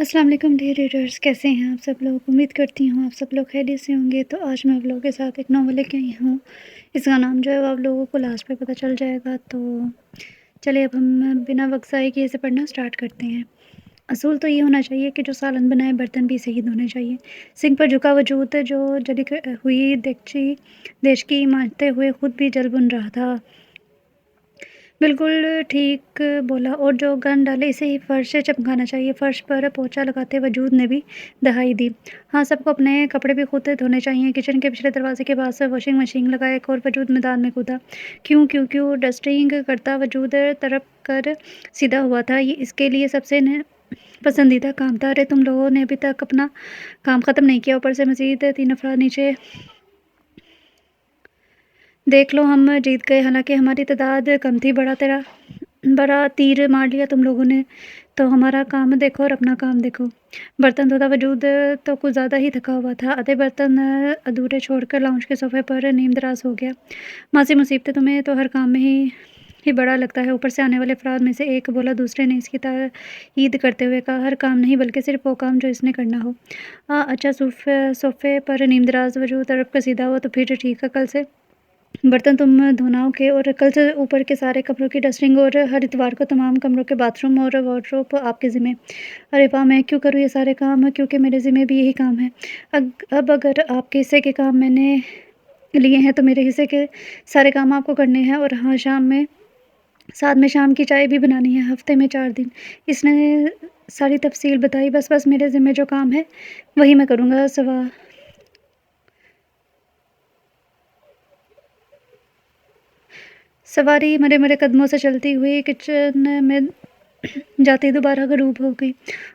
السلام علیکم dear readers, کیسے ہیں آپ سب لوگ؟ امید کرتی ہوں آپ سب لوگ خیریت سے ہوں گے۔ تو آج میں آپ لوگوں کے ساتھ ایک ناول لے کے آئی ہوں۔ اس کا نام جو ہے وہ آپ لوگوں کو لاسٹ پہ پتہ چل جائے گا۔ تو چلیے اب ہم بنا وقت ضائع کیے اسے پڑھنا سٹارٹ کرتے ہیں۔ اصول تو یہ ہونا چاہیے کہ جو سالن بنائے برتن بھی صحیح دھونے چاہیے۔ سنک پر جھکا وجود جو جلی ہوئی دیچکی مانجتے ہوئے خود بھی جل بن رہا تھا۔ بالکل ٹھیک بولا، اور جو گند ڈالے اسے ہی فرش چمکانا چاہیے۔ فرش پر پوچھا لگاتے وجود نے بھی دہائی دی۔ ہاں، سب کو اپنے کپڑے بھی خود دھونے چاہیے۔ کچن کے پچھلے دروازے کے پاس واشنگ مشین لگا ایک اور وجود میدان میں کودا۔ کیوں ڈسٹنگ کرتا وجود تڑپ کر سیدھا ہوا تھا۔ یہ اس کے لیے سب سے پسندیدہ کام تھا۔ ارے تم لوگوں نے ابھی تک اپنا کام ختم نہیں کیا، اوپر سے مزید 3 افراد نیچے۔ دیکھ لو ہم جیت گئے، حالانکہ ہماری تعداد کم تھی۔ بڑا تیر مار لیا تم لوگوں نے۔ تو ہمارا کام دیکھو اور اپنا کام دیکھو۔ برتن دھوتا وجود تو کچھ زیادہ ہی تھکا ہوا تھا۔ آدھے برتن ادھورے چھوڑ کر لاؤنج کے صوفے پر نیم دراز ہو گیا۔ ماسی مصیبتیں، تمہیں تو ہر کام میں ہی بڑا لگتا ہے۔ اوپر سے آنے والے افراد میں سے ایک بولا، دوسرے نے اس کی تائید کرتے ہوئے کہا، ہر کام نہیں بلکہ صرف وہ کام جو اس نے کرنا ہو۔ اچھا، صوفے پر نیم دراز وجود تڑپ کر سیدھا ہوا تو پھر ٹھیک ہے، کل سے برتن تم دھونا اوکے، اور کل سے اوپر کے سارے کمروں کی ڈسٹنگ، اور ہر اتوار کو تمام کمروں کے باتھ روم اور وارڈروب آپ کے ذمہ۔ ارے واہ، میں کیوں کروں یہ سارے کام؟ کیونکہ میرے ذمہ بھی یہی کام ہے۔ اب اگر آپ کے حصے کے کام میں نے لیے ہیں تو میرے حصے کے سارے کام آپ کو کرنے ہیں۔ اور ہاں، ساتھ میں شام کی چائے بھی بنانی ہے، ہفتے میں 4 دن۔ اس نے ساری تفصیل بتائی۔ بس میرے ذمہ جو کام ہے وہی میں کروں گا۔ سواری مرے قدموں سے چلتی ہوئی کچن میں جاتی دوبارہ غروب ہو گئی۔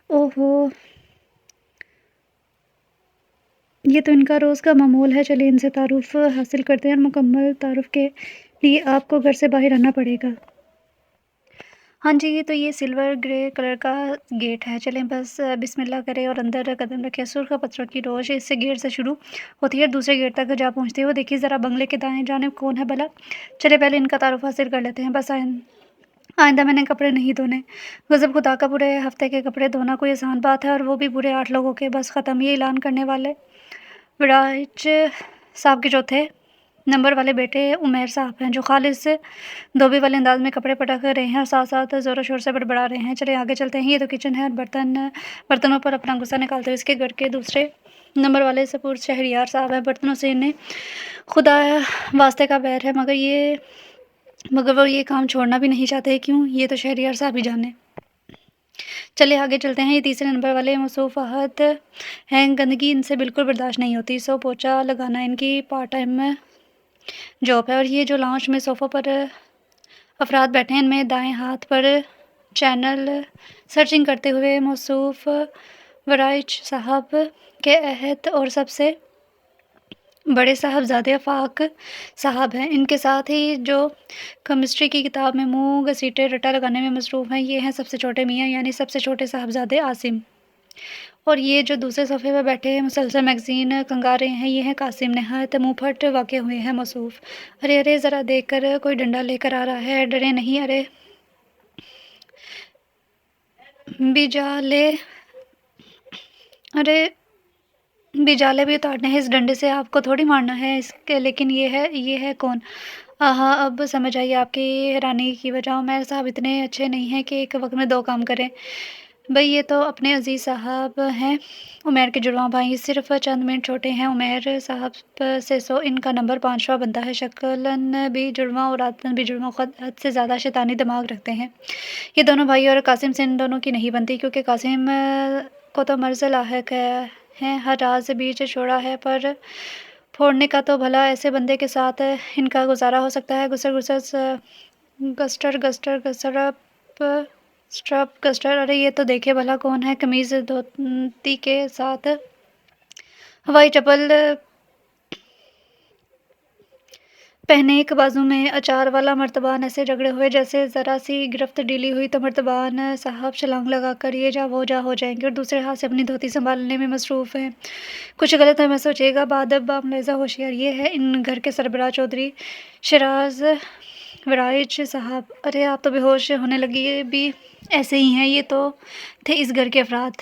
اوہو، یہ تو ان کا روز کا معمول ہے۔ چلیے ان سے تعارف حاصل کرتے ہیں، اور مکمل تعارف کے لیے آپ کو گھر سے باہر آنا پڑے گا۔ ہاں جی، تو یہ سلور گرے کلر کا گیٹ ہے۔ چلیں بس بسم اللہ کریں اور اندر قدم رکھیں۔ سرخ پتھروں کی روش اس سے گیٹ سے شروع ہوتی ہے اور دوسرے گیٹ تک جا پہنچتی ہے۔ وہ دیکھیے ذرا، بنگلے کے دائیں جانب کون ہے بھلا؟ چلے پہلے ان کا تعارف حاصل کر لیتے ہیں۔ بس آئندہ میں نے کپڑے نہیں دھونے۔ غضب خدا کا، پورے ہفتے کے کپڑے دھونا کوئی آسان بات ہے، اور وہ بھی پورے 8 لوگوں کے؟ بس ختم۔ یہ اعلان کرنے والے وڑائچ صاحب کے چوتھے نمبر والے بیٹے عمیر صاحب ہیں، جو خالص دھوبی والے انداز میں کپڑے پٹک رہے ہیں اور ساتھ ساتھ زور و شور سے بڑبڑا رہے ہیں۔ چلے آگے چلتے ہیں۔ یہ تو کچن ہے، اور برتنوں پر اپنا غصہ نکالتے ہوئے اس کے گھر کے دوسرے نمبر والے سپرد شہریار صاحب ہیں۔ برتنوں سے انہیں خدا واسطے کا ویر ہے، مگر وہ یہ کام چھوڑنا بھی نہیں چاہتے۔ کیوں؟ یہ تو شہریار صاحب ہی جانے۔ چلے آگے چلتے ہیں۔ یہ تیسرے نمبر والے موصوف عہد ہیں، گندگی ان سے بالکل برداشت نہیں ہوتی، سو پوچھا لگانا ان کی پارٹ ٹائم جاب ہے۔ اور یہ جو لاؤنج میں صوفوں پر افراد بیٹھے ہیں، ان میں دائیں ہاتھ پر چینل سرچنگ کرتے ہوئے موصوف وڑائچ صاحب کے عہد اور سب سے بڑے صاحبزادے آفاق صاحب ہیں۔ ان کے ساتھ ہی جو کیمسٹری کی کتاب میں منہ گھسیٹے رٹا لگانے میں مصروف ہیں، یہ ہیں سب سے چھوٹے میاں، یعنی سب سے چھوٹے صاحبزادے عاصم۔ اور یہ جو دوسرے صفحے پر بیٹھے مسلسل میگزین کنگا رہے ہیں، یہ ہیں قاسم، نہایت منہ پھٹ واقع ہوئے ہیں موصوف۔ ارے ذرا دیکھ کر، کوئی ڈنڈا لے کر آ رہا ہے، ڈرے نہیں۔ بیجالے بھی اتارنے ہیں، اس ڈنڈے سے آپ کو تھوڑی مارنا ہے اس کے۔ لیکن یہ ہے کون؟ آہا، اب سمجھ آئی آپ کی حیرانی کی وجہ۔ عمیر صاحب اتنے اچھے نہیں ہیں کہ ایک وقت میں 2 کام کریں۔ بھئی یہ تو اپنے عزیز صاحب ہیں، عمیر کے جڑواں بھائی، صرف چند منٹ چھوٹے ہیں عمیر صاحب سے، سو ان کا نمبر 5واں بنتا ہے۔ شکلاً بھی جڑواں اور عادتاً بھی جڑواں، حد سے زیادہ شیطانی دماغ رکھتے ہیں یہ دونوں بھائی، اور قاسم سے ان دونوں کی نہیں بنتی، کیونکہ قاسم کو تو مرض لاحق ہے، ہر راز بیچ چھوڑا ہے، پر پھوڑنے کا تو بھلا ایسے بندے کے ساتھ ان کا گزارا ہو سکتا ہے؟ گسٹر، ارے یہ تو دیکھے بھلا کون ہے، قمیض دھوتی کے ساتھ ہوائی چپل پہنے، ایک بازو میں اچار والا مرتبان ایسے رگڑے ہوئے جیسے ذرا سی گرفت ڈھیلی ہوئی تو مرتبان صاحب چھلانگ لگا کر یہ جا وہ جا ہو جائیں گے، اور دوسرے ہاتھ سے اپنی دھوتی سنبھالنے میں مصروف ہیں۔ کچھ غلط ہے، میں سوچیے گا بادب با ملاحظہ ہوشیار، یہ ہے ان گھر کے سربراہ چودھری شیراز وڑائچ صاحب۔ ارے آپ تو بے ہوش ہونے لگی بھی ایسے ہی ہیں، یہ تو تھے اس گھر کے افراد۔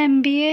MBA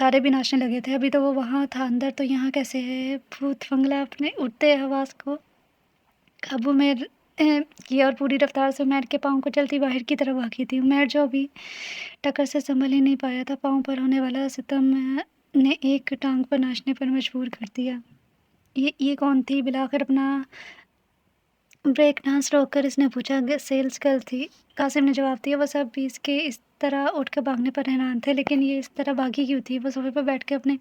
تارے بھی ناچنے لگے تھے۔ ابھی تو وہ وہاں تھا اندر، تو یہاں کیسے ہے؟ بھوت فنگلا اپنے اٹھتے حواس کو قابو میں کیا اور پوری رفتار سے عمیر کے پاؤں کو چلتی باہر کی طرف بھاگی تھی۔ عمیر جو ابھی ٹکر سے سنبھل ہی نہیں پایا تھا، پاؤں پر ہونے والا ستم نے ایک ٹانگ پر ناچنے پر مجبور کر دیا۔ یہ کون تھی؟ بالآخر اپنا بریک ڈانس روک کر اس نے پوچھا۔ سیلز گرل تھی، قاسم نے جواب دیا۔ وہ سب بھی اس کے اس طرح اٹھ کر بھاگنے پر حیران تھے، لیکن یہ اس طرح بھاگی کیوں تھی؟ وہ صوفے پر بیٹھ کے اپنے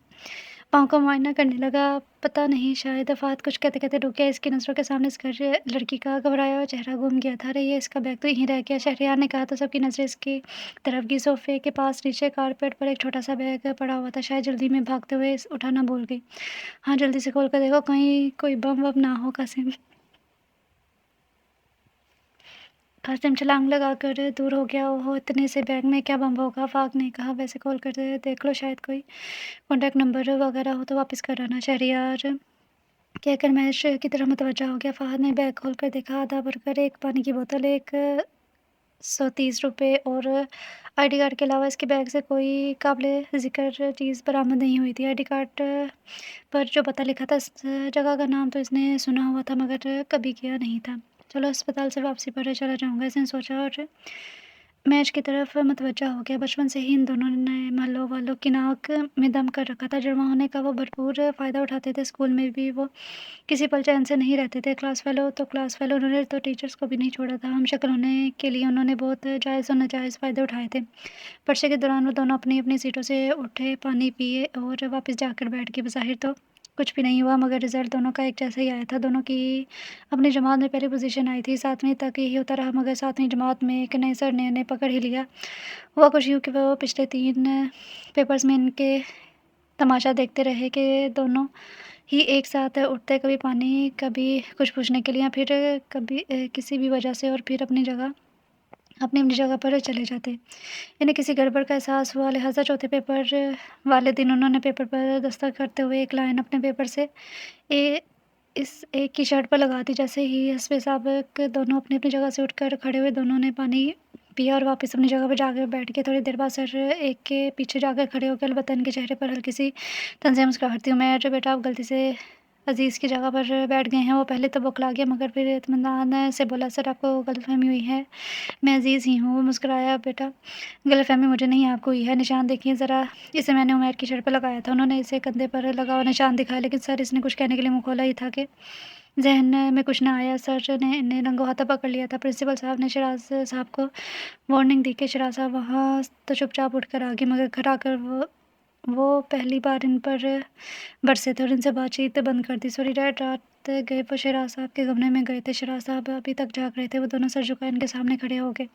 پاؤں کا معائنہ کرنے لگا۔ پتہ نہیں، شاید فہد کچھ کہتے کہتے رک گیا۔ اس کی نظروں کے سامنے اس لڑکی کا گھبرایا ہوا چہرہ گم گیا تھا۔ ارے یہ اس کا بیگ تو یہیں رہ گیا، شہریار نے کہا تو سب کی نظریں اس کی طرف گئی۔ صوفے کے پاس نیچے کارپیٹ پر ایک چھوٹا سا بیگ پڑا ہوا تھا، شاید جلدی میں بھاگتے ہوئے اٹھانا بھول گئی۔ ہاں جلدی سے کھول کر دیکھو، کہیں کوئی بم وم نہ ہو۔ قاسم چھلانگ لگا کر دور ہو گیا۔ اوہو، اتنے سے بیگ میں کیا بم ہوگا؟ فہد نے کہا۔ ویسے کھول کر دیکھ لو، شاید کوئی کانٹیکٹ نمبر وغیرہ ہو تو واپس کر آنا۔ شہریار کہہ کر مہیش کی طرف متوجہ ہو گیا۔ فہد نے بیگ کھول کر دیکھا، آدھا بھر کر ایک پانی کی بوتل، 130 روپے اور آئی ڈی کارڈ کے علاوہ اس کے بیگ سے کوئی قابل ذکر چیز برآمد نہیں ہوئی تھی۔ آئی ڈی کارڈ پر جو پتہ لکھا تھا، اس جگہ کا نام تو اس نے سنا ہوا تھا مگر کبھی گیا نہیں تھا۔ چلو اسپتال سے واپسی پر چلا جاؤں گا، اس نے سوچا اور میچ کی طرف متوجہ ہو گیا۔ بچپن سے ہی ان دونوں نے محلوں والوں کی ناک میں دم کر رکھا تھا۔ جڑواں ہونے کا وہ بھرپور فائدہ اٹھاتے تھے۔ اسکول میں بھی وہ کسی پل چین سے نہیں رہتے تھے۔ کلاس فیلو تو کلاس فیلو، انہوں نے تو ٹیچرز کو بھی نہیں چھوڑا تھا۔ ہم شکل ہونے کے لیے انہوں نے بہت جائز اور ناجائز فائدے اٹھائے تھے۔ پرچے کے دوران وہ دونوں اپنی اپنی سیٹوں سے اٹھے، پانی پیے اور واپس جا کر بیٹھ گئے۔ بظاہر تو کچھ بھی نہیں ہوا مگر رزلٹ دونوں کا ایک جیسا ہی آیا تھا۔ دونوں کی اپنی جماعت میں پہلی پوزیشن آئی تھی۔ 7ویں تک یہی ہوتا رہا مگر 7ویں جماعت میں ایک نئے سر نے انہیں پکڑ ہی لیا۔ ہوا کچھ یوں کہ وہ پچھلے 3 پیپرز میں ان کے تماشا دیکھتے رہے کہ دونوں ہی ایک ساتھ اٹھتے، کبھی پانی، کبھی کچھ پوچھنے کے لیے، پھر کبھی کسی بھی وجہ سے، اور پھر اپنی اپنی جگہ پر چلے جاتے۔ انہیں کسی گڑبڑ کا احساس ہوا، لہٰذا چوتھے پیپر والے دن انہوں نے پیپر پر دستخط کرتے ہوئے ایک لائن اپنے پیپر سے اس ایک کی شرٹ پر لگا دی۔ جیسے ہی حسب سابق دونوں اپنی اپنی جگہ سے اٹھ کر کھڑے ہوئے، دونوں نے پانی پیا اور واپس اپنی جگہ پر جا کر بیٹھ گئے۔ تھوڑی دیر بعد سر ایک کے پیچھے جا کر کھڑے ہو گئے، البتہ ان کے چہرے پر ہلکی سی طنزیہ مسکراہٹ تھی۔ عمیر بیٹا، آپ غلطی سے عزیز کی جگہ پر بیٹھ گئے ہیں۔ وہ پہلے تو بوکھلا گیا مگر پھر اطمینان سے بولا، سر آپ کو غلط فہمی ہوئی ہے، میں عزیز ہی ہوں۔ وہ مسکرایا۔ بیٹا غلط فہمی مجھے نہیں، آپ کو ہوئی ہے۔ نشان دیکھیے ذرا، اسے میں نے عمیر کی شرٹ پر لگایا تھا۔ انہوں نے اسے کندھے پر لگا ہوا نشان دکھایا، لیکن سر اس نے کچھ کہنے کے لیے منہ کھولا ہی تھا کہ ذہن میں کچھ نہ آیا۔ سر نے انہیں رنگوں ہاتھوں پکڑ لیا تھا۔ پرنسپل صاحب نے شراز صاحب کو وارننگ دی کہ شراز صاحب وہاں تو چپ چاپ اٹھ کر آگے، مگر گھر آ کر وہ پہلی بار ان پر برسے تھے اور ان سے بات چیت بند کر دی۔ سوری ڈیڈ، رات گئے وہ شراز صاحب کے کمرے میں گئے تھے۔ شراز صاحب ابھی تک جاگ رہے تھے۔ وہ دونوں سر جھکائے ان کے سامنے کھڑے ہو گئے۔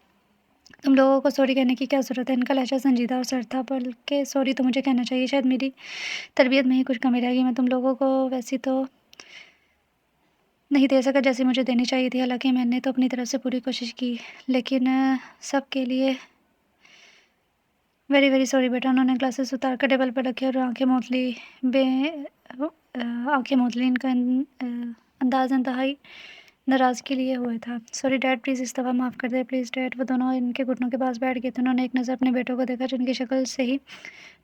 تم لوگوں کو سوری کہنے کی کیا ضرورت ہے؟ ان کا لہجہ سنجیدہ اور سرد تھا۔ بلکہ سوری تو مجھے کہنا چاہیے، شاید میری تربیت میں ہی کچھ کمی رہ گئی۔ میں تم لوگوں کو ویسی تو نہیں دے سکا جیسی مجھے دینی چاہیے تھی، حالانکہ میں نے تو اپنی طرف سے پوری کوشش کی، لیکن سب کے لیے ویری ویری سوری بیٹا۔ انہوں نے گلاسز اتار کر ٹیبل پر رکھے اور آنکھیں موند لی۔ ان کا انداز انتہائی ناراضگی لیے ہوئے تھا۔ سوری ڈیڈ، پلیز اس دفعہ معاف کر دے، پلیز ڈیڈ۔ وہ دونوں ان کے گھٹنوں کے پاس بیٹھ گئے تھے۔ انہوں نے ایک نظر اپنے بیٹوں کو دیکھا جن کی شکل سے ہی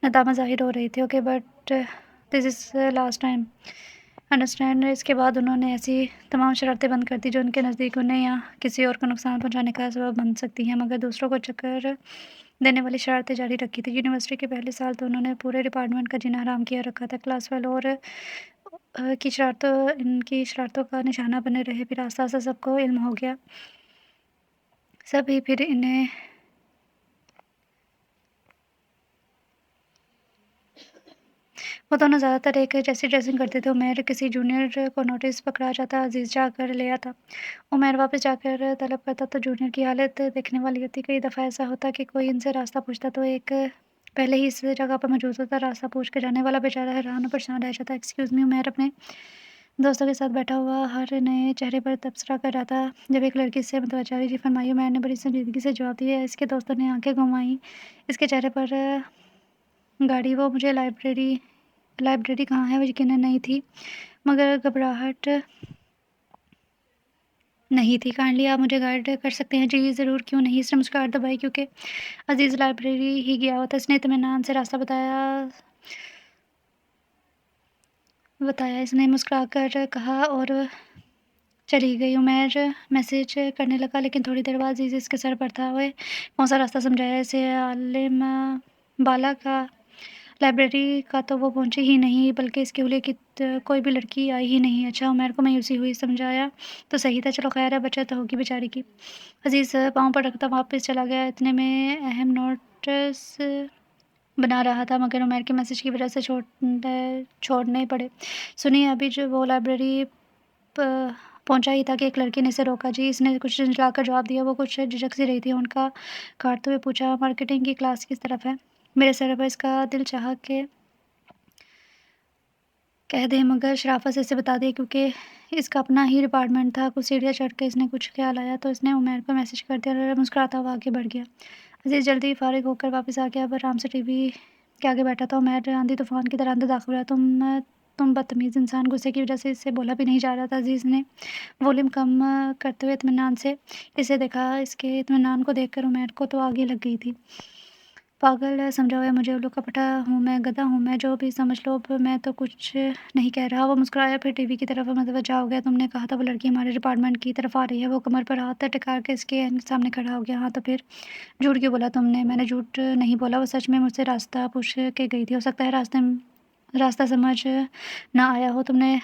ندامت ظاہر ہو رہی تھی۔ Okay but this is last time, understand. اس کے بعد انہوں نے ایسی تمام شرارتیں بند کر دی جو ان کے نزدیک انہیں یا کسی اور کو نقصان پہنچانے کا سبب بن سکتی ہیں، مگر دوسروں کو چکر دینے والی شرارتیں جاری رکھی تھی۔ یونیورسٹی کے پہلے سال تو انہوں نے پورے ڈپارٹمنٹ کا جینا حرام کیا رکھا تھا۔ کلاس فیلو اور ان کی شرارتوں کا نشانہ بنے رہے۔ پھر آہستہ آہستہ سب کو علم ہو گیا، سب ہی پھر انہیں وہ دونوں زیادہ تر ایک جیسی ڈریسنگ کرتے تھے۔ عمیر کسی جونیئر کو نوٹس پکڑا جاتا، عزیز جا کر لے آتا، عمیر واپس جا کر طلب کرتا تو جونیئر کی حالت دیکھنے والی ہوتی۔ کئی دفعہ ایسا ہوتا کہ کوئی ان سے راستہ پوچھتا تو ایک پہلے ہی اس جگہ پر موجود ہوتا۔ راستہ پوچھ کے جانے والا بیچارہ حیران اور پریشان رہ جاتا۔ ایکسکیوز می، عمیر اپنے دوستوں کے ساتھ بیٹھا ہوا ہر نئے چہرے پر تبصرہ کر رہا تھا۔ جب ایک لڑکی اس سے متوجہ ہوئی، جی فرمائیے، عمیر نے بڑی سنجیدگی سے جواب دیا۔ اس کے دوستوں نے آنکھیں گھمائیں، اس کے چہرے پر گاڑی۔ وہ مجھے لائبریری کہاں ہے؟ وہ یقیناً نہیں تھی مگر گھبراہٹ نہیں تھی۔ کائنڈلی آپ مجھے گائیڈ کر سکتے ہیں؟ جی ضرور، کیوں نہیں؟ اس نے مسکراہٹ دبائی کیونکہ عزیز لائبریری ہی گیا ہوا تھا۔ اس نے اطمینان سے راستہ بتایا۔ بتایا۔ اس نے مسکرا کر کہا اور چلی گئی۔ عمیر میسج کرنے لگا لیکن تھوڑی دیر بعد عزیز اس کے سر پر تھا۔ وہ کون سا راستہ سمجھایا اسے عالم بالا کا؟ لائبریری کا تو وہ پہنچی ہی نہیں، بلکہ اس کے حلیے کی کوئی بھی لڑکی آئی ہی نہیں۔ اچھا، عمیر کو مایوسی ہوئی۔ سمجھایا تو صحیح تھا، چلو خیر ہے، بچت ہوگی بیچاری کی۔ عزیز پاؤں پر رکھتا واپس چلا گیا۔ اتنے میں اہم نوٹس بنا رہا تھا مگر عمیر کے میسج کی وجہ سے چھوڑنے پڑے۔ سنیے، ابھی جو وہ لائبریری پہنچا ہی تھا کہ ایک لڑکی نے اسے روکا۔ جی، اس نے کچھ جھنجھلا کر جواب دیا۔ وہ کچھ جھجک سی رہی تھی۔ ان کا کاٹتے ہوئے پوچھا، مارکیٹنگ کی کلاس کس طرف ہے؟ میرے سر پر۔ اس کا دل چاہا کہ کہہ دے مگر شرافت سے اسے بتا دیا کیونکہ اس کا اپنا ہی ڈپارٹمنٹ تھا۔ کچھ سیڑھیاں چڑھ کے اس نے کچھ خیال آیا تو اس نے عمیر کو میسج کر دیا اور مسکراتا ہوا آگے بڑھ گیا۔ عزیز جلدی فارغ ہو کر واپس آ گیا۔ اب آرام سے ٹی وی کے آگے بیٹھا تھا۔ عمیر آندھی طوفان کی طرح اندر داخل ہوا۔ تم بدتمیز انسان! غصے کی وجہ سے اس سے بولا بھی نہیں جا رہا تھا۔ عزیز نے والیوم کم کرتے ہوئے اطمینان سے اسے دیکھا۔ اس کے اطمینان کو دیکھ کر عمیر کو تو آگ ہی لگ گئی تھی۔ پاگل سمجھا ہوا ہے مجھے، الو کا پٹا ہوں میں، گدھا ہوں میں، جو بھی سمجھ لو، اب میں تو کچھ نہیں کہہ رہا۔ وہ مسکرایا، پھر ٹی وی کی طرف متوجہ ہو گیا۔ تم نے کہا تھا وہ لڑکی ہمارے ڈپارٹمنٹ کی طرف آ رہی ہے۔ وہ کمر پر ہاتھ ٹکا کے اس کے سامنے کھڑا ہو گیا۔ ہاں تو پھر جھوٹ کیوں بولا تم نے؟ میں نے جھوٹ نہیں بولا، وہ سچ میں مجھ سے راستہ پوچھ کے گئی تھی۔ ہو سکتا ہے راستہ سمجھ نہ آیا ہو، تم نے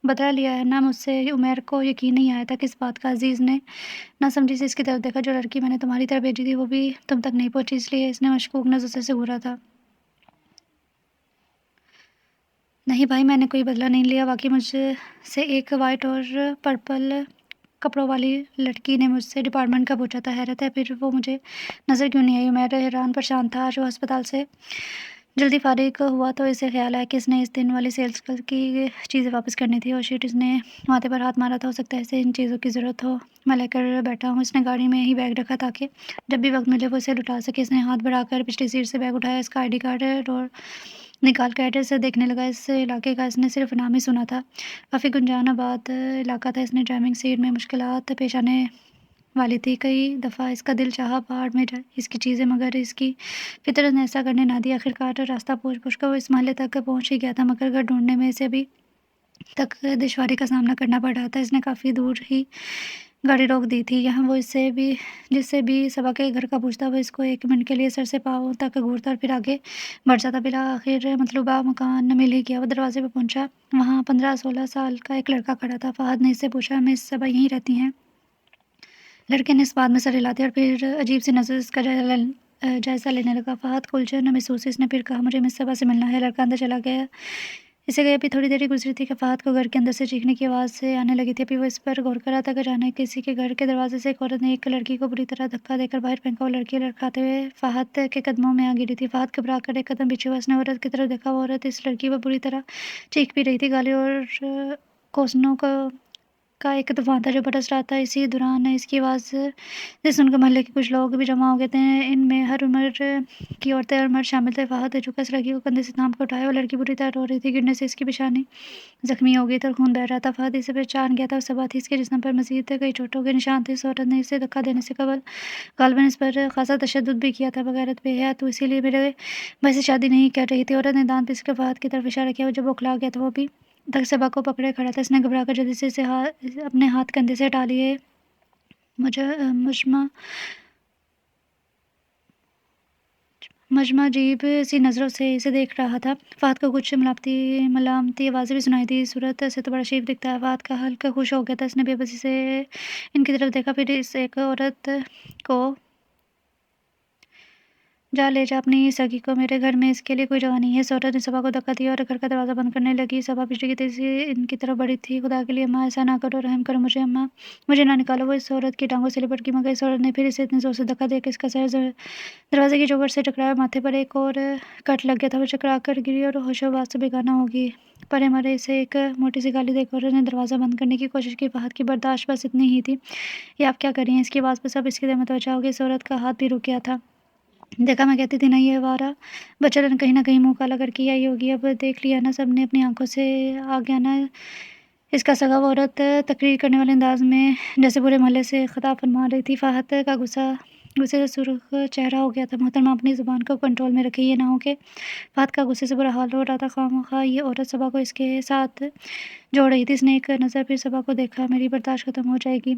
بدلا لیا ہے نا مجھ سے۔ عمیر کو یقین نہیں آیا تھا کس بات کا۔ عزیز نے نہ سمجھی سے اس کی طرف دیکھا۔ جو لڑکی میں نے تمہاری طرف بھیجی تھی وہ بھی تم تک نہیں پہنچی، اس لیے اس نے مشکوک نظر سے گھورا تھا۔ نہیں بھائی، میں نے کوئی بدلہ نہیں لیا، واقعی مجھ سے ایک وائٹ اور پرپل کپڑوں والی لڑکی نے مجھ سے ڈپارٹمنٹ کا پوچھا تھا۔ حیرت ہے پھر وہ مجھے نظر کیوں نہیں آئی؟ عمیر حیران پریشان تھا۔ آج وہ ہسپتال سے جلدی فارغ ہوا تو اسے خیال آیا کہ اس نے اس دن والی سیلز کی چیزیں واپس کرنی تھی۔ اور شیٹ، اس نے ماتھے پر ہاتھ مارا تھا۔ ہو سکتا ہے اسے ان چیزوں کی ضرورت ہو، میں لے کر بیٹھا ہوں۔ اس نے گاڑی میں ہی بیگ رکھا تاکہ جب بھی وقت ملے وہ اسے لٹا سکے۔ اس نے ہاتھ بڑھا کر پچھلی سیٹ سے بیگ اٹھایا، اس کا آئی ڈی کارڈ نکال کر ایڈریس دیکھنے لگا۔ اس علاقے کا اس نے صرف نام ہی سنا تھا، کافی گنجان آباد علاقہ تھا۔ اس نے ڈرائیونگ سیٹ میں مشکلات پیش آنے والی تھی، کئی دفعہ اس کا دل چاہا پہاڑ میں جائے اس کی چیزیں، مگر اس کی فطرت نے ایسا کرنے نہ دیا۔ آخرکار راستہ پوچھ کر وہ اس محلے تک پہنچ ہی گیا تھا، مگر گھر ڈھونڈنے میں اسے ابھی تک دشواری کا سامنا کرنا پڑ رہا تھا۔ اس نے کافی دور ہی گاڑی روک دی تھی۔ یہاں وہ جس سے بھی صبا کے گھر کا پوچھتا، وہ اس کو ایک منٹ کے لیے سر سے پاؤں تک گھورتا اور پھر آگے بڑھ جاتا۔ بالآخر مطلوبہ مکان مل ہی گیا۔ وہ دروازے پہ پہنچا، وہاں 15-16 سال کا ایک لڑکا کھڑا تھا۔ فہد نے اس سے پوچھا، مس صبا یہیں رہتی ہیں؟ لڑکے نے اس بات میں سر ہلا دیا اور پھر عجیب سی نظر اس کا جائزہ لینے لگا۔ فہد کو الجھن محسوس۔ اس نے پھر کہا، مجھے مس صبا سے ملنا ہے۔ لڑکا اندر چلا گیا۔ اسے گئے ابھی تھوڑی دیر ہی گزری تھی کہ فہد کو گھر کے اندر سے چیخنے کی آواز آنے لگی تھی۔ ابھی وہ اس پر غور کر رہا تھا کہ اچانک کسی کے گھر کے دروازے سے ایک عورت نے ایک لڑکی کو بری طرح دھکا دے کر باہر پھینکا۔ وہ لڑکی لڑکھاتے ہوئے فہد کے قدموں میں آ گری تھی۔ فہد گھبرا کر ایک قدم پیچھے ہوا۔ اس نے عورت کی طرف دیکھا، وہ عورت اس لڑکی پر بری طرح چیخ بھی رہی تھی۔ گالیوں اور کوسنوں کا ایک طوفان تھا جو برس رہا تھا۔ اسی دوران اس کی آواز سے سن کر محلے کے کچھ لوگ بھی جمع ہو گئے تھے۔ ان میں ہر عمر کی عورتیں اور مرد شامل تھے۔ فہد جھکا اس لڑکی کو کندھے سے تھام کر اٹھایا۔ وہ لڑکی بری طرح رو رہی تھی، گرنے سے اس کی پیشانی زخمی ہو گئی تھی اور خون بہہ رہا تھا۔ فہد اسے پہچان گیا تھا، وہ صبا تھی۔ اس کے جسم پر مزید کئی چوٹوں کے نشان تھے۔ اس عورت نے اسے دھکا دینے سے قبل غالباً اس پر خاصا تشدد بھی کیا تھا۔ بغیرت بے حیا، تو اسی لیے میرے بھائی سے شادی نہیں کر رہی تھی۔ عورت نے دانت پیس کر فہد کی طرف اشارہ کیا۔ وہ جب بوکھلا گیا تو وہ بھی تک صبا کو پکڑے کھڑا تھا۔ اس نے گھبرا کر جلدی سے اپنے ہاتھ کندھے سے ہٹا لیے۔ مجمع عجیب سی نظروں سے اسے دیکھ رہا تھا۔ فہد کو کچھ ملامتی آوازیں بھی سنائی دی۔ صورت سے تو بڑا شریف دکھتا ہے۔ فہد کا حلق خوش ہو گیا تھا۔ اس نے بے بسی سے ان کی طرف دیکھا، پھر اس ایک عورت کو جا لے جا اپنی سگی کو، میرے گھر میں اس کے لیے کوئی جگہ نہیں ہے۔ اس عورت نے صبا کو دھکا دیا اور گھر کا دروازہ بند کرنے لگی۔ صبا بجلی کی تیزی سے ان کی طرف بڑھی تھی۔ خدا کے لیے اماں، ایسا نہ کرو، رحم کرو مجھے، اماں مجھے نہ نکالو۔ وہ اس عورت کی ٹانگوں سے لپٹ گئی، مگر اس عورت نے پھر اسے اتنے زور سے دھکا دیا کہ اس کا سر دروازے کی چوکھٹ سے ٹکرایا اور ماتھے پر ایک اور کٹ لگ گیا تھا۔ وہ چکرا کر گری اور ہوش و حواس سے بیگانہ ہو گئی۔ پرے مرے اسے ایک موٹی سی گالی دے کر عورت نے دروازہ بند کرنے کی کوشش کی۔ فہد کی برداشت بس اتنی ہی تھی۔ یہ آپ کیا کر رہی ہیں؟ اس کی آواز پر سب اس کی طرف متوجہ ہو گئے۔ اس عورت کا ہاتھ بھی رک گیا تھا۔ دیکھا، میں کہتی تھی نا یہ آوارہ بچہ کہیں نہ کہیں منہ کالا کر کے آئی ہوگی۔ اب دیکھ لیا نا سب نے اپنی آنکھوں سے، آ گیا نا اس کا سگا۔ وہ عورت تقریر کرنے والے انداز میں جیسے پورے محلے سے خطاب فرما رہی تھی۔ فہد کا غصہ غصے سے سرخ چہرہ ہو گیا تھا۔ محترمہ اپنی زبان کو کنٹرول میں رکھے، یہ نہ ہو کہ فہد کا غصے سے برا حال ہو رہا تھا۔ خواہ یہ عورت صبا کو اس کے ساتھ جوڑ رہی تھی۔ اس نے ایک نظر پھر صبا کو دیکھا۔ میری برداشت ختم ہو جائے گی۔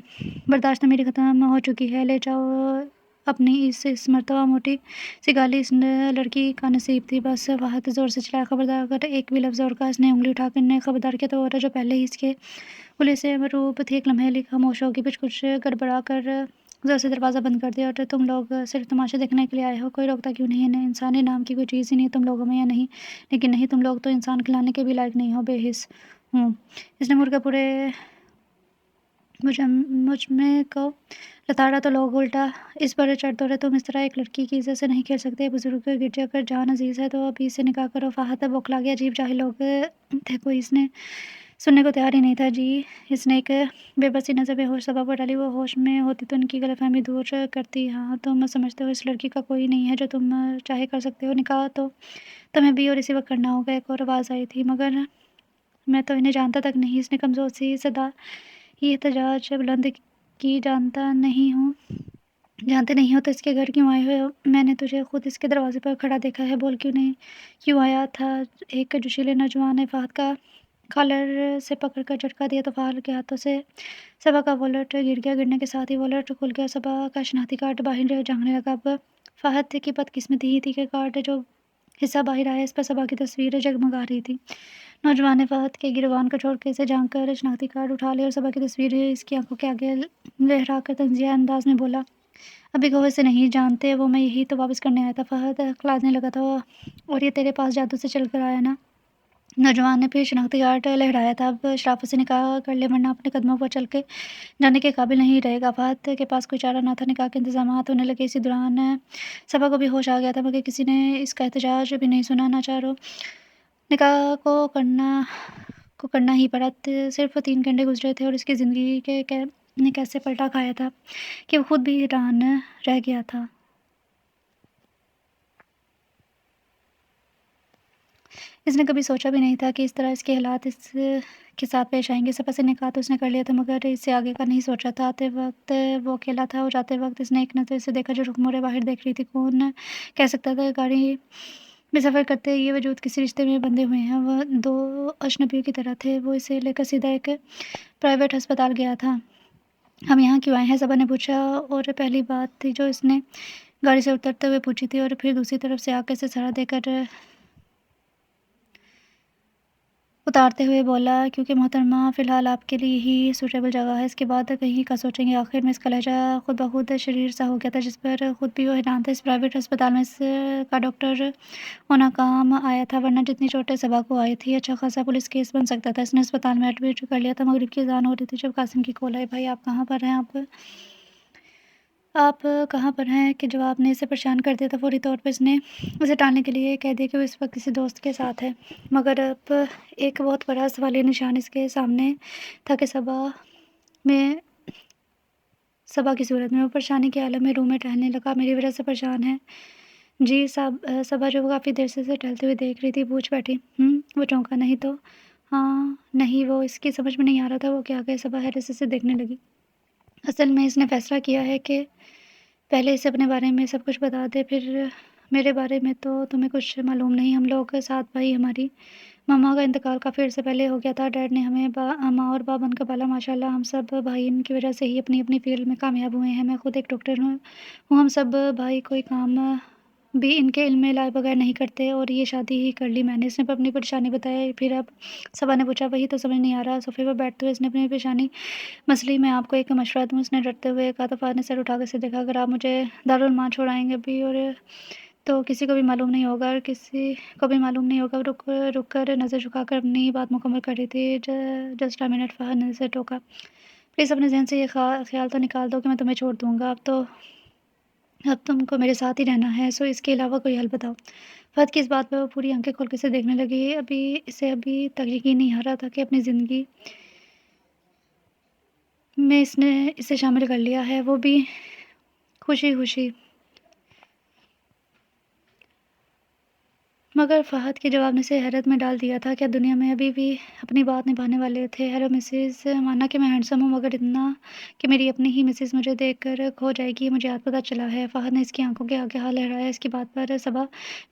برداشت میری ختم ہو چکی ہے، لے جاؤ اپنی اس مرتبہ موٹی سی گالی اس لڑکی کا نصیب تھی۔ بس فہد زور سے چلایا، خبردار اگر ایک بھی لفظ اور کہا۔ اس نے انگلی اٹھا کر انہیں خبردار کیا تو عورت جو پہلے ہی اس کے بولے سے مروب تھی ایک لمحے لیے خاموش ہوگی، پھر کچھ گڑبڑا کر زور سے دروازہ بند کر دیا۔ اور تم لوگ صرف تماشا دیکھنے کے لیے آئے ہو، کوئی روکتا کیوں نہیں؟ انہیں انسانی نام کی کوئی چیز ہی نہیں تم لوگوں میں یا نہیں؟ لیکن نہیں، تم لوگ تو انسان کھلانے کے بھی لائق نہیں ہو، بے حس ہوں۔ اس نے مڑ کر پورے مجھ میں کو لتاڑا تو لوگ الٹا اس پر چڑھ دوڑے۔ تم اس طرح ایک لڑکی کی عزت سے نہیں کھیل سکتے، بزرگ گرجا کر جان عزیز ہے تو اب اسے نکاح کرو۔ فہد بوکھلا گیا، عجیب جاہل لوگ تھے، کوئی اس نے سننے کو تیار ہی نہیں تھا۔ جی، اس نے ایک بے بسی نظر بے ہوش صبا پر ڈالی۔ وہ ہوش میں ہوتی تو ان کی غلط فہمی دور کرتی۔ ہاں، تم سمجھتے ہو اس لڑکی کا کوئی نہیں ہے جو تم چاہے کر سکتے ہو، نکاح تو تمہیں بھی اور اسی وقت کرنا ہوگا۔ ایک اور آواز آئی تھی، مگر میں تو انہیں جانتا تک نہیں۔ اس نے کمزور سی صدا یہ احتجاج بلند کی، جانتے نہیں ہو تو اس کے گھر کیوں آئے ہو؟ میں نے تجھے خود اس کے دروازے پر کھڑا دیکھا ہے، بول کیوں آیا تھا؟ ایک جوشیلے نوجوان نے فہد کا کالر سے پکڑ کر جھٹکا دیا تو فہد کے ہاتھوں سے صبا کا والٹ گر گیا۔ گرنے کے ساتھ ہی والٹ کھل گیا، صبا کا شناختی کارڈ باہر جھانکنے لگا۔ اب فہد کی بدقسمتی یہ تھی کہ کارڈ جو حصہ باہر آیا اس پر صبا کی تصویر جگمگا رہی تھی۔ نوجوان نے فہد کے گریبان کو چھوڑ کے اسے جھانک کر شناختی کارڈ اٹھا لیا اور صبا کی تصویر اس کی آنکھوں کے آگے لہرا کر تنزیہ انداز میں بولا، ابھی کہو اسے نہیں جانتے وہ میں یہی تو واپس کرنے آیا تھا۔ فہد کھلانے لگا تھا، اور یہ تیرے پاس جادو سے چل کر آیا نا؟ نوجوان نے پھر شناختی کارڈ لہرایا تھا، اب شرافت سے نکاح کر لے ورنہ اپنے قدموں پر چل کے جانے کے قابل نہیں رہے گا۔ فہد کے پاس کوئی چارہ نہ تھا، نکاح کے انتظامات ہونے لگے۔ اسی دوران صبا کو بھی ہوش آ گیا تھا، مگر کسی نے اس کا احتجاج بھی نہیں سنا۔ ناچاروں نکاح کو کرنا ہی پڑا۔ صرف 3 گھنٹے گزرے تھے اور اس کی زندگی نے کیسے پلٹا کھایا تھا کہ وہ خود بھی حیران رہ گیا تھا۔ اس نے کبھی سوچا بھی نہیں تھا کہ اس طرح اس کے حالات اس کے ساتھ پیش آئیں گے۔ صبا سے نکاح تو اس نے کر لیا تھا، مگر اس سے آگے کا نہیں سوچا تھا۔ آتے وقت وہ اکیلا تھا اور جاتے وقت اس نے ایک نظر سے دیکھا جو رخ موڑے باہر دیکھ رہی تھی۔ کون کہہ سکتا تھا کہ گاڑی میں سفر کرتے یہ وجود کسی رشتے میں بندھے ہوئے ہیں؟ وہ 2 اجنبیوں کی طرح تھے۔ وہ اسے لے کر سیدھا ایک پرائیویٹ ہسپتال گیا تھا۔ ہم یہاں کیوں آئے ہیں؟ صبا نے پوچھا، اور پہلی بات تھی جو اس نے گاڑی سے اترتے ہوئے پوچھی تھی، اور پھر دوسری طرف سے آ کر اسے سہارا دے کر اتارتے ہوئے بولا، کیونکہ محترمہ فی الحال آپ کے لیے ہی سوٹیبل جگہ ہے، اس کے بعد کہیں کا سوچیں گے۔ آخر میں اس کا لہجہ خود بخود شریر سا ہو گیا تھا، جس پر خود بھی وہ حیران تھا۔ اس پرائیویٹ ہسپتال میں اس کا ڈاکٹر ہونا کام آیا تھا، ورنہ جتنی چوٹیں صبا کو آئی تھی اچھا خاصا پولیس کیس بن سکتا تھا۔ اس نے ہسپتال میں ایڈمٹ کر لیا تھا۔ مغرب کی اذان ہو رہی تھی جب قاسم کی کال آئی، بھائی آپ کہاں پر ہیں؟ آپ کہاں پر ہیں کہ جواب نے اسے پریشان کر دیا تھا۔ فوری طور پر اس نے اسے ٹالنے کے لیے کہہ دیا کہ وہ اس وقت کسی دوست کے ساتھ ہے، مگر اب ایک بہت بڑا سوالیہ نشان اس کے سامنے تھا کہ صبا کی صورت میں وہ پریشانی کے عالم میں روم میں ٹہلنے لگا۔ میری وجہ سے پریشان ہے؟ جی صبا جو وہ کافی دیر سے اسے ٹہلتے ہوئے دیکھ رہی تھی پوچھ بیٹھی۔ وہ چونکا، نہیں تو؟ ہاں نہیں، وہ اس کی سمجھ میں نہیں آ رہا تھا وہ کیا کہے۔ صبا حیرت سے اسے دیکھنے لگی۔ اصل میں اس نے فیصلہ کیا ہے کہ پہلے اسے اپنے بارے میں سب کچھ بتا دے، پھر میرے بارے میں تو تمہیں کچھ معلوم نہیں۔ ہم لوگ 7 بھائی، ہماری ماما کا انتقال کافی عرصے پہلے ہو گیا تھا۔ ڈیڈ نے ہمیں ماں اور باپ بن کر پالا، ماشاء اللہ ہم سب بھائی ان کی وجہ سے ہی اپنی اپنی فیلڈ میں کامیاب ہوئے ہیں۔ میں خود ایک ڈاکٹر ہوں۔ ہم سب بھائی کوئی کام بھی ان کے علم میں لائے بغیر نہیں کرتے، اور یہ شادی ہی کر لی میں نے۔ اس نے اپنی پریشانی بتائی۔ پھر اب صبا نے پوچھا، وہی تو سمجھ نہیں آ رہا۔ صوفے پر بیٹھتے ہوئے اس نے اپنی پریشانی مسئلہ، میں آپ کو ایک مشورہ دوں؟ اس نے ڈرتے ہوئے کہا تو فہد نے سر اٹھا کر اسے دیکھا، اگر آپ مجھے دارالعلوم چھوڑائیں گے بھی اور تو کسی کو بھی معلوم نہیں ہوگا، اور کسی کو بھی معلوم نہیں ہوگا۔ رک کر نظر جھکا کر اپنی بات مکمل کر رہی تھی۔ جسٹ اے منٹ، فہد نے اسے ٹوکا، پلیز اپنے ذہن سے یہ خیال تو نکال دو کہ میں تمہیں چھوڑ دوں گا۔ اب تم کو میرے ساتھ ہی رہنا ہے، سو اس کے علاوہ کوئی حل بتاؤ۔ فہد کی اس بات پر وہ پوری آنکھیں کھول کے اسے دیکھنے لگی۔ اسے ابھی تک یقین نہیں آ رہا تھا کہ اپنی زندگی میں اس نے اسے شامل کر لیا ہے، وہ بھی خوشی خوشی۔ مگر فہد کے جواب نے اسے حیرت میں ڈال دیا تھا۔ کیا دنیا میں ابھی بھی اپنی بات نبھانے والے تھے؟ ہیلو مسز، مانا کہ میں ہینڈسم ہوں مگر اتنا کہ میری اپنی ہی مسز مجھے دیکھ کر کھو جائے گی، یہ مجھے آج پتہ چلا ہے۔ فہد نے اس کی آنکھوں کے آگے ہاتھ لہرایا۔ اس کی بات پر صبا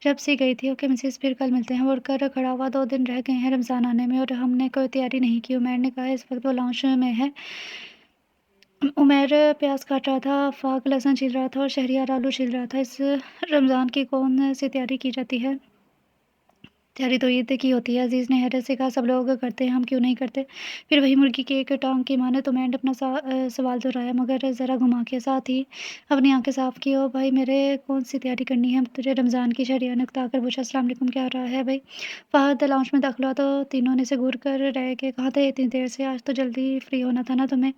جب سی گئی تھی۔ اوکے مسز، پھر کل ملتے ہیں۔ وہ اٹھ کر کھڑا ہوا۔ 2 دن رہ گئے ہیں رمضان آنے میں اور ہم نے کوئی تیاری نہیں کی، عمیر نے کہا۔ اس وقت وہ لاؤنج میں ہے۔ عمیر پیاز کاٹ رہا تھا، آفاق لہسن چھیل رہا تھا اور شہریار آلو چھیل رہا تھا۔ اس رمضان کی کون سی تیاری کی جاتی ہے؟ تیاری تو عید کی ہوتی ہے، عزیز نے حیرت سے کہا۔ سب لوگ کرتے ہیں، ہم کیوں نہیں کرتے؟ پھر وہی مرغی کی ایک ٹانگ کی ماں نے عمیر نے اپنا سوال دہرایا مگر ذرا گھما کے، ساتھ ہی اپنی آنکھیں صاف کی۔ او بھائی میرے کون سی تیاری کرنی ہے تجھے رمضان کی؟ شہریار نے اکتا کر پوچھا۔ السلام علیکم، کیا ہو رہا ہے بھائی؟ فہد لاؤنج میں داخل ہوا تو تینوں نے اسے گھور کر رہ کے کہاں تھے اتنی دیر سے؟ آج تو جلدی فری ہونا تھا نا تمہیں؟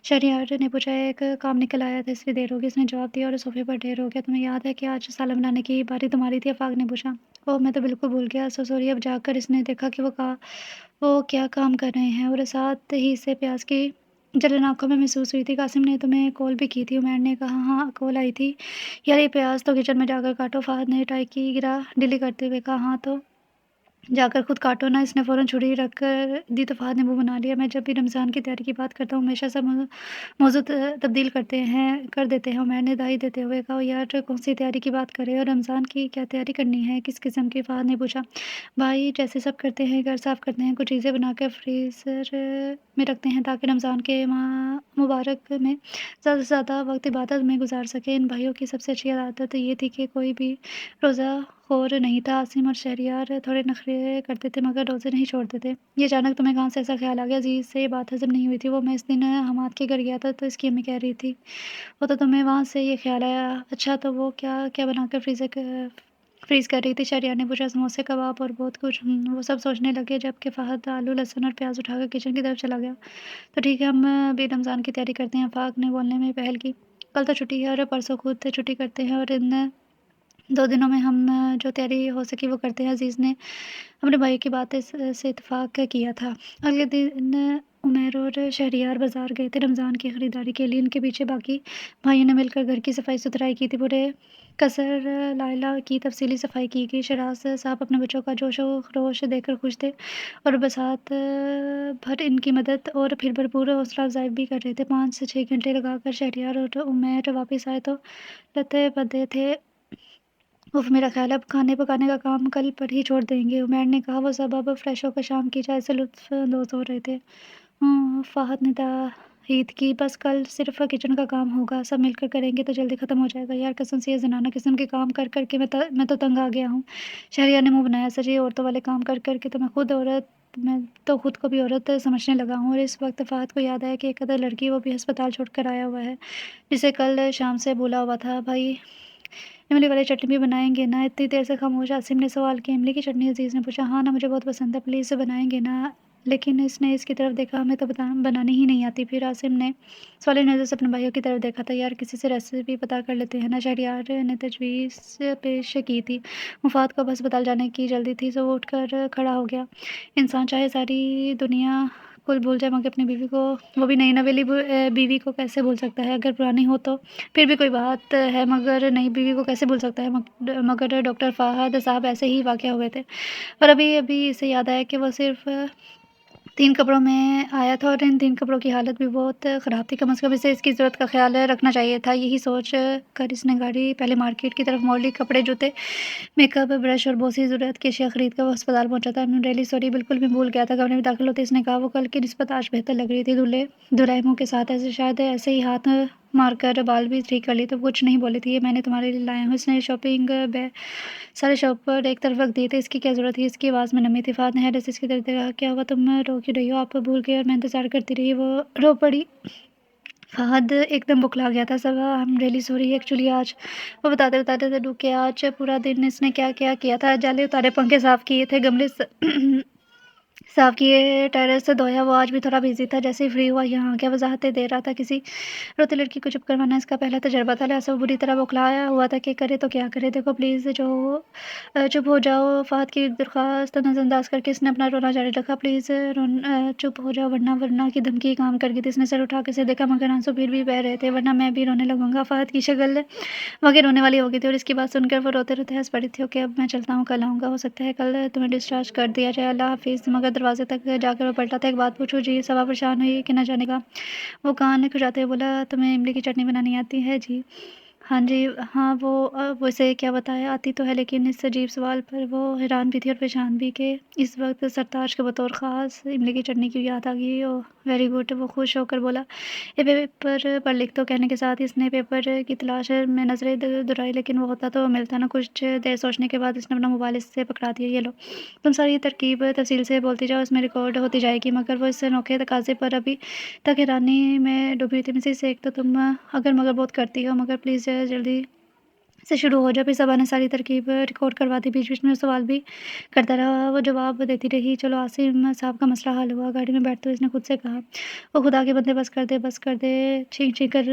شہریار نے پوچھا۔ ایک کام نکل آیا تھا اس لیے دیر ہوگی، اس نے جواب دیا اور صوفے پر ڈھیر ہو گیا۔ تمہیں یاد ہے کہ آج سالن بنانے کی باری تمہاری تھی؟ آفاق نے پوچھا۔ اوہ میں تو بالکل بھول گیا، سو سوری۔ اب جا کر اس نے دیکھا کہ وہ کیا کام کر رہے ہیں اور ساتھ ہی سے پیاز کی جلن آنکھوں میں محسوس ہوئی تھی۔ قاسم نے تمہیں کال بھی کی تھی؟ عمیر نے کہا۔ ہاں کال آئی تھی، یار یہ پیاز تو کچن میں جا کر کاٹو۔ فہد نے ٹائی کی گرہ ڈھیلی کرتے ہوئے کہا۔ ہاں تو جا کر خود کاٹو نا۔ اس نے فوراً چھری رکھ کر دی تو فہد نے منہ بنا لیا۔ میں جب بھی رمضان کی تیاری کی بات کرتا ہوں ہمیشہ سب موضوع تبدیل کر دیتے ہیں، عمیر نے دہائی دیتے ہوئے کہا۔ یار کون سی تیاری کی بات کر رہے ہو؟ رمضان کی کیا تیاری کرنی ہے؟ کس قسم کی؟ فہد نے پوچھا۔ بھائی جیسے سب کرتے ہیں، گھر صاف کرتے ہیں، کچھ چیزیں بنا کر فریزر میں رکھتے ہیں تاکہ رمضان کے ماہ مبارک میں زیادہ سے زیادہ وقت عبادت میں گزار سکیں۔ ان بھائیوں کی سب سے اچھی عادت یہ تھی کہ کوئی بھی روزہ خور نہیں تھا۔ عاصم اور شہریار تھوڑے نخرے کرتے تھے مگر روزے نہیں چھوڑتے تھے۔ یہ اچانک تمہیں کہاں سے ایسا خیال آ گیا؟ عزیز سے یہ بات ہضم نہیں ہوئی تھی۔ وہ میں اس دن حماد کے گھر گیا تھا تو اس کی امی کہہ رہی تھی وہ تو تمہیں وہاں سے یہ خیال آیا؟ اچھا تو وہ کیا بنا کر فریز کر رہی تھی؟ شہریار نے پوچھا۔ سموسے، کباب اور بہت کچھ۔ وہ سب سوچنے لگے جب کہ فہد آلو لہسن اور پیاز اٹھا کر کچن کی طرف چلا گیا۔ تو ٹھیک ہے، ہم بھی رمضان کی تیاری کرتے ہیں، آفاق نے بولنے میں پہل کی۔ کل تو چھٹی ہے اور پرسوں خود چھٹی کرتے ہیں اور ان 2 دنوں میں ہم جو تیاری ہو سکی وہ کرتے ہیں، عزیز نے اپنے بھائی کی بات سے اتفاق کیا تھا۔ اگلے دن عمیر اور شہریار بازار گئے تھے رمضان کی خریداری کے لیے۔ ان کے پیچھے باقی بھائیوں نے مل کر گھر کی صفائی ستھرائی کی تھی۔ پورے قصر لائلہ کی تفصیلی صفائی کی گئی۔ شراز صاحب اپنے بچوں کا جوش و خروش دیکھ کر خوش تھے اور بساط بھر ان کی مدد اور پھر بھرپور حوصلہ افزائی بھی کر رہے تھے۔ 5 سے 6 گھنٹے لگا کر شہریار اور عمیر واپس آئے تو لتے پدے تھے۔ اف میرا خیال ہے اب کھانے پکانے کا کام کل پر ہی چھوڑ دیں گے، عمیر نے کہا۔ وہ سب اب فریش ہو کر شام کی چائے سے لطف اندوز ہو رہے تھے۔ فہد نے تائید کی۔ بس کل صرف کچن کا کام ہوگا، سب مل کر کریں گے تو جلدی ختم ہو جائے گا۔ یار قسم سے یہ زنانہ قسم کے کام کر کر کے میں تو تنگ آ گیا ہوں۔ شہریار نے منہ بنایا۔ سچ یہ عورتوں والے کام کر کر کے تو میں تو خود کو بھی عورت سمجھنے لگا ہوں۔ اور اس وقت فہد کو یاد آیا کہ ایک ادر لڑکی وہ بھی ہسپتال چھوڑ کر آیا ہوا ہے جسے کل شام سے بھولا ہوا تھا۔ بھائی املی والی چٹنی بھی بنائیں گے نا؟ اتنی دیر سے خاموش عاصم نے سوال کیا۔ املی کی چٹنی؟ عزیز نے پوچھا۔ ہاں نا، مجھے بہت پسند ہے، پلیز بنائیں گے نا؟ لیکن اس نے اس کی طرف دیکھا۔ ہمیں تو بنانی ہی نہیں آتی۔ پھر عاصم نے سوالی نظر سے اپنے بھائیوں کی طرف دیکھا تھا۔ یار کسی سے ریسیپی پتہ کر لیتے ہیں نا؟ شہریار نے تجویز پیش کی تھی۔ مفاد کو اب ہسپتال جانے کی جلدی تھی تو وہ اٹھ کر کھڑا ہو گیا۔ انسان چاہے ساری دنیا کل بھول جائے مگر اپنی بیوی کو، وہ بھی نئی نویلی بیوی کو کیسے بھول سکتا ہے؟ اگر پرانی ہو تو پھر بھی کوئی بات ہے مگر نئی بیوی کو کیسے بھول سکتا ہے؟ مگر ڈاکٹر فہد صاحب ایسے ہی واقع ہوئے تھے اور ابھی اسے یاد آیا کہ وہ صرف 3 کپڑوں میں آیا تھا اور ان 3 کپڑوں کی حالت بھی بہت خراب تھی۔ کم از کم اسے اس کی ضرورت کا خیال رکھنا چاہیے تھا۔ یہی سوچ کر اس نے گاڑی پہلے مارکیٹ کی طرف موڑ لی۔ کپڑے، جوتے، میک اپ، برش اور بہت سی ضرورت کی اشیاء خرید کر وہ ہسپتال پہنچا تھا۔ ریلی سوری، بالکل بھی بھول گیا تھا۔ کمرے میں داخل ہوتے اس نے کہا۔ وہ کل کی نسبت آج بہتر لگ رہی تھی، دھلے منہ کے ساتھ، شاید ایسے ہی ہاتھ مار کر بال بھی ٹھیک کر لی تو کچھ نہیں بولی تھی۔ یہ میں نے تمہارے لیے لایا ہوں۔ اس نے شاپنگ سارے شاپ پر ایک طرف رکھ دیے تھے۔ اس کی کیا ضرورت تھی؟ اس کی آواز میں نمی تھی۔ فہد نے حیرت سے اس کی طرف دیکھا۔ کیا ہوا؟ تم رو کیوں رہی ہو؟ آپ بھول گئے اور میں انتظار کرتی رہی۔ وہ رو پڑی۔ فہد ایک دم بکھلا گیا تھا۔ صبا ہم ریلی سوری، ایکچولی آج وہ بتاتے کہ آج پورا دن اس نے کیا کیا تھا۔ جالے اتارے، پنکھے صاف کیے تھے، گملے صاف کیے ٹیرس سے دھویا، وہ آج بھی تھوڑا بزی تھا۔ جیسے ہی فری ہوا یہاں کیا وضاحتیں دے رہا تھا، کسی روتی لڑکی کو چپ کروانا اس کا پہلا تجربہ تھا، لہٰذا وہ بری طرح بوکھلایا ہوا تھا کہ کرے تو کیا کرے۔ دیکھو پلیز چپ ہو جاؤ، فہد کی درخواست نظر انداز کر کے اس نے اپنا رونا جاری رکھا۔ پلیز چپ ہو جاؤ ورنہ کی دھمکی کام کر گئی تھی۔ اس نے سر اٹھا کے اسے دیکھا مگر آنسو پھر بھی بہہ رہے تھے، ورنہ میں بھی رونے لگوں گا۔ فہد کی شکل واقعی رونے والی ہو گئی تھی اور اس کی بات سن کر وہ روتے روتے ہنس پڑی تھی۔ اوکے اب میں چلتا ہوں، کل آؤں گا، ہو سکتا ہے کل تمہیں ڈسچارج کر دیا جائے، اللہ حافظ۔ مگر دروازے تک جا کر وہ پلٹا تھا۔ ایک بات پوچھوں جی؟ صبا پریشان ہوئی کہ نہ جانے کا وہ کان کھجاتے ہوئے بولا، تمہیں املی کی چٹنی بنانی آتی ہے؟ جی ہاں جی ہاں۔ وہ اسے کیا بتایا؟ آتی تو ہے، لیکن اس عجیب سوال پر وہ حیران بھی تھی اور پریشان بھی کہ اس وقت سرتاج کے بطور خاص املی کی چٹنی کی یاد آ گئی۔ اوہ ویری گڈ، وہ خوش ہو کر بولا۔ یہ پیپر پر لکھ دو۔ کہنے کے ساتھ اس نے پیپر کی تلاش میں نظریں دوڑائی، لیکن وہ ہوتا تو ملتا نہ۔ کچھ دیر سوچنے کے بعد اس نے اپنا موبائل اس سے پکڑا دیا۔ یہ لو، تم ساری ترکیب تفصیل سے بولتی جاؤ، اس میں ریکارڈ ہوتی جائے گی۔ مگر وہ اس انوکھے تقاضے پر ابھی تک حیرانی میں ڈوبی تھی۔ مسز ایک تو تم اگر مگر بہت کرتی ہو، مگر پلیز جلدی سے شروع ہو جاؤ۔ پھر صبا نے ساری ترکیب ریکارڈ کروا دی، بیچ بیچ میں سوال بھی کرتا رہا، وہ جواب دیتی رہی۔ چلو عاصم صاحب کا مسئلہ حل ہوا، گاڑی میں بیٹھتے ہوئے اس نے خود سے کہا۔ وہ خدا کے بندے بس کر دے، چھینک چھینک کر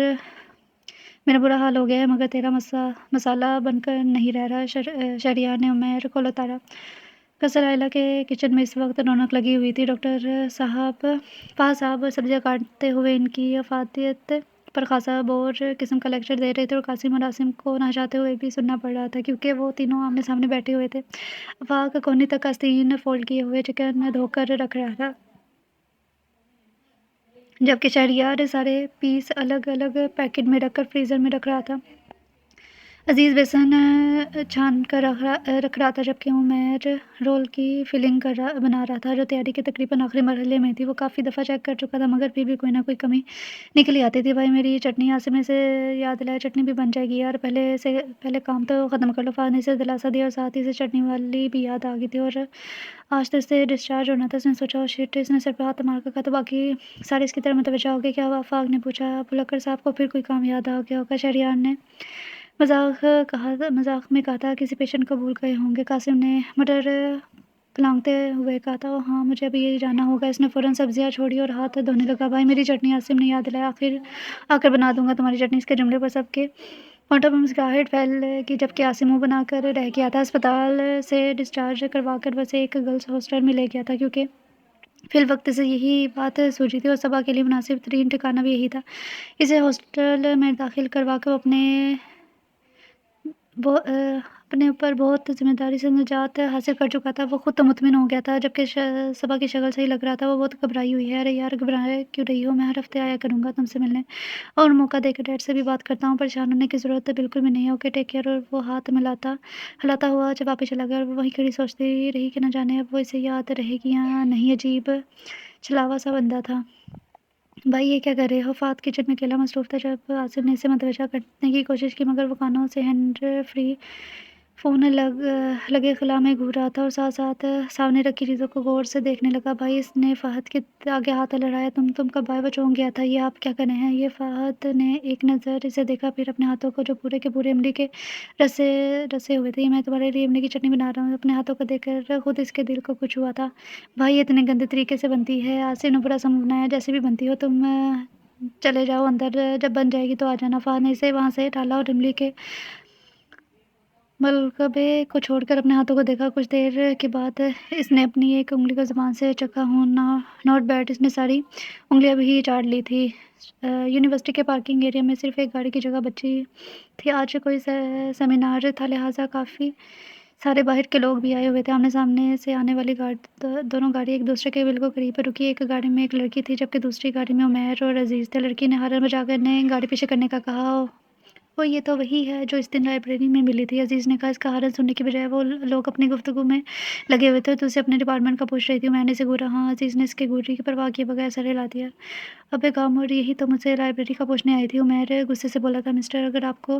میرا برا حال ہو گیا ہے، مگر تیرا مسالہ بن کر نہیں رہ رہا۔ شہریار نے عمیر کو لتاڑا۔ قصر عائلہ کے کچن میں اس وقت رونق لگی ہوئی تھی۔ ڈاکٹر فہد صاحب سبزیاں کاٹتے ہوئے ان کی افادیت پر خاصا بور قسم کا لیکچر دے رہے تھے اور قاسم اور عاصم کو نہچاتے ہوئے بھی سننا پڑ رہا تھا، کیونکہ وہ تینوں آمنے سامنے بیٹھے ہوئے تھے۔ افاق کونی تک آستین فولڈ کیے ہوئے چکن دھو کر رکھ رہا تھا، جبکہ شہریار سارے پیس الگ الگ پیکٹ میں رکھ کر فریزر میں رکھ رہا تھا۔ عزیز بیسن چھان کر رکھ رہا تھا، جبکہ عمیر رول کی فلنگ بنا رہا تھا، جو تیاری کے تقریباً آخری مرحلے میں تھی۔ وہ کافی دفعہ چیک کر چکا تھا، مگر پھر بھی کوئی نہ کوئی کمی نکلی آتی تھی۔ بھائی میری چٹنی، عاصم نے سے یاد دلایا، چٹنی بھی بن جائے گی یار، پہلے کام تو ختم کر لو۔ فہد نے اسے دلاسا دیا اور ساتھ ہی سے چٹنی والی بھی یاد آ گئی تھی، اور آج تو اس سے ڈسچارج ہونا تھا۔ اس نے سوچا، شٹ، اس نے سر پہ ہاتھ مار کر کہا تو باقی سارے اس کی طرف متوجہ ہو گئے۔ کیا ہوا؟ افاق نے پوچھا۔ بلکر صاحب کو پھر کوئی کام یاد آ گیا ہوگا، شہریار نے مذاق میں کہا تھا، کسی پیشنٹ کو بھول گئے ہوں گے، قاسم نے مٹر کلانگتے ہوئے کہا تھا۔ ہاں مجھے ابھی یہی جانا ہوگا۔ اس نے فوراً سبزیاں چھوڑی اور ہاتھ دھونے لگا۔ بھائی میری چٹنی، عاصم نے یاد دلایا، آ کر بنا دوں گا تمہاری چٹنی۔ اس کے جملے پر سب کے ہونٹوں پر مسکراہٹ پھیل گئی، جبکہ عاصم منہ بنا کر رہ گیا تھا۔ اسپتال سے ڈسچارج کروا کر اسے ایک گرلز ہاسٹل میں لے گیا تھا، کیونکہ فی الوقت سے یہی بات سوچی تھی اور صبا کے لیے مناسب ترین ٹھکانہ بھی یہی تھا۔ اسے ہاسٹل میں داخل کروا کر اپنے اوپر بہت ذمہ داری سے نجات حاصل کر چکا تھا۔ وہ خود تو مطمئن ہو گیا تھا، جبکہ صبا کی شکل سے ہی لگ رہا تھا وہ بہت گھبرائی ہوئی ہے۔ ارے یار گھبرائے کیوں رہی ہو؟ میں ہر ہفتے آیا کروں گا تم سے ملنے، اور موقع دے کر ڈیڈ سے بھی بات کرتا ہوں، پریشان ہونے کی ضرورت بالکل بھی نہیں ہے۔ Okay take care. اور وہ ہاتھ ہلاتا ہوا جب واپس چلا گیا، اور وہ وہیں کھڑی سوچتی رہی کہ نہ جانے اب وہ اسے یاد رہے گی یا نہیں۔ عجیب چھلاوا سا بندہ تھا۔ بھائی یہ کیا کر رہے ہو؟ فہد کچن میں اکیلا مصروف تھا جب عاصم نے اسے متوجہ کرنے کی کوشش کی، مگر وہ کانوں سے ہینڈ فری فون لگے خلا میں گھور رہا تھا اور ساتھ ساتھ سامنے رکھی چیزوں کو غور سے دیکھنے لگا۔ بھائی، اس نے فہد کے آگے ہاتھ لڑایا، تم کب آئے؟ وہ چونک گیا تھا۔ یہ آپ کیا کر رہے ہیں؟ یہ فہد نے ایک نظر اسے دیکھا، پھر اپنے ہاتھوں کو جو پورے کے پورے املی کے رسے ہوئے تھے۔ یہ میں تمہارے لیے املی کی چٹنی بنا رہا ہوں۔ اپنے ہاتھوں کو دیکھ کر خود اس کے دل کو کچھ ہوا تھا۔ بھائی یہ اتنے گندے طریقے سے بنتی ہے؟ عاصم نے برا سا منہ بنایا۔ جیسے بھی بنتی ہو، تم چلے جاؤ اندر، جب بن جائے گی تو آ جانا۔ فہد نے اسے وہاں سے ٹالا اور املی کے ملغبے کو چھوڑ کر اپنے ہاتھوں کو دیکھا۔ کچھ دیر کے بعد اس نے اپنی ایک انگلی کو زبان سے چکھا۔ Not bad. اس نے ساری انگلیاں بھی چاٹ لی تھی۔ یونیورسٹی کے پارکنگ ایریا میں صرف ایک گاڑی کی جگہ بچی تھی۔ آج کوئی سیمینار تھا، لہٰذا کافی سارے باہر کے لوگ بھی آئے ہوئے تھے۔ آمنے سامنے سے آنے والی دونوں گاڑی ایک دوسرے کے بالکل قریب رکی۔ ایک گاڑی میں ایک لڑکی تھی، جبکہ دوسری گاڑی میں عمیر اور عزیز تھے۔ لڑکی نے ہارن بجا کر انہیں گاڑی پیچھے کرنے کا کہا۔ وہ یہ تو وہی ہے جو اس دن لائبریری میں ملی تھی، عزیز نے کہا۔ اس کا ہارن سننے کی بجائے وہ لوگ اپنی گفتگو میں لگے ہوئے تھے۔ تو اسے اپنے ڈپارٹمنٹ کا پوچھ رہی تھی، عمیر نے اسے گھورا۔ ہاں، عزیز نے اس کے گھوری کی پرواہ کیے بغیر سر ہلا دیا۔ ابے گام، اور یہی تو مجھ سے لائبریری کا پوچھنے آئی تھی، عمیر غصے سے بولا تھا۔ مسٹر، اگر آپ کو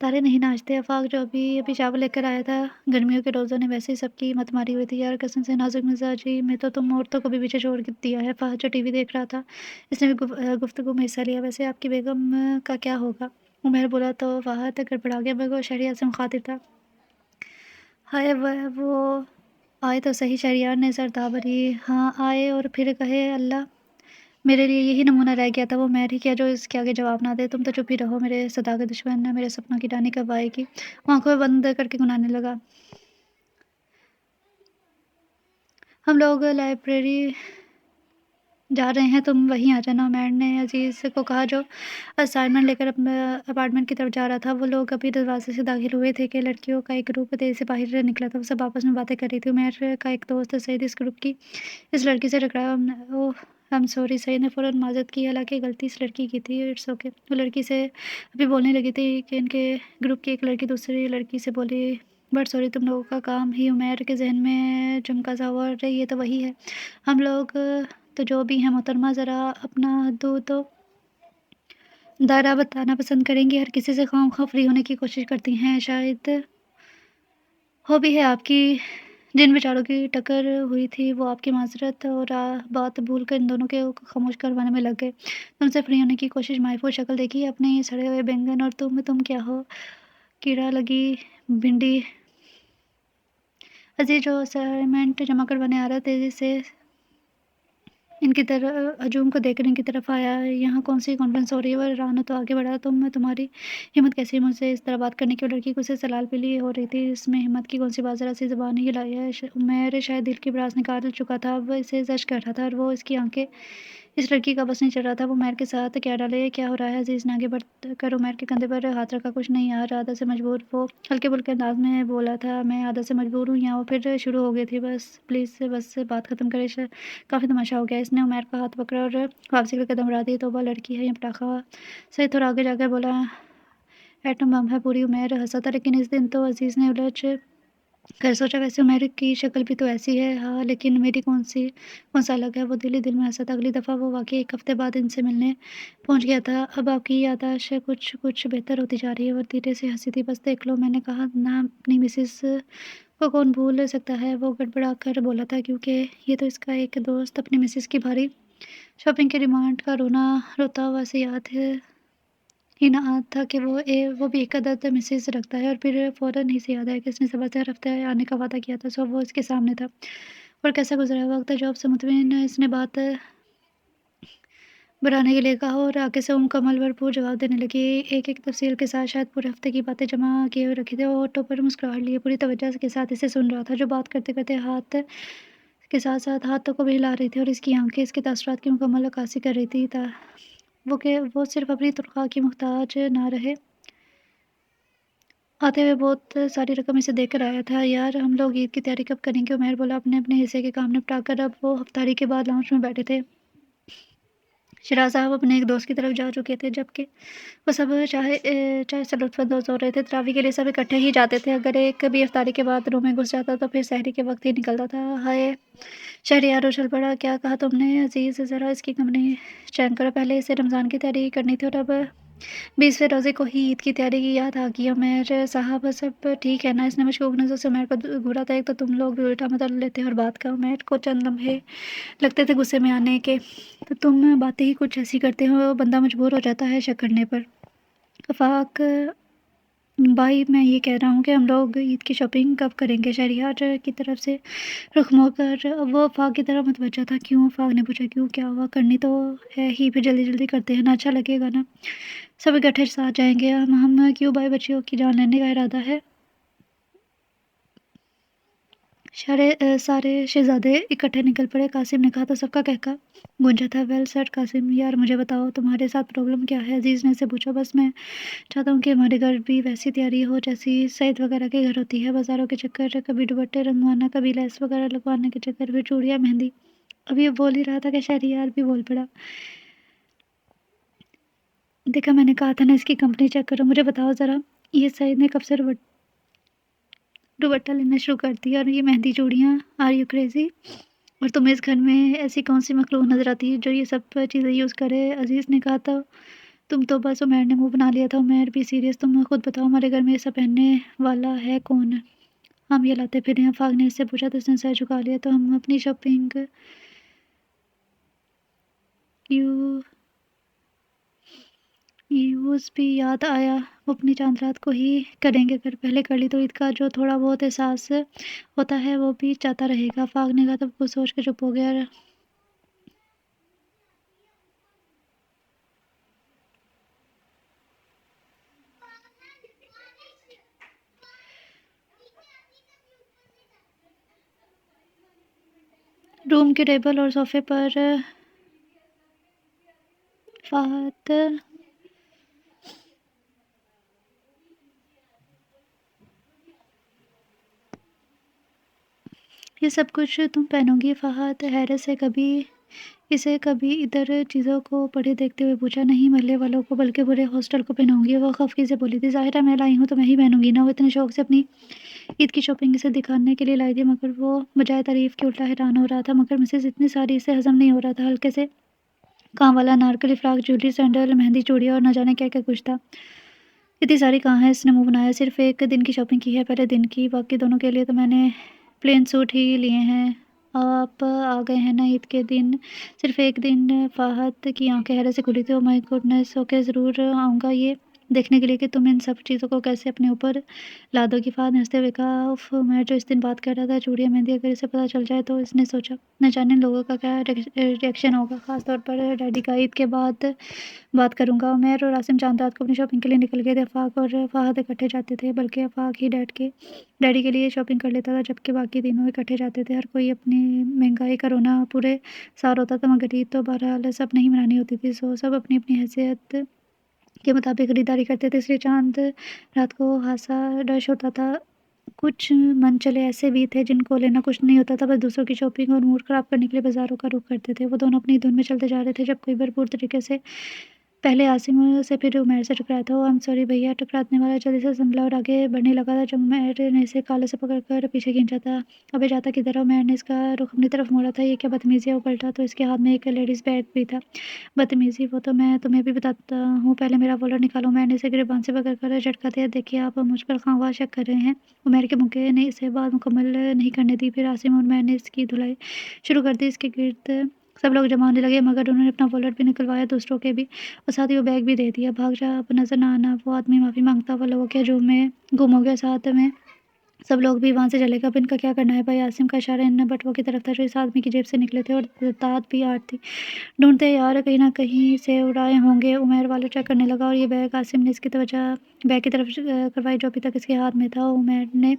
تارے نہیں ناچتے۔ آفاق جو ابھی ابھی چاول لے کر آیا تھا، گرمیوں کے روزوں نے ویسے ہی سب کی مت ماری ہوئی تھی۔ یار قسم سے نازک مزاجی میں تو تم عورتوں کو بھی پیچھے چھوڑ دیا ہے۔ فہد جو ٹی وی دیکھ رہا تھا، اس نے بھی گفتگو میں حصہ لیا۔ ویسے آپ کی بیگم کا کیا ہوگا؟ عمیر بولا تو فہد گڑبڑا گیا، مگر وہ شہریار سے مخاطب تھا۔ ہائے وہ آئے تو صحیح، شہریار نے سر دھا بھری۔ ہاں آئے اور پھر کہے اللہ، میرے لیے یہی نمونہ رہ گیا تھا، وہ مہر ہی کیا جو اس کے آگے جواب نہ دے۔ تم تو چپ ہی رہو میرے صدا کے دشمن، میرے سپنوں کی رانی کب آئے گی؟ وہ آنکھیں بند کر کے گنانے لگا۔ ہم لوگ لائبریری جا رہے ہیں، تم وہیں آ جانا، عمیر نے عزیز کو کہا جو اسائنمنٹ لے کر اپارٹمنٹ کی طرف جا رہا تھا۔ وہ لوگ ابھی دروازے سے داخل ہوئے تھے کہ لڑکیوں کا ایک گروپ تیزی سے باہر نکلا تھا۔ وہ سب آپس میں باتیں کر رہی تھی۔ عمیر کا ایک دوست سعید اس گروپ کی اس لڑکی سے ٹکرایا۔ اوہ I'm sorry، سعید نے فوراً معذرت کی، حالانکہ غلطی اس لڑکی کی تھی۔ It's okay. وہ لڑکی سے ابھی بولنے لگی تھی کہ ان کے گروپ کی ایک لڑکی دوسری لڑکی سے بولی، بٹ سوری، تم لوگوں کا کام ہی۔ عمیر کے ذہن میں چمکا سا ہوا، ارے یہ تو وہی ہے، ہم لوگ تو جو بھی ہیں محترمہ، ذرا اپنا حدود و دائرہ بتانا پسند کریں گی؟ ہر کسی سے خواہ مخواہ فری ہونے کی کوشش کرتی ہیں، شاید ہو بھی ہے آپ کی۔ جن بیچاروں کی ٹکر ہوئی تھی وہ آپ کی معذرت اور بات بھول کر ان دونوں کے خاموش کروانے میں لگ گئے۔ تم سے فری ہونے کی کوشش، محفوظ شکل دیکھی اپنے سڑے ہوئے بینگن، اور تم کیا ہو، کیڑا لگی بھنڈی۔ عزیز جو اسائنمنٹ جمع کروانے آ رہا، تیزی سے ان کی طرف ہجوم کو دیکھ کر ان کی طرف آیا۔ یہاں کون سی کانفرنس ہو رہی ہے؟ وہ حیران تو آگے بڑھا، تمہاری ہمت کیسی ہے مجھ سے اس طرح بات کرنے کی؟ وہ لڑکی غصے سے لال پیلی ہو رہی تھی۔ اس میں ہمت کی کون سی بات، ذرا سی زبان ہی ہلائی ہے۔ عمیر شاید دل کی بھڑاس نکال چکا تھا، اب اسے زجر کر رہا تھا، اور وہ اس کی آنکھیں اس لڑکی کا بس نہیں چل رہا تھا۔ وہ عمیر کے ساتھ کیا ڈالے، کیا ہو رہا ہے؟ عزیز نے آگے بڑھ کر عمیر کے کندھے پر ہاتھ رکھا، کچھ نہیں یار، عادت سے مجبور، وہ ہلکے پھلکے انداز میں بولا تھا، میں عادت سے مجبور ہوں یہاں۔ وہ پھر شروع ہو گئی تھی، بس پلیز بس بات ختم کرے، کافی تماشا ہو گیا۔ اس نے عمیر کا ہاتھ پکڑا اور واپسی کے قدم بڑھا دیے۔ توبہ، لڑکی ہے یا پٹاخہ؟ سعید تھوڑا آگے جا کر بولا، ایٹم بم ہے پوری۔ عمیر ہنسا تھا، لیکن اس دن تو عزیز نے الجھ کر سوچا، ویسے عمیر کی شکل بھی تو ایسی ہے، ہاں لیکن میری کون سا الگ ہے؟ وہ دل ہی دل میں ہنسا تھا۔ اگلی دفعہ وہ واقعی ایک ہفتے بعد ان سے ملنے پہنچ گیا تھا۔ اب آپ کی یادداشت کچھ بہتر ہوتی جا رہی ہے۔ وہ دھیرے سے ہنسی تھی، بس دیکھ لو، میں نے کہا نا اپنی مسز کو کون بھول سکتا ہے؟ وہ گڑبڑا کر بولا تھا، کیونکہ یہ تو اس کا ایک دوست اپنی مسز کی بھاری شاپنگ کے ڈیمانڈ کا روتا ہوا سے یاد ہی نہ تھا کہ وہ بھی ایک عدد مسز رکھتا ہے، اور پھر فوراً ہی سے یاد آیا کہ اس نے صبح سے ہر ہفتے آنے کا وعدہ کیا تھا۔ سو وہ اس کے سامنے تھا، اور کیسا گزرا وقت۔ جاب سے مطمئن اس نے بات بڑھانے کے لیے کہا، اور آگے سے وہ مکمل بھرپور جواب دینے لگی، ایک ایک تفصیل کے ساتھ، شاید پورے ہفتے کی باتیں جمع کیے ہوئے رکھی تھی۔ وہ آٹو پر مسکراہٹ لیے پوری توجہ کے ساتھ اسے سن رہا تھا، جو بات کرتے کرتے ہاتھ کے ساتھ ساتھ ہاتھوں کو بھی ہلا رہی تھی، اور اس کی آنکھیں اس کے تاثرات کی مکمل عکاسی کر رہی تھی، کہ وہ صرف اپنی تنخواہ کی محتاج نہ رہے۔ آتے ہوئے بہت ساری رقم اسے دے کر آیا تھا۔ یار ہم لوگ عید کی تیاری کب کریں گے؟ عمیر بولا، اپنے حصے کے کام نپٹا کر۔ اب وہ افطاری کے بعد لاؤنج میں بیٹھے تھے۔ شراز صاحب اپنے ایک دوست کی طرف جا چکے تھے، جبکہ وہ سب چائے سے لطف اندوز ہو رہے تھے۔ تراویح کے لیے سب اکٹھے ہی جاتے تھے، اگر ایک بھی افطاری کے بعد روم میں گھس جاتا تو پھر سحری کے وقت ہی نکلتا تھا۔ ہائے شہریار اچھل پڑا، کیا کہا تم نے؟ عزیز ذرا اس کی کمپنی چین کرو، پہلے اسے رمضان کی تیاری کرنی تھی، اور اب 20ویں روزے کو ہی عید کی تیاری کی یاد آ گئی۔ عمیر صاحب سب ٹھیک ہے نا؟ اس نے مشکوک نظر سے عمیر کو گھورا تھا۔ ایک تو تم لوگ بھی الٹا مطلب لیتے ہو، اور بات کا عمیر کو چند لمحے لگتے تھے غصے میں آنے کے، تو تم باتیں ہی کچھ ایسی کرتے ہو، بندہ مجبور ہو جاتا ہے شک کرنے پر۔ آفاق بھائی، میں یہ کہہ رہا ہوں کہ ہم لوگ عید کی شاپنگ کب کریں گے؟ شہریار کی طرف سے رخ موڑ کر وہ آفاق کی طرف متوجہ تھا۔ کیوں؟ آفاق نے پوچھا، کیوں کیا ہوا؟ کرنی تو ہے ہی، پھر جلدی جلدی کرتے ہیں نا، اچھا لگے گا نا، سب اکٹھے ساتھ جائیں گے ہم۔ کیوں بھائی، بچیوں کی جان لینے کا ارادہ ہے؟ سارے شہزادے اکٹھے نکل پڑے۔ قاسم نے کہا تو سب کا کہکا گونجا تھا۔ ویل سیڈ قاسم، یار مجھے بتاؤ تمہارے ساتھ پرابلم کیا ہے؟ عزیز نے اسے پوچھا۔ بس میں چاہتا ہوں کہ ہمارے گھر بھی ویسی تیاری ہو جیسی سعید وغیرہ کے گھر ہوتی ہے، بازاروں کے چکر، کبھی دوپٹے رنگوانا، کبھی لیس وغیرہ لگوانے کے چکر، پھر چوڑیاں، مہندی۔ ابھی بول ہی رہا تھا کہ شہریار بھی بول پڑا، دیکھا میں نے کہا تھا نا اس کی کمپنی چیک کرو۔ مجھے بتاؤ ذرا، یہ سعید نے کب سے دوپٹہ لینا شروع کر دیا، اور یہ مہندی، چوڑیاں؟ Are you crazy? اور تمہیں اس گھر میں ایسی کون سی مخلوق نظر آتی ہے جو یہ سب چیزیں یوز کرے؟ عزیز نے کہا تو تم تو بس عمیر نے منہ بنا لیا تھا۔ عمیر بھی سیریس، تم خود بتاؤ ہمارے گھر میں یہ سب پہننے والا ہے کون؟ ہم یہ لاتے پھر ہیں، آفاق نے اس سے پوچھا تو اس نے سر جھکا لیا۔ تو ہم اپنی شاپنگ یوز بھی یاد آیا، وہ اپنی چاند رات کو ہی کریں گے، اگر پہلے کر لی تو عید کا جو تھوڑا بہت احساس ہوتا ہے وہ بھی چاہتا رہے گا۔ آفاق نے کہا، تب کچھ سوچ کے چپ ہو گیا۔ روم کے ٹیبل اور صوفے پر فہد یہ سب کچھ تم پہنو گی؟ فہد حیرت سے اسے کبھی ادھر چیزوں کو پڑے دیکھتے ہوئے پوچھا۔ نہیں، محلے والوں کو بلکہ پورے ہاسٹل کو پہناؤں گی، وہ خفگی سے بولی تھی۔ ظاہر ہے میں لائی ہوں تو میں ہی پہنوں گی نا۔ وہ اتنے شوق سے اپنی عید کی شاپنگ اسے دکھانے کے لیے لائی تھی، مگر وہ بجائے تعریف کے الٹا حیران ہو رہا تھا۔ مگر مسز اتنی ساری اسے ہضم نہیں ہو رہا تھا۔ ہلکے سے کام والا انارکلی فراک، جویلری، سینڈل، مہندی، چوڑیاں اور نہ جانے کیا کیا کچھ تھا۔ اتنی ساری کہاں ہے؟ اس نے منہ بنایا۔ صرف ایک دن کی شاپنگ کی ہے، پہلے دن کی، باقی دونوں کے لیے تو میں نے پلین سوٹ ہی لیے ہیں۔ آپ آ گئے ہیں نا عید کے دن؟ صرف ایک دن؟ فہد کی آنکھیں حیرت سے کھلی تھیں۔ او مائی گوڈنس، اوکے ضرور آؤں گا، یہ دیکھنے کے لیے کہ تم ان سب چیزوں کو کیسے اپنے اوپر لادو گی۔ فہد نے ہنستے ہوئے کہا، اف، میں جو اس دن بات کر رہا تھا، چوڑیاں، مہندی، اگر اسے پتہ چل جائے تو؟ اس نے سوچا، نہ جانے لوگوں کا کیا ری ایکشن ہوگا، خاص طور پر ڈیڈی کا۔ عید کے بعد بات کروں گا۔ عمیر اور عاصم چاند رات کو اپنی شاپنگ کے لیے نکل گئے تھے۔ آفاق اور فہد اکٹھے جاتے تھے، بلکہ آفاق ہی ڈیڈی کے لیے شاپنگ کر لیتا تھا، جبکہ باقی تینوں اکٹھے جاتے تھے۔ ہر کوئی اپنی مہنگائی کا رونا پورے سال ہوتا تھا، مگر عید تو بہرحال سب نہیں منانی ہوتی تھی، سو سب اپنی اپنی حیثیت کے مطابق خریداری کرتے تھے، اس لیے چاند رات کو خاصا رش ہوتا تھا۔ کچھ من چلے ایسے بھی تھے جن کو لینا کچھ نہیں ہوتا تھا، بس دوسروں کی شاپنگ اور موڈ خراب کرنے کے لیے بازاروں کا رخ کرتے تھے۔ وہ دونوں اپنی دھن میں چلتے جا رہے تھے جب کوئی بھرپور طریقے سے پہلے عاصم سے پھر عمیر سے ٹکرایا تھا۔ وہ، سوری بھیا، ٹکرانے والا جلدی سے سنبھلا اور آگے بڑھنے لگا تھا، جب عمیر نے اسے کالر سے پکڑ کر پیچھے کھینچا تھا۔ ابے جاتا کدھر ہے؟ عمیر نے اس کا رخ اپنی طرف موڑا تھا۔ یہ کیا بدتمیزی ہے؟ وہ پلٹا تو اس کے ہاتھ میں ایک لیڈیز بیگ بھی تھا۔ بدتمیزی؟ وہ تو میں تمہیں بھی بتاتا ہوں، پہلے میرا والٹ نکالو۔ عمیر نے اسے گریبان سے پکڑ کر جھٹکا دیا۔ دیکھیے، آپ مجھ پر خواہ شک کر رہے ہیں؟ عمیر کے منہ نے اسے بات مکمل نہیں کرنے دی۔ پھر عاصم اور عمیر نے اس کی دھلائی شروع کر دی۔ اس کے گرد سب لوگ جمع ہونے لگے، مگر انہوں نے اپنا والٹ بھی نکلوایا، دوسروں کے بھی، اور ساتھ ہی وہ بیگ بھی دے دیا۔ بھاگ جا، اب نظر نہ آنا۔ وہ آدمی معافی مانگتا ہوا لوگوں کے ہجوم میں گم ہو گیا، ساتھ میں سب لوگ بھی وہاں سے چلے گئے۔ اب ان کا کیا کرنا ہے بھائی؟ عاصم کا اشارہ ان بٹووں کی طرف تھا جو اس آدمی کی جیب سے نکلے تھے، اور دانت بھی آٹھ تھی۔ ڈھونڈتے یار، کہیں نہ کہیں سے اڑائے ہوں گے۔ عمیر والٹ چیک کرنے لگا، اور یہ بیگ؟ عاصم نے اس کی توجہ بیگ کی طرف کروائی جو ابھی تک اس کے ہاتھ میں تھا۔ عمیر نے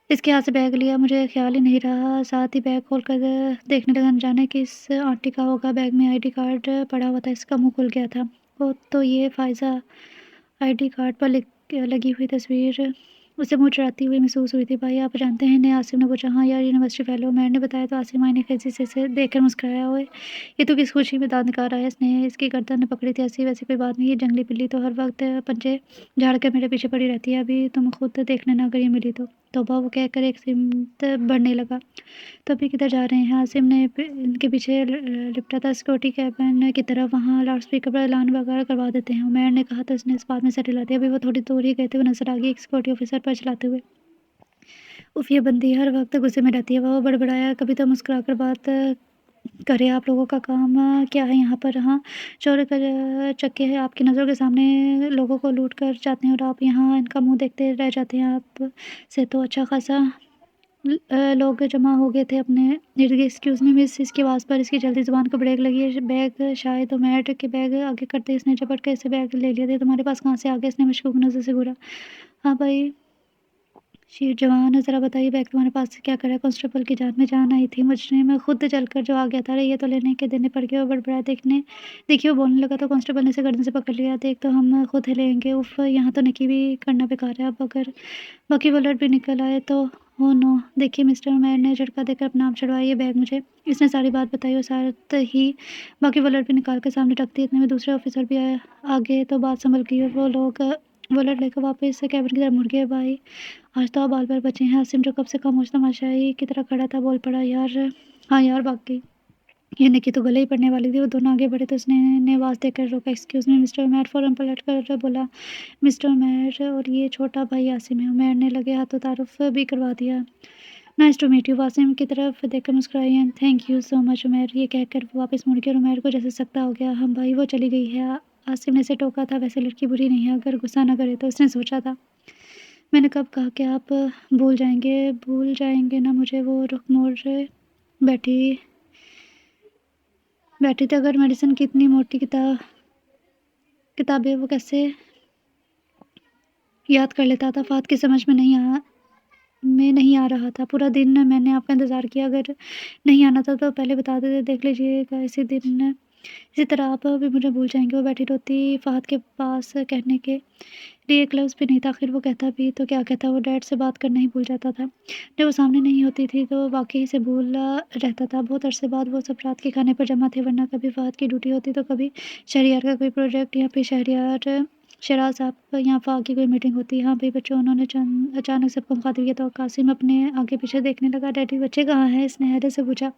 اس کے ہاتھ سے بیگ لیا۔ مجھے خیال ہی نہیں رہا، ساتھ ہی بیگ کھول کر دیکھنے لگا، نہ جانے کس آنٹی کا ہوگا۔ بیگ میں ID کارڈ پڑا ہوا تھا، اس کا منہ کھل گیا تھا۔ وہ تو یہ فائزہ! ID کارڈ پر لگی ہوئی تصویر اسے منہ چڑھاتی ہوئی محسوس ہوئی تھی۔ بھائی آپ جانتے ہیں انہیں؟ عاصم نے پوچھا۔ ہاں یار، یونیورسٹی فیلو۔ عمیر نے بتایا تو عاصم آئینہ خیزی سے اسے دیکھ کر مسکرایا۔ اوئے، یہ تو کس خوشی میں دانت نکال رہا ہے؟ اس نے اس کی گردن پکڑی تھی۔ ایسی ویسی کوئی بات نہیں، یہ جنگلی بلی تو ہر وقت پنجے جھاڑ کر میرے پیچھے پڑی رہتی ہے، ابھی تم خود دیکھ لینا اگر یہ ملی تو۔ توبہ! وہ کہہ کر ایک سمت بڑھنے لگا۔ تو ابھی کدھر جا رہے ہیں؟ عاصم نے ان کے پیچھے لپٹا تھا، سیکورٹی کیبن کی طرف، وہاں لاؤڈ اسپیکر پر اعلان وغیرہ کروا دیتے ہیں، عمیر نے کہا تو اس نے اس بات میں سر ہلا دیا۔ ابھی وہ تھوڑی دور ہی گئے تھے، وہ نظر آ گئی ایک سیکورٹی آفیسر پر چلاتے ہوئے۔ اف، یہ بندی ہر وقت غصے میں رہتی ہے۔ وہ بڑبڑایا، کبھی تو مسکرا کر بات کرے، آپ لوگوں کا کام کیا ہے یہاں پر؟ ہاں، چور چکے ہیں، آپ کی نظروں کے سامنے لوگوں کو لوٹ کر جاتے ہیں اور آپ یہاں ان کا منہ دیکھتے رہ جاتے ہیں۔ آپ سے تو اچھا خاصا لوگ جمع ہو گئے تھے اپنے ارد گرد۔ ایکسکیوز می مس، اس کی آواز پر اس کی جلدی زبان کو بریک لگی۔ بیگ شاید؟ عمیر کے بیگ آگے کرتے اس نے جھپٹ کر اسے بیگ لے لیا۔ تمہارے پاس کہاں سے آ گیا؟ اس نے مشکوک نظر سے گھورا۔ ہاں بھائی شیر جوان، ذرا بتائیے بیگ تمہارے پاس سے کیا کرا؟ کانسٹیبل کی جان میں جان آئی تھی، مجرم خود چل کر جو آ گیا تھا، یہ تو لینے کے دینے پڑ گئے۔ وہ بڑبڑایا۔ دیکھیے، وہ بولنے لگا تو کانسٹیبل نے اسے گردن سے پکڑ لیا۔ دیکھ تو ہم خود لیں گے۔ اف، یہاں تو نکی بھی کرنا بیکار ہے، اب اگر باقی والٹ بھی نکل آئے تو؟ او نو! دیکھیے مسٹر، عمیر نے جھٹکا دے کر اپنا نام چڑھوایا، یہ بیگ مجھے۔ اس نے ساری بات بتائی اور ساتھ ہی باقی والٹ بھی نکال کر سامنے رکھ دی۔ اتنے میں دوسرے آفیسر بھی آگے تو بات سنبھل گئی اور وہ لوگ والٹ لے کر واپس کیبن کی طرف مڑ گئے۔ بھائی آج تو آپ بال بال بچے ہیں۔ عاصم جو کب سے خاموش تماشائی کی طرح کھڑا تھا بول پڑا، یار ہاں یار، باقی یہ نکی تو گلے ہی پڑنے والی تھی۔ وہ دونوں آگے بڑھے تو اس نے آواز دے کر روکا، ایکسکیوز می مسٹر عمیر۔ فوراً پلٹ کر بولا، مسٹر عمیر اور یہ چھوٹا بھائی عاصم ہے۔ عمیر نے لگے ہاتھوں تعارف بھی کروا دیا۔ Nice to meet you. Asim کی طرف دیکھ کر مسکرائی، and thank you so much Umair. یہ کہہ کر وہ واپس مڑ گیا اور عمیر کو جیسے سکتہ ہو گیا۔ ہم بھائی، وہ چلی گئی ہے۔ عاصم نے اسے ٹوکا تھا، ویسے لڑکی بری نہیں ہے، اگر غصہ نہ کرے تو۔ اس نے سوچا تھا، میں نے کب کہا کہ آپ بھول جائیں گے نا مجھے۔ وہ رخ موڑ بیٹھی تھی۔ اگر میڈیسن کی اتنی موٹی کتابیں وہ کیسے یاد کر لیتا تھا؟ فہد کی سمجھ میں نہیں آ رہا تھا۔ پورا دن میں نے آپ کا انتظار کیا، اگر نہیں آنا تھا تو پہلے بتا دیتے۔ دیکھ لیجیے گا اسی طرح آپ بھی مجھے بھول جائیں گے۔ وہ بیٹھی روتی فہد کے پاس کہنے کے لیے ایک لفظ بھی نہیں تھا۔ آخر وہ کہتا بھی تو کیا کہتا؟ وہ ڈیڈ سے بات کرنا ہی بھول جاتا تھا۔ جب وہ سامنے نہیں ہوتی تھی تو واقعی سے بھولا رہتا تھا۔ بہت عرصے بعد وہ سب رات کے کھانے پر جمع تھے، ورنہ کبھی فہد کی ڈیوٹی ہوتی تو کبھی شہریار کا کوئی پروجیکٹ، یا پھر شہراز صاحب یہاں فاق کی کوئی میٹنگ ہوتی۔ ہاں بھائی بچوں، انہوں نے اچانک سب کو مخاطب کیا تو قاسم اپنے آگے پیچھے دیکھنے لگا۔ ڈیڈی بچے کہاں ہیں؟ اس نے حیرت سے پوچھا۔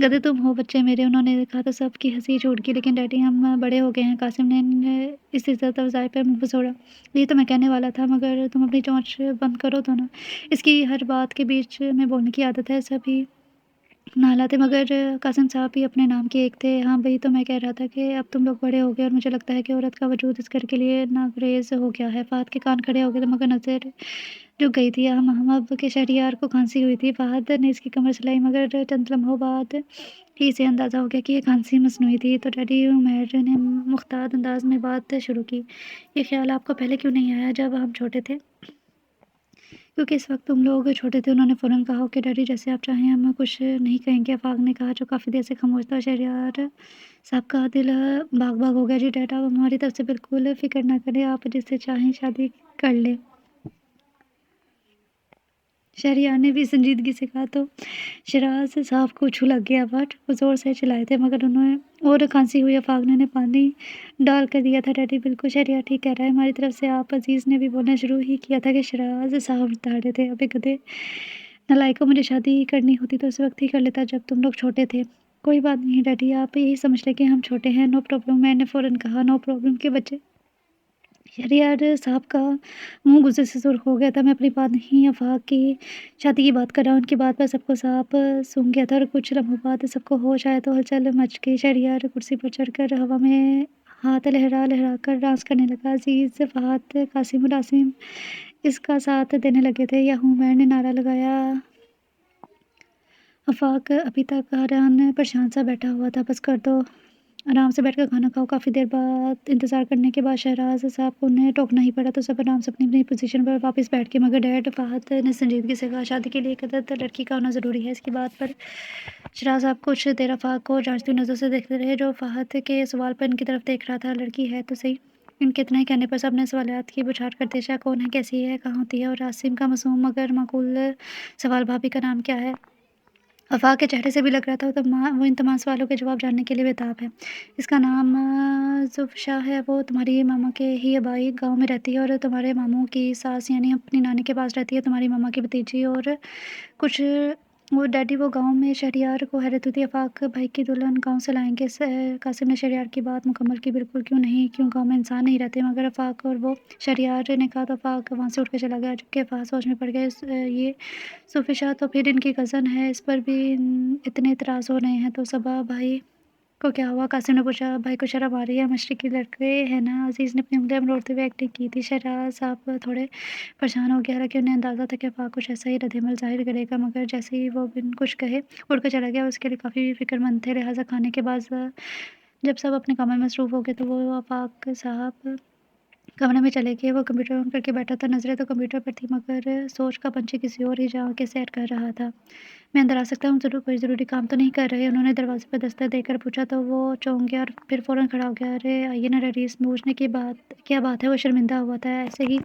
گدھے تم ہو بچے میرے، انہوں نے کہا تو سب کی ہنسی چھوٹ گئی۔ لیکن ڈیڈی ہم بڑے ہو گئے ہیں۔ قاسم نے اس عزت افزائی پر منہ پھسوڑا۔ یہ تو میں کہنے والا تھا، مگر تم اپنی چونچ بند کرو تو نا۔ اس کی ہر بات کے بیچ میں بولنے کی عادت ہے، سبھی نالا تھے مگر قاسم صاحب بھی اپنے نام کے ایک تھے۔ ہاں بھائی، تو میں کہہ رہا تھا کہ اب تم لوگ بڑے ہو گئے اور مجھے لگتا ہے کہ عورت کا وجود اس گھر کے لیے ناگزیر ہو گیا ہے۔ فہد کے کان کھڑے ہو گئے تھے مگر نظر رک گئی تھی۔ ہم اب کے شہریار کو کھانسی ہوئی تھی۔ فہد نے اس کی کمر سلائی، مگر چند لمحوں بعد ہی اسے اندازہ ہو گیا کہ یہ کھانسی مصنوعی تھی۔ تو ڈیڈی، عمیر نے محتاط انداز میں بات شروع کی، یہ خیال آپ کو پہلے کیوں نہیں آیا جب ہم چھوٹے تھے؟ کیونکہ اس وقت تم لوگ چھوٹے تھے، انہوں نے فوراً کہا۔ اوکے ڈیڈی، جیسے آپ چاہیں، ہم کچھ نہیں کہیں گے، آفاق نے کہا جو کافی دیر سے خاموش تھا۔ شہریار صاحب کا دل باغ ہو گیا۔ جی ڈیڈ، آپ ہماری طرف سے بالکل فکر نہ کریں، آپ جس سے چاہیں شادی کر لیں۔ شہریار نے بھی سنجیدگی سے کہا۔ تو شہراز صاحب کو چھو لگ گیا۔ واٹ؟ وہ زور سے چلائے تھے مگر انہیں اور کھانسی ہوئی۔ آفاق نے پانی ڈال کر دیا تھا۔ ڈیڈی بالکل، شہریار ٹھیک کہہ رہا ہے، ہماری طرف سے آپ۔ عزیز نے بھی بولنا شروع ہی کیا تھا کہ شہراز صاحب دھاڑے تھے، ابے گدھے نالائکوں، مجھے شادی کرنی ہوتی تو اس وقت ہی کر لیتا جب تم لوگ چھوٹے تھے۔ کوئی بات نہیں ڈیڈی، آپ یہی سمجھ لیں کہ ہم چھوٹے ہیں۔ نو پرابلم، میں نے فوراً کہا۔ نو پرابلم کے بچے؟ شہریار صاحب کا منہ غصے سے سرخ ہو گیا تھا۔ میں اپنی بات نہیں، آفاق کی شادی کی بات کر رہا ہوں۔ ان کی بات پر سب کو صاف سونگ گیا تھا اور کچھ لمحوں بعد سب کو ہوش آیا تو ہلچل مچ گئی۔ شہریار کرسی پر چڑھ کر ہوا میں ہاتھ لہرا کر ڈانس کرنے لگا۔ عزیز، فہد، قاسم اور عاصم اس کا ساتھ دینے لگے تھے۔ یاہو، عمیر نے نعرہ لگایا۔ آفاق ابھی تک حیران پریشان سا بیٹھا ہوا تھا۔ بس کر دو، آرام سے بیٹھ کر کھانا کھاؤ۔ کافی دیر بعد انتظار کرنے کے بعد شہراز صاحب کو انہیں ٹوکنا ہی پڑا تو سب آرام سے اپنی اپنی پوزیشن پر واپس بیٹھ گئے۔ مگر ڈیڈ، فہد نے سنجیدگی سے کہا، شادی کے لیے ایک عدد لڑکی کا ہونا ضروری ہے۔ اس کی بات پر شہراز صاحب کچھ دیر آفاق کو جانچتی نظروں سے دیکھتے رہے، جو فہد کے سوال پر ان کی طرف دیکھ رہا تھا۔ لڑکی ہے تو صحیح۔ ان کے اتنا ہی کہنے پر سب نے سوالات کی بوچھاڑ کر دی۔ کون ہے، کیسی ہے، کہاں ہوتی ہے؟ اور عاصم کا معصوم مگر معقول سوال، بھابھی کا نام کیا ہے؟ آفاق کے چہرے سے بھی لگ رہا تھا وہ ان تمام سوالوں کے جواب جاننے کے لیے بےتاب ہے۔ اس کا نام زوفشا ہے، وہ تمہاری ماما کے ہی آبائی گاؤں میں رہتی ہے اور تمہارے ماموں کی ساس یعنی اپنی نانی کے پاس رہتی ہے، تمہاری ماما کی بھتیجی اور کچھ۔ وہ ڈیڈی، وہ گاؤں میں؟ شہریار کو حیرت ہوئی تھی۔ آفاق بھائی کی دلہن گاؤں سے لائیں گے؟ قاسم نے شہریار کی بات مکمل کی۔ بالکل، کیوں نہیں، کیوں گاؤں میں انسان نہیں رہتے؟ مگر آفاق اور وہ، شہریار نے کہا تو آفاق وہاں سے اٹھ کر چلا گیا، جبکہ فہد سوچ میں پڑ گئے۔ یہ زوفشا تو پھر ان کی کزن ہے، اس پر بھی اتنے اعتراض ہو رہے ہیں تو صبا بھائی کو کیا ہوا؟ قاسم نے پوچھا۔ بھائی کو شرم آ رہی ہے، مشرقی لڑکے ہیں نا؟ عزیز نے اپنی انگلیاں مروڑتے ہوئے ایکٹنگ کی تھی۔ شہراز صاحب تھوڑے پریشان ہو گئے، حالانکہ انہیں اندازہ تھا کہ آفاق کچھ ایسا ہی ردعمل ظاہر کرے گا، مگر جیسے ہی وہ بن کچھ کہے اڑ کر چلا گیا۔ وہ اس کے لیے کافی فکر مند تھے، لہٰذا کھانے کے بعد جب سب اپنے کاموں میں مصروف ہو گئے تو وہ آفاق صاحب کمرے میں چلے گئے۔ وہ کمپیوٹر آن کر کے بیٹھا تھا، نظریں تو کمپیوٹر پر تھی مگر سوچ کا پنچھی کسی اور ہی جہاں کے سیر کر رہا تھا۔ میں اندر آ سکتا ہوں؟ ضرور، کوئی ضروری کام تو نہیں کر رہے؟ انہوں نے دروازے پر دستک دے کر پوچھا تو وہ چونک گیا اور پھر فوراً کھڑا ہو گیا۔ ارے آئیے نا ڈیڈی، اس پوچھنے کی کیا بات ہے؟ وہ شرمندہ ہوا تھا۔ ایسے ہی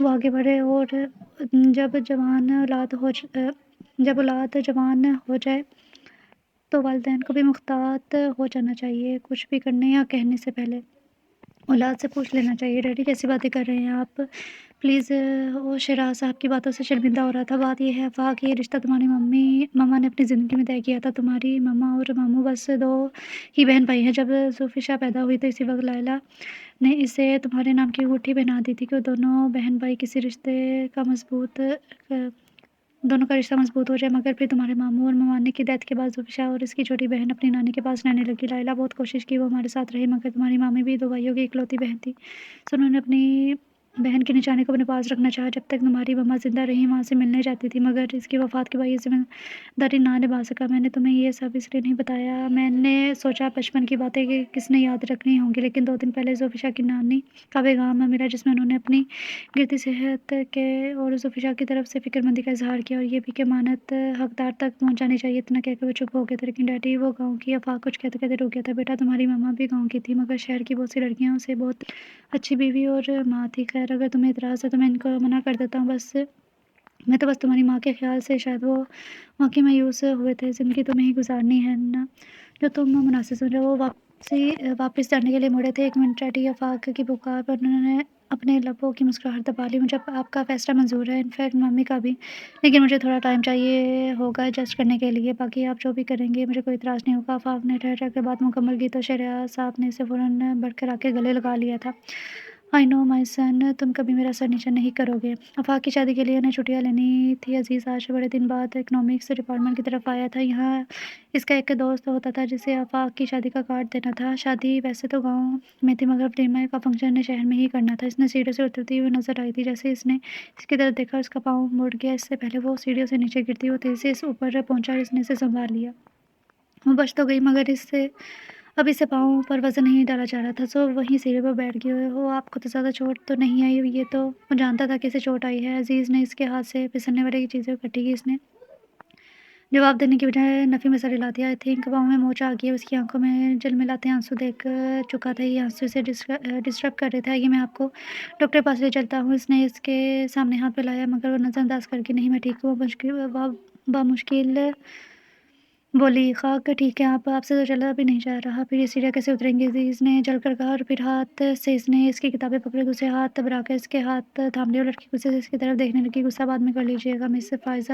وہ آگے بڑھے اور جب اولاد جوان ہو جائے تو والدین کو بھی محتاط ہو جانا چاہیے، کچھ بھی کرنے یا کہنے سے پہلے۔ اولاد سے پوچھ لینا چاہیے ڈیڈی کیسی باتیں کر رہے ہیں آپ پلیز۔ وہ شہراز صاحب کی باتوں سے شرمندہ ہو رہا تھا۔ بات یہ ہے افاق کہ یہ رشتہ تمہاری مما نے اپنی زندگی میں طے کیا تھا۔ تمہاری مما اور ماموں بس دو ہی بہن بھائی ہیں۔ جب زوفیشا پیدا ہوئی تو اسی وقت لائلہ نے اسے تمہارے نام کی انگوٹھی پہنا دی تھی کہ دونوں بہن بھائی کسی رشتے کا مضبوط دونوں کا رشتہ مضبوط ہو جائے، مگر پھر تمہارے ماموں اور ممانے کی ڈیتھ کے بعد زوفیشا اور اس کی چھوٹی بہن اپنی نانی کے پاس رہنے لگی۔ لائلہ بہت کوشش کی وہ ہمارے ساتھ رہی، مگر تمہاری مامی بھی دو بھائیوں کی اکلوتی بہن تھی، سو انہوں نے اپنی بہن کے نشانے کو اپنے پاس رکھنا چاہا۔ جب تک تمہاری مما زندہ رہی وہاں سے ملنے جاتی تھی، مگر اس کی وفات کے بعد یہ ذمہ داری نہ نبھا سکا۔ میں نے تمہیں یہ سب اس لیے نہیں بتایا، میں نے سوچا بچپن کی باتیں کہ کس نے یاد رکھنی ہوں گی، لیکن 2 دن پہلے زوفیشا کی نانی کا پیغام ملا جس میں انہوں نے اپنی گرتی صحت کے اور زوفیشا کی طرف سے فکرمندی کا اظہار کیا، اور یہ بھی کہ امانت حقدار تک پہنچ جانی چاہیے۔ اتنا کہہ کے وہ چپ ہو گئے تھے، لیکن ڈیڈی وہ گاؤں کی افاق کچھ کہتے کہتے رک گیا تھا۔ بیٹا تمہاری مما بھی گاؤں کی تھی، مگر شہر کی بہت سی لڑکیاں اسے بہت اچھی بیوی اور ماں تھی۔ خیر اگر تمہیں اعتراض ہے تو میں ان کو منع کر دیتا ہوں، میں تو بس تمہاری ماں کے خیال سے شاید وہ واقعی مایوس ہوئے تھے۔ زندگی تمہیں ہی گزارنی ہے نا، جو تم مناسب سمجھو۔ وہ واپس جانے کے لیے مڑے تھے، 1 منٹ ڈیڈی افاق کی پکار پر انہوں نے اپنے لبوں کی مسکراہٹ دبا لی۔ مجھے آپ کا فیصلہ منظور ہے، انفیکٹ ممی کا بھی، لیکن مجھے تھوڑا ٹائم چاہیے ہوگا ایڈجسٹ کرنے کے لیے۔ باقی آپ جو بھی کریں گے مجھے کوئی اعتراض نہیں ہوگا۔ افاق نے ٹھہر کے بات مکمل کی تو شہریار صاحب نے اسے فوراً بڑھ کر آ کے گلے لگا لیا تھا۔ آئی نو مائی سن، تم کبھی میرا سر نیچا نہیں کرو گے۔ افاق کی شادی کے لیے انہیں چھٹیاں لینی تھی۔ عزیز آج بڑے دن بعد اکنامکس ڈپارٹمنٹ کی طرف آیا تھا۔ یہاں اس کا ایک دوست ہوتا تھا جسے افاق کی شادی کا کارڈ دینا تھا۔ شادی ویسے تو گاؤں میں تھی، مگر ولیمہ کا فنکشن شہر میں ہی کرنا تھا۔ اس نے سیڑھیوں سے اترتی ہوئی نظر آئی تھی، جیسے اس نے اس کی طرف دیکھا اس کا پاؤں مڑ گیا۔ اس سے پہلے وہ سیڑھیوں سے نیچے گرتی وہ تیزی سے اوپر پہنچا اور اس نے اسے سنبھال لیا۔ وہ بچ تو گئی، مگر اب اسے پاؤں پر وزن نہیں ڈالا جا رہا تھا، سو وہیں سیڑھی پر بیٹھ گئی۔ وہ آپ کو تو زیادہ چوٹ تو نہیں آئی؟ یہ تو وہ جانتا تھا کہ اسے چوٹ آئی ہے۔ عزیز نے اس کے ہاتھ سے پھسلنے والی چیزیں اکٹھی کی۔ اس نے جواب دینے کی بجائے نفی میں سر ہلا دیا۔ آئی تھنک پاؤں میں موچ آ گئی ہے۔ اس کی آنکھوں میں جلملاتے آنسو دیکھ چکا تھا، یہ آنسو اسے ڈسٹرب کر رہے تھے۔ آئیے میں آپ کو ڈاکٹر کے پاس لے چلتا ہوں۔ اس نے اس کے سامنے ہاتھ پھیلایا، مگر وہ نظر انداز کر کے نہیں میں ٹھیک ہوں، بامشکل بولی۔ خاک ٹھیک ہے آپ سے تو چلا بھی نہیں جا رہا، پھر یہ سیڑھیاں کیسے اتریں گے؟ عزیز نے جل کر کہا، اور پھر ہاتھ سے اس نے اس کی کتابیں پکڑی، دوسرے ہاتھ بڑھا کر اس کے ہاتھ تھام لیے اور لڑکی غصے سے اس کی طرف دیکھنے لگی۔ غصہ بعد میں کر لیجیے گا مس فائزہ،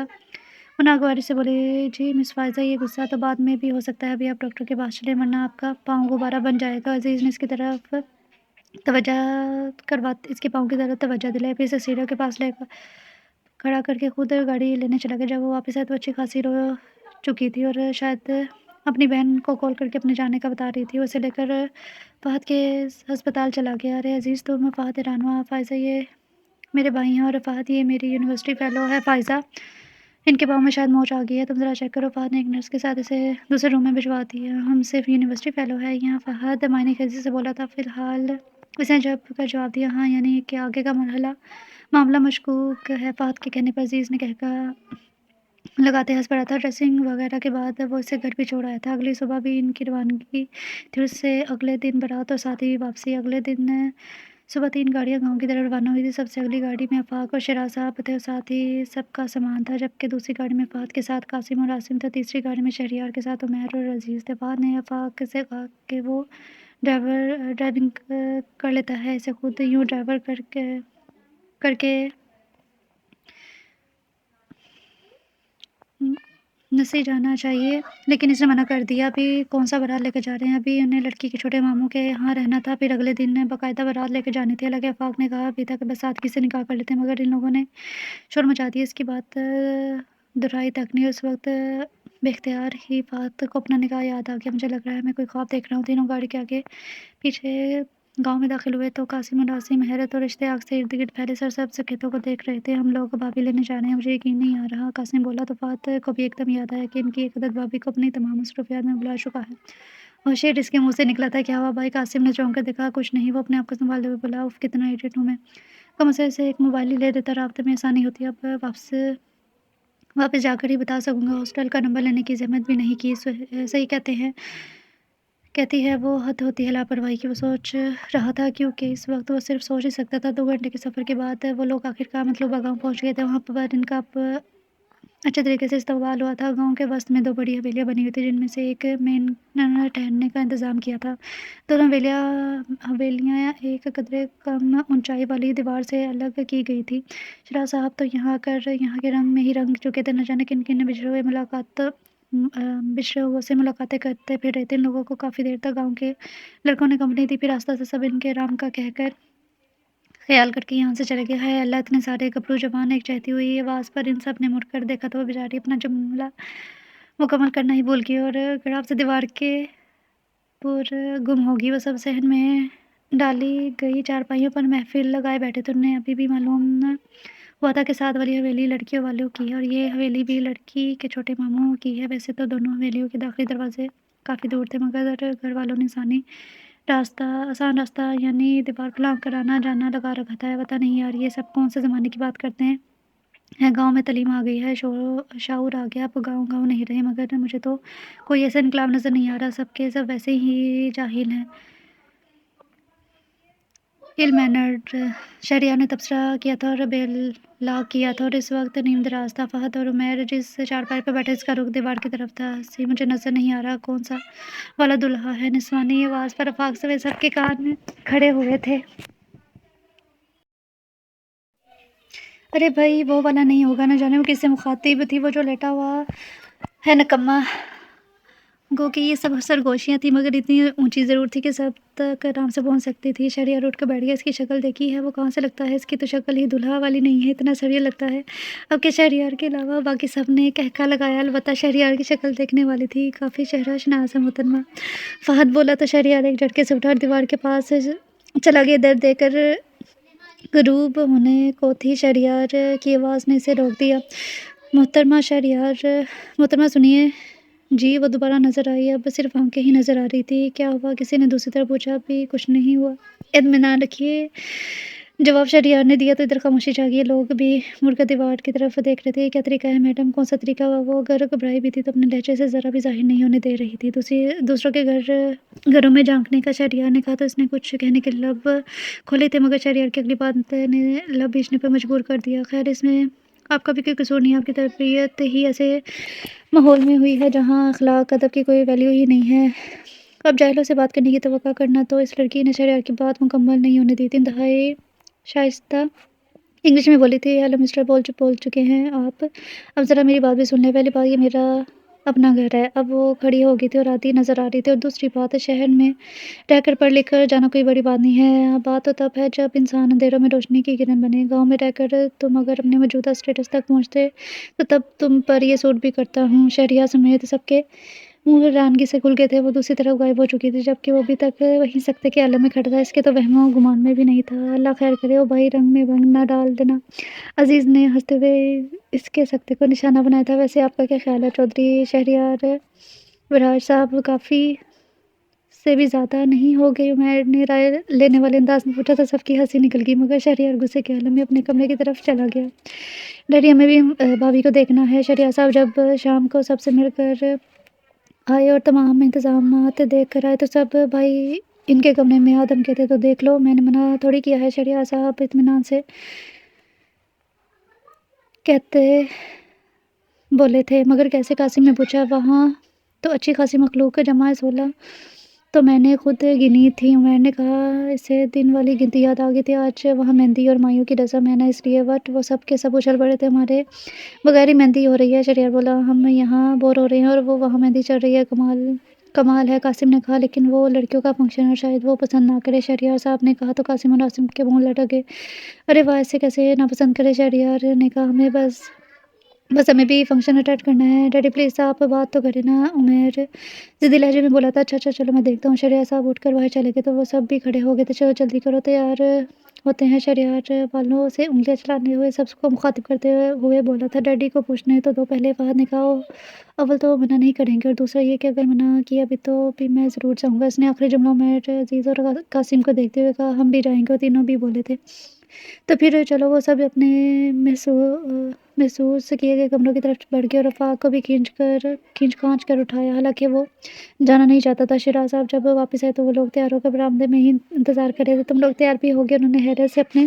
وہ ناگواری سے بولی۔ جی مس فائزہ، یہ غصہ تو بعد میں بھی ہو سکتا ہے، ابھی آپ ڈاکٹر کے پاس چلیں ورنہ آپ کا پاؤں غبارہ بن جائے گا۔ عزیز نے اس کی طرف توجہ کرواتے اس کے پاؤں کی طرف توجہ دلائی، پھر اسے سیڑھیوں کے پاس لے کھڑا کر کے خود گاڑی لینے چلا گیا۔ جب وہ واپس آئے تو اچھی خاصی رو چکی تھی اور شاید اپنی بہن کو کال کر کے اپنے جانے کا بتا رہی تھی۔ وہ اسے لے کر فہد کے ہسپتال چلا گیا۔ ارے عزیز تم؟ فہد حیران ہوا۔ فائزہ یہ میرے بھائی ہیں، اور فہد یہ میری یونیورسٹی فیلو ہے۔ فائزہ ان کے پاؤں میں شاید موچ آ گئی ہے، تم ذرا چیک کرو۔ فہد نے ایک نرس کے ساتھ اسے دوسرے روم میں بھجوا دیا۔ ہم صرف یونیورسٹی فیلو ہے یہاں؟ فہد معنی خیزی سے بولا تھا۔ فی الحال اس نے جھپ کر جواب دیا، ہاں، یعنی کہ آگے کا معاملہ مشکوک ہے۔ فہد کے کہنے پر عزیز نے لگاتے ہنس پڑا تھا۔ ڈریسنگ وغیرہ کے بعد وہ اسے گھر بھی چھوڑ آیا تھا۔ اگلی صبح بھی ان کی روانگی تھی، اس سے اگلے دن بارات اور ساتھ ہی واپسی۔ اگلے دن صبح 3 گاڑیاں گاؤں کی طرف روانہ ہوئی تھی۔ سب سے اگلی گاڑی میں افاق اور شہراز صاحب تھے اور ساتھ ہی سب کا سامان تھا، جبکہ دوسری گاڑی میں فہد کے ساتھ قاسم اور عاصم تھے، تیسری گاڑی میں شہریار کے ساتھ عمیر اور عزیز تھے۔ فہد نے افاق سے کہا کہ وہ ڈرائیونگ کر لیتا ہے، اسے خود یوں ڈرائیور کر کے نسی جانا چاہیے، لیکن اس نے منع کر دیا۔ ابھی کون سا بارات لے کے جا رہے ہیں؟ ابھی انہیں لڑکی کے چھوٹے ماموں کے یہاں رہنا تھا، پھر اگلے دن باقاعدہ بارات لے کے جانی تھی۔ حالانکہ افاق نے کہا ابھی تک بس سادگی سے نکاح کر لیتے، مگر ان لوگوں نے شور مچا دیا۔ اس کی بات دہرائی تک نہیں، اس وقت بے اختیار ہی فہد کو اپنا نکاح یاد آ گیا۔ مجھے لگ رہا ہے میں کوئی خواب دیکھ رہا ہوں۔ تینوں گاڑی کے آگے پیچھے گاؤں میں داخل ہوئے تو قاسم اور عاصم حیرت اور اشتیاق سے ارد گرد پھیلے سرسبز کھیتوں کو دیکھ رہے تھے۔ ہم لوگ بھابھی لینے جا رہے ہیں، مجھے یقین نہیں آ رہا، قاسم بولا تو فہد کو بھی ایک دم یاد آیا کہ ان کی ایک عدد بھابھی کو اپنی تمام مصروفیات میں بلا چکا ہے۔ اور شعر اس کے منہ سے نکلا تھا، کیا ہوا بھائی؟ قاسم نے چونک کر دیکھا۔ کچھ نہیں، وہ اپنے آپ کو سنبھالتے ہوئے بولا، اف کتنا ایڈیٹ ہوں میں، کم از اسے ایک موبائل ہی لے دیتا، رابطے میں آسانی ہوتی، اب واپس جا کر ہی بتا سکوں گا۔ ہاسٹل کا نمبر لینے کی زحمت بھی نہیں کی۔ صحیح کہتی ہے وہ، حد ہوتی ہے لاپرواہی کی۔ وہ سوچ رہا تھا کیونکہ اس وقت وہ صرف سوچ ہی سکتا تھا۔ 2 گھنٹے کے سفر کے بعد وہ لوگ آخرکار مطلوبہ گاؤں پہنچ گئے تھے۔ وہاں پر ان کا اچھے طریقے سے استقبال ہوا تھا۔ گاؤں کے وسط میں 2 بڑی حویلیاں بنی ہوئی تھیں جن میں سے ایک میں نے ٹھہرنے کا انتظام کیا تھا۔ دونوں حویلیاں ایک قدرے کم اونچائی والی دیوار سے الگ کی گئی تھیں۔ شیراز صاحب تو یہاں آ کر یہاں کے رنگ میں ہی رنگ چکے تھے، نہ جانے کن کن بچھڑے ہوئے سے ملاقاتیں کرتے پھر رہے تھے۔ ان لوگوں کو کافی دیر تک گاؤں کے لڑکوں نے کمپنی دی، پھر آہستہ سے سب ان کے رام کا کہہ کر خیال کر کے یہاں سے چلے گئے۔ ہائے اللہ! اتنے سارے گبرو جوان ایک چہتی ہوئی آواز پر ان سب نے مڑ کر دیکھا تو وہ بیچاری اپنا جملہ مکمل کرنا ہی بھول گئی اور گڑاب سے دیوار کے پر گم ہوگی۔ وہ سب صحن میں ڈالی گئی چارپائیوں پر محفل لگائے بیٹھے تھے۔ انہیں ابھی بھی معلوم ہوا تھا کہ ساتھ والی حویلی لڑکیوں والوں کی ہے اور یہ حویلی بھی لڑکی کے چھوٹے ماموں کی ہے۔ ویسے تو دونوں حویلیوں کے داخلی دروازے کافی دور تھے، مگر گھر والوں نے آسان راستہ یعنی دیوار کو لانگ کر آنا جانا لگا رکھا تھا۔ پتہ نہیں یار یہ سب کون سے زمانے کی بات کرتے ہیں۔ گاؤں میں تعلیم آ گئی ہے، شعور آ گیا، اب گاؤں گاؤں نہیں رہے، مگر مجھے تو کوئی ایسا انقلاب نظر نہیں آ رہا، سب کے سب ویسے ہی جاہل ہیں۔ ایل مینرڈ شہریار نے تبصرہ کیا تھا اور بیلا کیا تھا، اور اس وقت نیم دراز تھا۔ فہد اور عمیر جس چارپائی پر بیٹھے اس کا رخ دیوار کی طرف تھا۔ ہنسی مجھے نظر نہیں آ رہا کون سا والا دلہا ہے؟ نسوانی آواز پر آفاق سے سب کے کان کھڑے ہوئے تھے۔ ارے بھائی وہ والا نہیں ہوگا، نہ جانے وہ کس سے مخاطب تھی، وہ جو لیٹا ہوا ہے نکما۔ گو کہ یہ سب سرگوشیاں تھیں، مگر اتنی اونچی ضرور تھی کہ سب تک آرام سے پہنچ سکتی تھی۔ شہریار اٹھ کر بیٹھ گیا۔ اس کی شکل دیکھی ہے؟ وہ کہاں سے لگتا ہے؟ اس کی تو شکل ہی دلہا والی نہیں ہے، اتنا سڑیا لگتا ہے۔ اب کہ شہریار کے علاوہ باقی سب نے کہکہا لگایا، البتہ شہریار کی شکل دیکھنے والی تھی، کافی چہرہ شناس ہے محترمہ۔ فہد بولا تو شہریار ایک جھٹکے سے اٹھا اور دیوار کے پاس چلا گیا۔ درد دے کر غروب ہونے کو تھی، شہریار کی آواز نے اسے روک دیا۔ محترمہ سنیے جی۔ وہ دوبارہ نظر آئی، اب صرف آنکھیں ہی نظر آ رہی تھی۔ کیا ہوا؟ کسی نے دوسری طرف پوچھا۔ ابھی کچھ نہیں ہوا، اطمینان رکھیے، جواب شہریار نے دیا تو ادھر خاموشی چھا گئی۔ لوگ بھی مڑ کر دیوار کی طرف دیکھ رہے تھے۔ یہ کیا طریقہ ہے میڈم؟ کون سا طریقہ؟ وہ اگر گھبرائی بھی تھی تو اپنے لہجے سے ذرا بھی ظاہر نہیں ہونے دے رہی تھی۔ دوسروں کے گھروں میں جھانکنے کا شہریار نے کہا تو اس نے کچھ کہنے کے لب کھولے تھے، مگر شہریار کی اگلی بات نے لب بھیجنے پر مجبور کر دیا۔ خیر اس میں آپ کا بھی کوئی قصور نہیں، آپ کی تربیت ہی ایسے ماحول میں ہوئی ہے جہاں اخلاق ادب کی کوئی ویلیو ہی نہیں ہے۔ اب جاہلوں سے بات کرنے کی توقع کرنا تو اس لڑکی نے شہریار کی بات مکمل نہیں ہونے دی تھی۔ انتہائی شائستہ انگلش میں بولی تھی۔ ہیلو مسٹر، بول چکے ہیں آپ؟ اب ذرا میری بات بھی سن لیں۔ پہلی بات یہ میرا اپنا گھر ہے۔ اب وہ کھڑی ہو گئی تھی اور آتی نظر آ رہی تھی۔ اور دوسری بات شہر میں رہ کر پڑھ لکھ کر جانا کوئی بڑی بات نہیں ہے، بات تو تب ہے جب انسان اندھیروں میں روشنی کی کرن بنے۔ گاؤں میں رہ کر تم اگر اپنے موجودہ اسٹیٹس تک پہنچتے تو تب تم پر یہ سوٹ بھی کرتا ہوں۔ شہریار سمیت سب کے منہ حیرانگی سے کھل گئے تھے۔ وہ دوسری طرف غائب ہو چکی تھی، جبکہ وہ ابھی تک وہیں سکتے کے عالم میں کھڑا تھا۔ اس کے تو وہم و گمان میں بھی نہیں تھا۔ اللہ خیر کرے، او بھائی رنگ میں بھنگ نہ ڈال دینا۔ عزیز نے ہنستے ہوئے اس کے سکتے کو نشانہ بنایا تھا۔ ویسے آپ کا کیا خیال ہے چودھری شہریار وراج صاحب؟ کافی سے بھی زیادہ نہیں ہو گئی؟ عمیر نے رائے لینے والے انداز میں پوچھا تو سب کی ہنسی نکل گئی، مگر شہریار غصے کے عالم میں اپنے کمرے کی طرف چلا گیا۔ ڈیڈی ہمیں بھی بھابھی کو دیکھنا ہے۔ شہریار صاحب جب شام کو سب سے مل کر آئے اور تمام انتظامات دیکھ کر آئے تو سب بھائی ان کے کمرے میں آدم کہتے تو دیکھ لو، میں نے منع تھوڑی کیا ہے۔ شہریار صاحب اطمینان سے کہتے بولے تھے، مگر کیسے؟ قاسم نے پوچھا۔ وہاں تو اچھی خاصی مخلوق جمع ہے، 16 تو میں نے خود گنی تھی۔ عمیر نے کہا۔ اسے دن والی گنتی یاد آ گئی تھی۔ آج وہاں مہندی اور مائیوں کی رسم ہے نا، اس لیے بٹ وہ سب کے سب اچھل پڑے تھے، ہمارے بغیر ہی مہندی ہو رہی ہے۔ شہریار بولا۔ ہم یہاں بور ہو رہے ہیں اور وہ وہاں مہندی چل رہی ہے، کمال ہے۔ قاسم نے کہا۔ لیکن وہ لڑکیوں کا فنکشن ہے، شاید وہ پسند نہ کرے، شہریار صاحب نے کہا تو قاسم اور عاصم کے منہ لٹک گئے۔ ارے واہ، ایسے کیسے ناپسند کرے؟ شہریار نے کہا۔ ہمیں بھی فنکشن اٹینڈ کرنا ہے۔ ڈیڈی پلیز آپ بات تو کریں نا، عمیر ضدی لہجے میں بولا تھا۔ اچھا چلو میں دیکھتا ہوں۔ شہریار صاحب اٹھ کر باہر چلے گئے تو وہ سب بھی کھڑے ہو گئے تھے۔ چلو جلدی کرو، تیار ہوتے ہیں۔ شہریار والوں سے انگلیاں چلاتے ہوئے سب کو مخاطب کرتے ہوئے بولا تھا۔ ڈیڈی کو پوچھنے تو دو پہلے۔ فہد نے کہا۔ اول تو وہ منع نہیں کریں گے، اور دوسرا یہ کہ اگر منع کیا بھی تو بھی میں ضرور جاؤں گا۔ اس نے آخری جملہ عمیر عزیز اور قاسم کو دیکھتے ہوئے کہا۔ ہم بھی جائیں گے، وہ تینوں بھی بولے تھے۔ تو پھر چلو۔ وہ سب اپنے محسوس کیے گئے کمروں کی طرف بڑھ گئے اور آفاق کو بھی کھینچ کھانچ کر اٹھایا، حالانکہ وہ جانا نہیں چاہتا تھا۔ شیراز صاحب جب واپس آئے تو وہ لوگ تیار ہو کر برآمدے میں ہی انتظار کر رہے تھے۔ تم لوگ تیار بھی ہو گئے؟ انہوں نے حیرت سے اپنے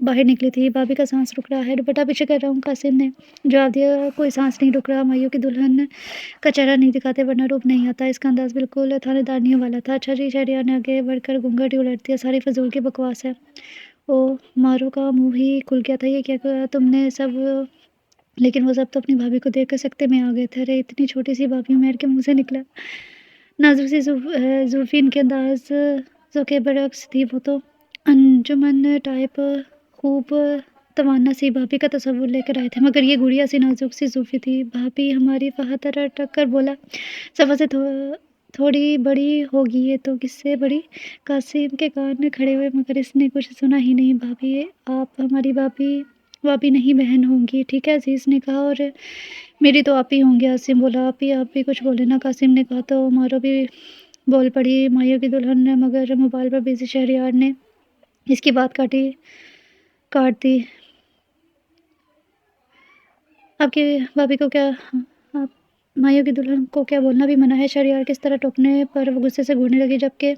باہر نکلی تھی۔ بھابھی کا سانس رک رہا ہے، دوپٹہ پیچھے کر رہا ہوں، قاسم نے جواب دیا۔ کوئی سانس نہیں رک رہا۔ مایوں کی دلہن کا چہرہ نہیں دکھاتے ورنہ روپ نہیں آتا۔ اس کا انداز بالکل تھانے دارنیوں والا تھا۔ اچھا جی، شہریار نے آگے بڑھ کر گھونگھٹ ہی الٹ دیا۔ ساری فضول کی بکواس ہے۔ اوہ، مارو کا منہ ہی کھل گیا تھا۔ یہ کیا کہا تم نے سب؟ لیکن وہ سب تو اپنی بھابھی کو دیکھ کر سکتے میں آ گئے تھے۔ ارے اتنی چھوٹی سی بھابھی عمیر کے منہ سے نکلا۔ نازک سی زلفیں ان کے اندازوں کے برعکس تھی۔ وہ تو انجمن ٹائپ خوب توانا سی بھابھی کا تصور لے کر آئے تھے، مگر یہ گڑیا سی نازک سی زلفیں تھیں۔ بھابھی ہماری؟ فہد اٹک کر بولا۔ صفا سے تھوڑی بڑی ہوگی یہ تو۔ کس سے بڑی؟ قاسم کے کان کھڑے ہوئے مگر اس نے کچھ سنا ہی نہیں۔ بھابھی؟ آپ ہماری بھابھی نہیں، بہن ہوں گی، ٹھیک ہے، عزیز نے کہا۔ اور میری تو آپ ہی ہوں گی، عاصم بولا۔ آپ بھی کچھ بولے نا، قاسم نے کہا۔ تو مارو بھی بول پڑی مایوں کی دلہن، مگر موبائل پر بزی شہریار نے اس کی بات کاٹ دی۔ آپ کی بھابھی کو کیا، مایوں کی دلہن کو کیا بولنا بھی منع ہے؟ شہریار کس طرح ٹوکنے پر وہ غصے سے گھورنے لگی، جبکہ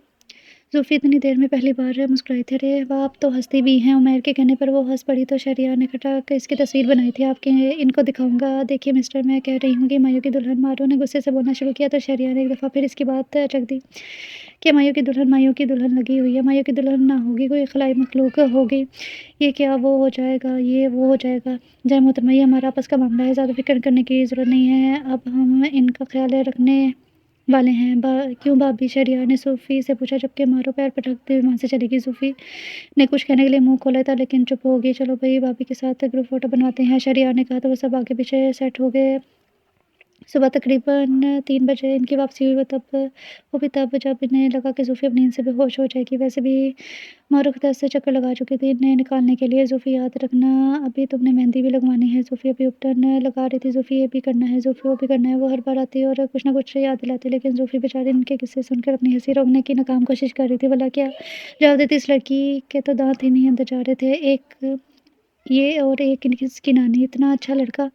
زلفی اتنی دیر میں پہلی بار مسکرائی تھی۔ ارے واہ، آپ تو ہنستی بھی ہیں۔ عمیر کے کہنے پر وہ ہنس پڑی تو شہریار نے کھٹک اس کی تصویر بنائی تھی، آپ کے ان کو دکھاؤں گا۔ دیکھیے مسٹر، میں کہہ رہی ہوں کہ مایوں کی دلہن۔ مارو نے غصے سے بولنا شروع کیا تو شہریار نے ایک دفعہ پھر اس کی بات اٹک دی کہ مایوں کی دلہن لگی ہوئی ہے۔ مایوں کی دلہن نہ ہوگی، کوئی خلائی مخلوق ہوگی۔ یہ کیا وہ ہو جائے گا، یہ وہ ہو جائے گا؟ جائے محترمہ، یہ ہمارا آپس کا معاملہ ہے، زیادہ فکر کرنے کی ضرورت نہیں ہے۔ اب ہم ان کا خیال رکھنے والے ہیں۔ کیوں بھابھی؟ شہریار نے صوفی سے پوچھا، جبکہ مارو پیر پٹکتے ہوئے وہاں سے چلی گئی۔ صوفی نے کچھ کہنے کے لیے منہ کھولا تھا لیکن چپ ہو گئی۔ چلو بھائی، بھابھی کے ساتھ گروپ فوٹو بناتے ہیں، شہریار نے کہا تو وہ سب آگے پیچھے سیٹ ہو گئے۔ صبح تقریباً 3 بجے ان کی واپسی ہوئی، وہ بھی تب جب انہیں لگا کہ زلفی اب نیند سے بے ہوش ہو جائے گی۔ ویسے بھی مارو 10 چکر لگا چکی تھی انہیں نکالنے کے لیے۔ زلفی یاد رکھنا، ابھی تم نے مہندی بھی لگوانی ہے۔ زلفی ابھی اپٹن لگا رہی تھی۔ زلفی یہ بھی کرنا ہے، زلفی وہ بھی کرنا ہے۔ وہ ہر بار آتی اور کچھ نہ کچھ یاد دلاتی، لیکن زلفی بیچاری ان کے قصے سن کر اپنی ہنسی روکنے کی ناکام کوشش کر رہی تھی۔ بھلا کیا جواب دیتی؟ اس لڑکی کے تو دانت ہی نہیں اندر جا رہے تھے، ایک یہ اور ایک اس کی نانی۔ اتنا اچھا لڑکا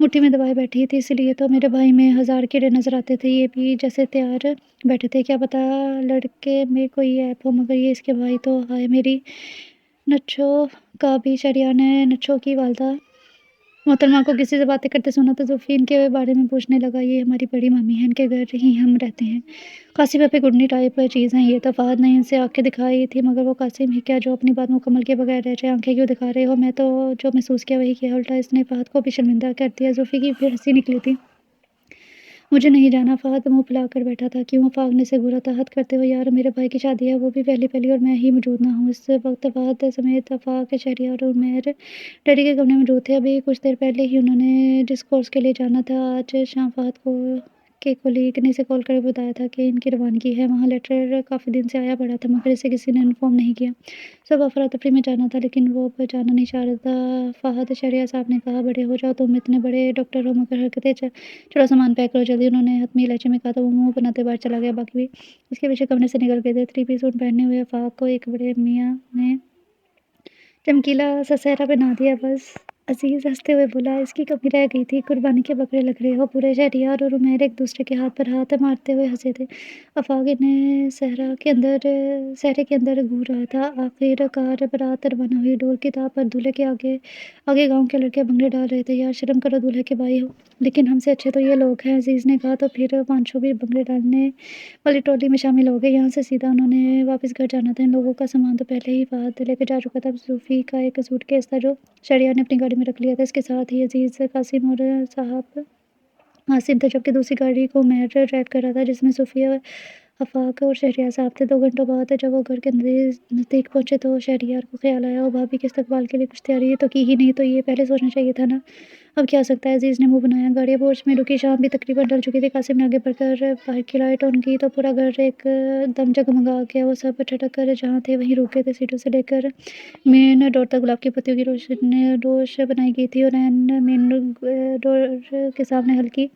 مٹھی میں دبائے بیٹھی تھی، اس لیے تو میرے بھائی میں 1000 کیڑے نظر آتے تھے، یہ بھی جیسے تیار بیٹھے تھے۔ کیا پتا لڑکے میں کوئی ایپ ہو، مگر یہ اس کے بھائی تو ہائے میری نچو کا بھی۔ شہریار نے نچو کی والدہ محترمہ کو کسی سے باتیں کرتے سنا تو زلفی ان کے بارے میں پوچھنے لگا۔ یہ ہماری بڑی مامی ہیں، ان کے گھر ہی ہم رہتے ہیں۔ قاسم پہ گڈنی ٹائپ چیز ہیں یہ تو۔ فہد نے ان سے آنکھیں دکھائی تھی مگر وہ قاسم ہی کیا جو اپنی بات مکمل کیے بغیر رہ جائے۔ آنکھیں کیوں دکھا رہے ہو؟ میں تو جو محسوس کیا وہی کیا۔ الٹا اس نے فہد کو بھی شرمندہ کر دیا۔ زلفی کی پھر ہنسی نکلی تھی۔ مجھے نہیں جانا۔ فہد منہ پھیلا کر بیٹھا تھا۔ کیوں؟ افاق نے اسے گھورا تھا حد کرتے ہوئے۔ یار، میرے بھائی کی شادی ہے، وہ بھی پہلی اور میں ہی موجود نہ ہوں۔ اس وقت فہد سمیت افاق، شہریار اور عمیر ڈیڈی کے کمرے میں موجود تھے۔ ابھی کچھ دیر پہلے ہی انہوں نے ڈسکورس کے لیے جانا تھا۔ آج شام فہد کے کولیگ نے اسے کال کر بتایا تھا کہ ان کی روانگی ہے۔ وہاں لیٹر کافی دن سے آیا پڑا تھا مگر اسے کسی نے انفارم نہیں کیا۔ صبح افراتفری میں جانا تھا لیکن وہ اب جانا نہیں چاہ رہا تھا۔ فہد، شہریار صاحب نے کہا، بڑے ہو جاؤ، تم اتنے بڑے ڈاکٹر ہو مگر حرکتیں چھوڑو، سامان پیک کرو جلدی۔ انہوں نے حتمی لہجے میں کہا تو وہ منہ بناتے باہر چلا گیا۔ باقی بھی اس کے پیچھے کمرے سے نکل گئے تھے۔ 3 پیس سوٹ پہنے ہوئے افاق کو ایک بڑے میاں نے چمکیلا سا سہرا پہنا دیا۔ بس، عزیز ہنستے ہوئے بولا، اس کی کمی رہ گئی تھی، قربانی کے بکرے لگ رہے ہو پورے۔ شہریار اور عمیر ایک دوسرے کے ہاتھ پر ہاتھ مارتے ہوئے ہنسے تھے۔ افاق انہیں سہرے کے اندر گھور رہا تھا۔ آخر کار بارات روانہ ہوئی۔ ڈھول کی تاپ پر دولہے کے آگے گاؤں کے لڑکے بھنگڑے ڈال رہے تھے۔ یار شرم کرو، دولہے کے بھائی ہو، لیکن ہم سے اچھے تو یہ لوگ ہیں، عزیز نے کہا۔ تو پھر پانچوں بھی بھنگڑے ڈالنے والی ٹولی میں شامل ہو گئے۔ یہاں سے سیدھا انہوں نے واپس گھر جانا تھا۔ ان لوگوں کا سامان تو پہلے ہی فہد لے کر جا چکا تھا۔ زلفی کا ایک سوٹ کیس تھا جو شہریار نے اپنی گاڑی میں رکھ لیا تھا۔ اس کے ساتھ ہی عزیز، قاسم اور صاحب عاصم تھے، جبکہ دوسری گاڑی کو عمیر ڈرائیو کر رہا تھا جس میں صوفی، افاق اور شہریار صاحب تھے۔ 2 گھنٹوں بعد جب وہ گھر کے نزدیک پہنچے تو شہریار کو خیال آیا، او بھابھی کے استقبال کے لیے کچھ تیاری تو کی ہی نہیں، تو یہ پہلے سوچنا چاہیے تھا نا۔ اب کیا ہو سکتا ہے؟ عزیز نے منہ بنایا۔ گاڑی پورچ میں رکی، شام بھی تقریباً ڈھل چکی تھی۔ قاسم نے آگے بڑھ کر باہر کی لائٹ آن کی تو پورا گھر ایک دم جگمگا گیا۔ وہ سب ٹھٹک کر جہاں تھے وہیں رک گئے تھے۔ سیٹوں سے لے کر مین ڈور تک گلاب کی پتیوں کی روش بنائی گئی تھی اور عین مین ڈور کے سامنے ہلکی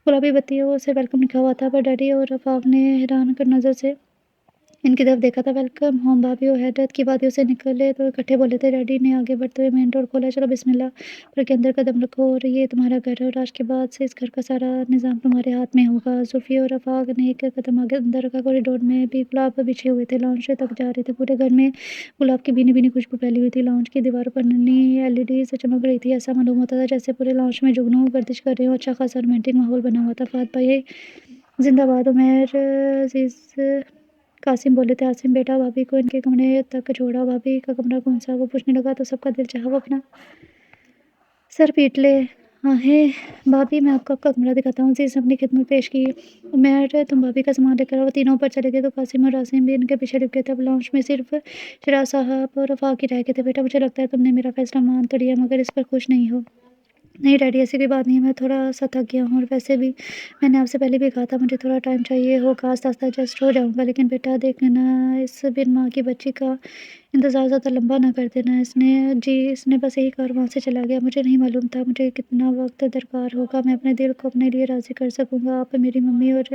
گلابی بتیوں سے ویلکم لکھا ہوا تھا۔ پر ڈیڈی اور افاق نے حیران کن نظر سے ان کی طرف دیکھا تھا۔ ویلکم ہوم بھابھی اور حیرت کی وادیوں سے نکلے تو اکٹھے بولے تھے۔ ڈیڈی نے آگے بڑھتے ہوئے مین ڈور کھولا۔ چلو بسم اللہ کر کے اندر قدم رکھو اور یہ تمہارا گھر ہے اور آج کے بعد سے اس گھر کا سارا نظام تمہارے ہاتھ میں ہوگا۔ زوفی اور آفاق نے ایک قدم آگے اندر رکھا۔ کوریڈور میں بھی گلاب بچھے ہوئے تھے، لاؤنج تک جا رہے تھے۔ پورے گھر میں گلاب کی بھینی بھینی خوشبو پھیلی ہوئی تھی۔ لاؤنج کی دیواروں پر ننھی LED چمک رہی تھی۔ ایسا معلوم ہوتا تھا جیسے پورے لاؤنج میں جگنو گردش کر رہے ہوں۔ اچھا خاصا رومانٹک ماحول بنا ہوا تھا۔ فہد بھائی زندہ باد۔ عمیر عزیز قاسم بولے تھے۔ عاصم بیٹا بھابھی کو ان کے کمرے تک چھوڑا۔ بھابھی کا کمرہ کون سا؟ وہ پوچھنے لگا تو سب کا دل چاہا وہ اپنا سر پیٹ لے۔ آہیں بھابھی میں آپ کو آپ کا کمرہ دکھاتا ہوں۔ عزیز نے اپنی خدمت پیش کی۔ عمیر تم بھابھی کا سامان لے کر آؤ۔ وہ تینوں اوپر چلے گئے تو قاسم اور عاصم بھی ان کے پیچھے لپ گئے تھے۔ اب لاؤنج میں صرف شیراز صاحب اور آفاق ہی رہ گئے تھے۔ بیٹا مجھے لگتا ہے تم نے میرا فیصلہ مان تو لیا مگر اس پر خوش نہیں ہو۔ نہیں ڈیڈی ایسی کوئی بات نہیں ہے، میں تھوڑا سا تھک گیا ہوں اور ویسے بھی میں نے آپ سے پہلے بھی کہا تھا مجھے تھوڑا ٹائم چاہیے ہوگا، آہستہ آہستہ ایڈجسٹ ہو جاؤں گا۔ لیکن بیٹا دیکھ لینا اس بن ماں کی بچی کا انتظار زیادہ لمبا نہ کر دینا۔ اس نے بس یہی کہا اور وہاں سے چلا گیا۔ مجھے نہیں معلوم تھا مجھے کتنا وقت درکار ہوگا میں اپنے دل کو اپنے لیے راضی کر سکوں گا۔ آپ میری ممی اور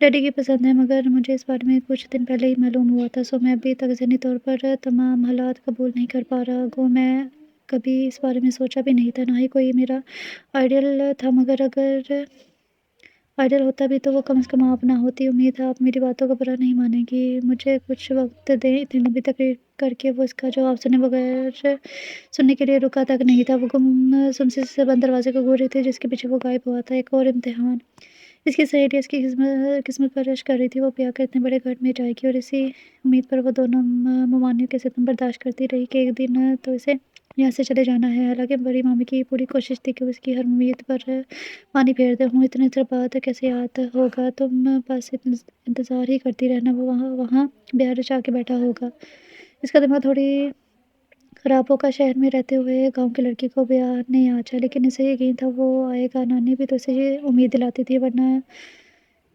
ڈیڈی کی پسند ہیں مگر مجھے اس بارے میں کچھ دن پہلے ہی معلوم ہوا تھا، سو میں ابھی تک ذہنی طور پر تمام حالات قبول نہیں کر پا رہا۔ گو میں کبھی اس بارے میں سوچا بھی نہیں تھا، نہ ہی کوئی میرا آئیڈیل تھا، مگر اگر آئیڈیل ہوتا بھی تو وہ کم از کم آپ نہ ہوتی۔ امید ہے آپ میری باتوں کو برا نہیں مانیں گی۔ مجھے کچھ وقت دیں۔ اتنی لمبی تقریر کر کے وہ اس کا جواب سنے بغیر سننے کے لیے رکا تک نہیں تھا۔ وہ گم سم سے بند دروازے کو گھور رہی تھی جس کے پیچھے وہ غائب ہوا تھا۔ ایک اور امتحان۔ اس کی سہیلی اس کی قسمت پر رشک کر رہی تھی، وہ پیا کر اتنے بڑے گھر میں جائے گی، اور اسی امید پر وہ دونوں ممانعت کے ستم برداشت کرتی رہی کہ ایک دن تو اسے یہاں سے چلے جانا ہے۔ حالانکہ بڑی مامی کی پوری کوشش تھی کہ وہ اس کی ہر امید پر پانی پھیر دے۔ ہوں اتنے دیر بعد کیسے یاد ہوگا، تم بس انتظار ہی کرتی رہنا، وہ وہاں بہار چاہ کے بیٹھا ہوگا۔ اس کا دماغ تھوڑی خراب ہوگا، شہر میں رہتے ہوئے گاؤں کی لڑکی کو بیاہ نہیں آچا، لیکن اسے یقین تھا وہ آئے گا۔ نانی بھی تو اسے یہ امید دلاتی تھی، ورنہ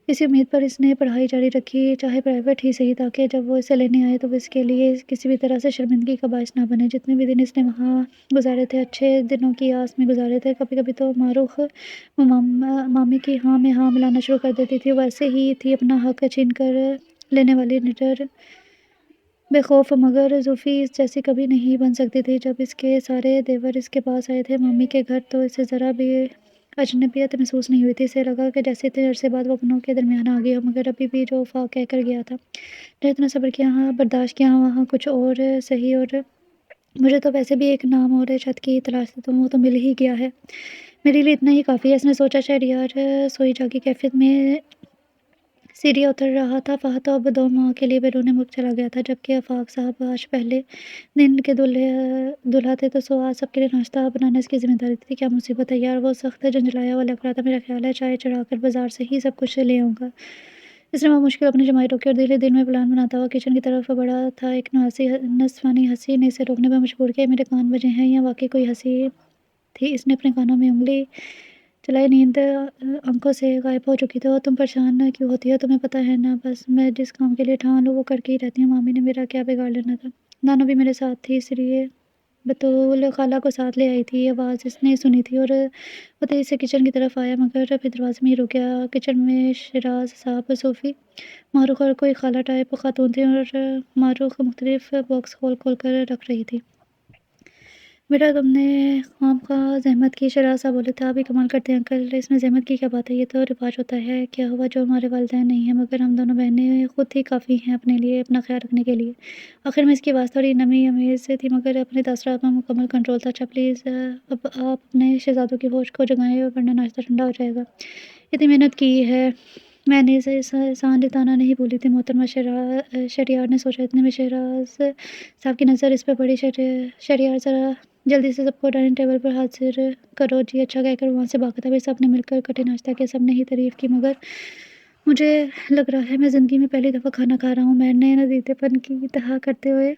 اسی امید پر اس نے پڑھائی جاری رکھی، چاہے پرائیویٹ ہی صحیح، تاکہ جب وہ اسے لینے آئے تو وہ اس کے لیے کسی بھی طرح سے شرمندگی کا باعث نہ بنے۔ جتنے بھی دن اس نے وہاں گزارے تھے اچھے دنوں کی آس میں گزارے تھے۔ کبھی کبھی تو معروف مامی کی ہاں میں ہاں ملانا شروع کر دیتی تھی، وہ ایسے ہی تھی اپنا حق چھین کر لینے والی، نڈر بے خوف، مگر زوفی اس جیسی کبھی نہیں بن سکتی تھی۔ جب اس کے سارے دیور اس کے پاس آئے تھے مامی کے گھر تو اسے ذرا بھی اجنبیت محسوس نہیں ہوئی تھی۔ اسے لگا کہ جیسے اتنے عرصے بعد وہ اپنوں کے درمیان آ گئی ہو، مگر ابھی بھی جو آفاق کہہ کر گیا تھا جو اتنا صبر کیا ہاں برداشت کیا وہاں کچھ اور صحیح، اور مجھے تو ویسے بھی ایک نام اور چھت کی تلاش تھی، تو وہ تو مل ہی گیا ہے، میرے لیے اتنا ہی کافی ہے۔ اس نے سوچا۔ شہریار سوئی جاگی کیفیت میں سیڑھیاں اتر رہا تھا۔ فہد تو اب 2 ماہ کے لیے بیرون ملک چلا گیا تھا، جبکہ آفاق صاحب آج پہلے دن کے دولہا تھے، تو سو آج سب کے لیے ناشتہ بنانا اس کی ذمہ داری تھی۔ کیا مصیبت ہے یار، وہ سخت جھنجھلایا ہوا لگ رہا تھا۔ میرا خیال ہے چائے چڑھا کر بازار سے ہی سب کچھ لے آؤں گا۔ اس نے بمشکل اپنی جمائی روکی اور دل ہی دل میں پلان بناتا ہوا کچن کی طرف بڑھا تھا۔ ایک نسوانی ہنسی نے اسے روکنے پر مجبور کیا۔ میرے کان بجے ہیں یا واقعی کوئی ہنسی تھی؟ اس نے اپنے کانوں میں انگلی چلائی۔ نیند آنکھوں سے غائب ہو چکی تھی۔ اور تم پریشان کیوں ہوتی ہو؟ تمہیں پتہ ہے نا بس میں جس کام کے لیے ٹھان لوں وہ کر کے ہی رہتی ہوں۔ مامی نے میرا کیا بگاڑ لینا تھا؟ نانو بھی میرے ساتھ تھی، اس لیے بطول خالہ کو ساتھ لے آئی تھی۔ آواز اس نے سنی تھی اور وہ تیزی سے کچن کی طرف آیا، مگر پھر دروازے میں ہی رک گیا۔ کچن میں شیراز صاحب، صوفی، ماروخ اور کوئی خالہ ٹائپ خاتون تھیں، اور ماروخ مختلف باکس کھول کھول کر رکھ رہی تھی۔ بیٹا تم نے خواہ مخواہ زحمت کی، شیراز صاحب بولے تھے۔ آپ بھی کمال کرتے ہیں انکل، اس میں زحمت کی کیا بات ہے، یہ تو رواج ہوتا ہے۔ کیا ہوا جو ہمارے والدین نہیں ہیں، مگر ہم دونوں بہنیں خود ہی کافی ہیں اپنے لیے اپنا خیال رکھنے کے لیے۔ آخر میں اس کی آواز تھوڑی نمی آمیز تھی، مگر اپنے تاثرات میں مکمل کنٹرول تھا۔ اچھا پلیز اب آپ اپنے شہزادوں کی ہوش کو جگائیں ورنہ ناشتہ ٹھنڈا ہو جائے گا۔ اتنی محنت کی ہے میں نے اسے احسان جتانا نہیں بھولی تھی محترمہ۔ شہریار نے سوچا۔ اتنے میں شیراز صاحب کی نظر اس پہ پڑی۔ شہریار ذرا جلدی سے سب کو ڈائننگ ٹیبل پر حاضر کرو جی، اچھا کہہ کر وہاں سے بھاگا تھا۔ پھر سب نے مل کر اکٹھے ناشتہ کیا، سب نے ہی تعریف کی، مگر مجھے لگ رہا ہے میں زندگی میں پہلی دفعہ کھانا کھا رہا ہوں، میں نے ندیدے پن کی انتہا کرتے ہوئے